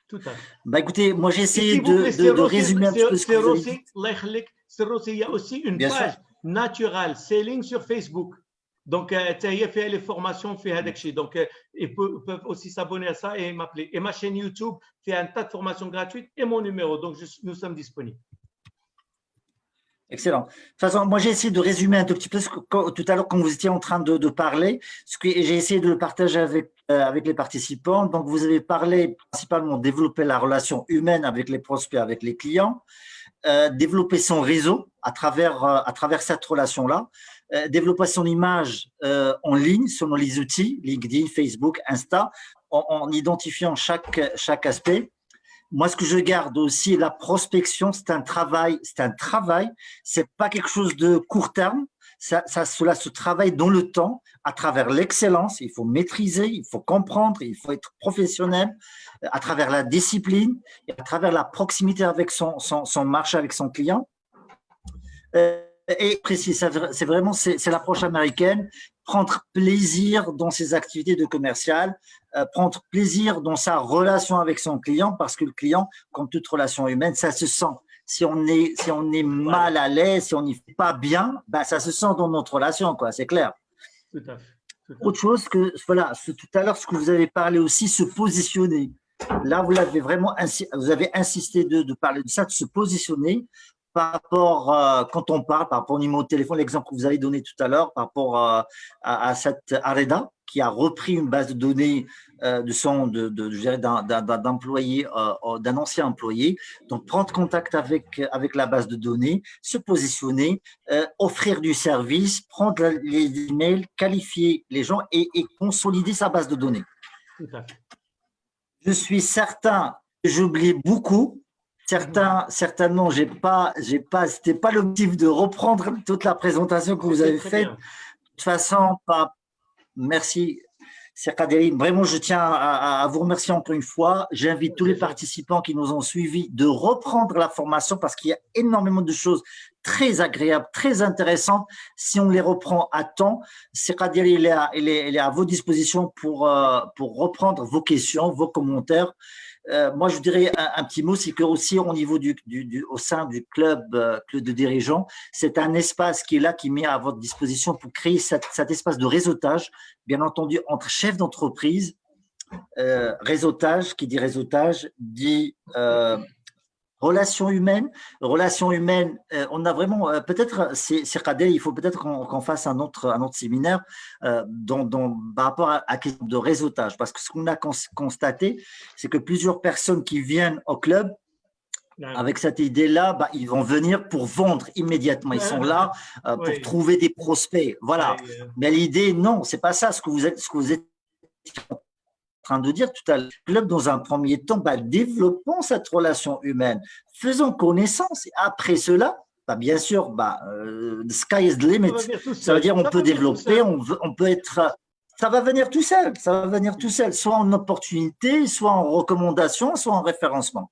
Tout à fait. Bah écoutez, moi j'ai essayé de résumer un petit peu ce que vous avez dit. Il y a aussi une page Natural Selling sur Facebook. Donc, il y a les formations fait avec chez. Donc, ils peuvent aussi s'abonner à ça et m'appeler. Et ma chaîne YouTube fait un tas de formations gratuites et mon numéro. Donc, nous sommes disponibles. Excellent. De toute façon, moi, j'ai essayé de résumer un tout petit peu tout à l'heure quand vous étiez en train de parler. J'ai essayé de le partager avec les participants. Donc, vous avez parlé principalement de développer la relation humaine avec les prospects, avec les clients, développer son réseau à travers cette relation-là, développer son image en ligne selon les outils, LinkedIn, Facebook, Insta, en identifiant chaque aspect. Moi, ce que je garde aussi, la prospection, c'est un travail, c'est pas quelque chose de court terme. Cela se travaille dans le temps, à travers l'excellence. Il faut maîtriser, il faut comprendre, il faut être professionnel, à travers la discipline, et à travers la proximité avec son marché, avec son client. Et précis, c'est vraiment l'approche américaine. Prendre plaisir dans ses activités de commercial, prendre plaisir dans sa relation avec son client, parce que le client, comme toute relation humaine, ça se sent. Si on est mal à l'aise, si on n'y fait pas bien, ben ça se sent dans notre relation, quoi. C'est clair. Tout à fait. Autre chose que, voilà, tout à l'heure, ce que vous avez parlé aussi, se positionner. Là, vous avez insisté de parler de ça, de se positionner. Par rapport, quand on parle, par rapport au numéro de téléphone, l'exemple que vous avez donné tout à l'heure, par rapport à cette Areda qui a repris une base de données d'un employé, d'un ancien employé. Donc, prendre contact avec la base de données, se positionner, offrir du service, prendre les emails, qualifier les gens et consolider sa base de données. Je suis certain que j'oublie beaucoup. Certainement, c'était pas l'objectif de reprendre toute la présentation que vous avez faite. De toute façon, merci, c'est Khadiri. Vraiment, je tiens à vous remercier encore une fois. J'invite tous les participants qui nous ont suivis de reprendre la formation parce qu'il y a énormément de choses très agréables, très intéressantes. Si on les reprend à temps, c'est Khadiri, il est à vos dispositions pour reprendre vos questions, vos commentaires. Moi, je dirais un petit mot, c'est que aussi au niveau au sein du club de dirigeants, c'est un espace qui est là, qui met à votre disposition pour créer cet espace de réseautage, bien entendu, entre chefs d'entreprise, réseautage, qui dit réseautage, dit relations humaines. Relations humaines, on a vraiment, peut-être, c'est Kadel, il faut peut-être qu'on fasse un autre séminaire par rapport à la question de réseautage. Parce que ce qu'on a constaté, c'est que plusieurs personnes qui viennent au club, avec cette idée-là, ils vont venir pour vendre immédiatement. Ils sont là pour trouver des prospects. Voilà. Mais l'idée, non, c'est pas ça. Ce que vous êtes en train de dire tout à l'heure, le club, dans un premier temps, développons cette relation humaine, faisons connaissance. Et après cela, bien sûr, the sky is the limit. Ça veut dire on peut développer, on peut être. Ça va venir tout seul. Ça va venir tout seul, soit en opportunité, soit en recommandation, soit en référencement.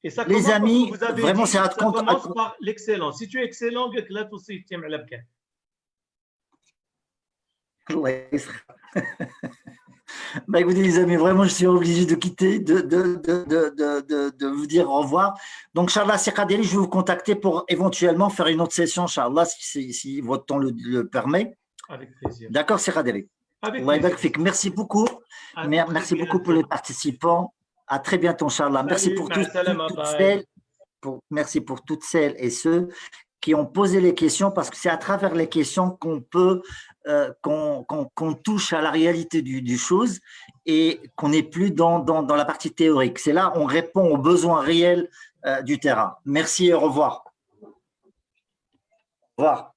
Et ça les amis, vous avez vraiment, dit, ça commence par l'excellence. Si tu es excellent, là aussi, tu aimes la écoutez, les amis, vraiment, je suis obligé de quitter, de vous dire au revoir. Donc, Inch'Allah, c'est Kadeli, je vais vous contacter pour éventuellement faire une autre session, Inch'Allah, si votre temps le permet. Avec plaisir. D'accord, c'est Kadeli. Merci beaucoup. Merci beaucoup pour les participants. À très bientôt, Inch'Allah. Merci pour toutes celles et ceux qui ont posé les questions, parce que c'est à travers les questions qu'on peut qu'on touche à la réalité du chose et qu'on n'est plus dans la partie théorique. C'est là on répond aux besoins réels du terrain. Merci et au revoir. Au revoir.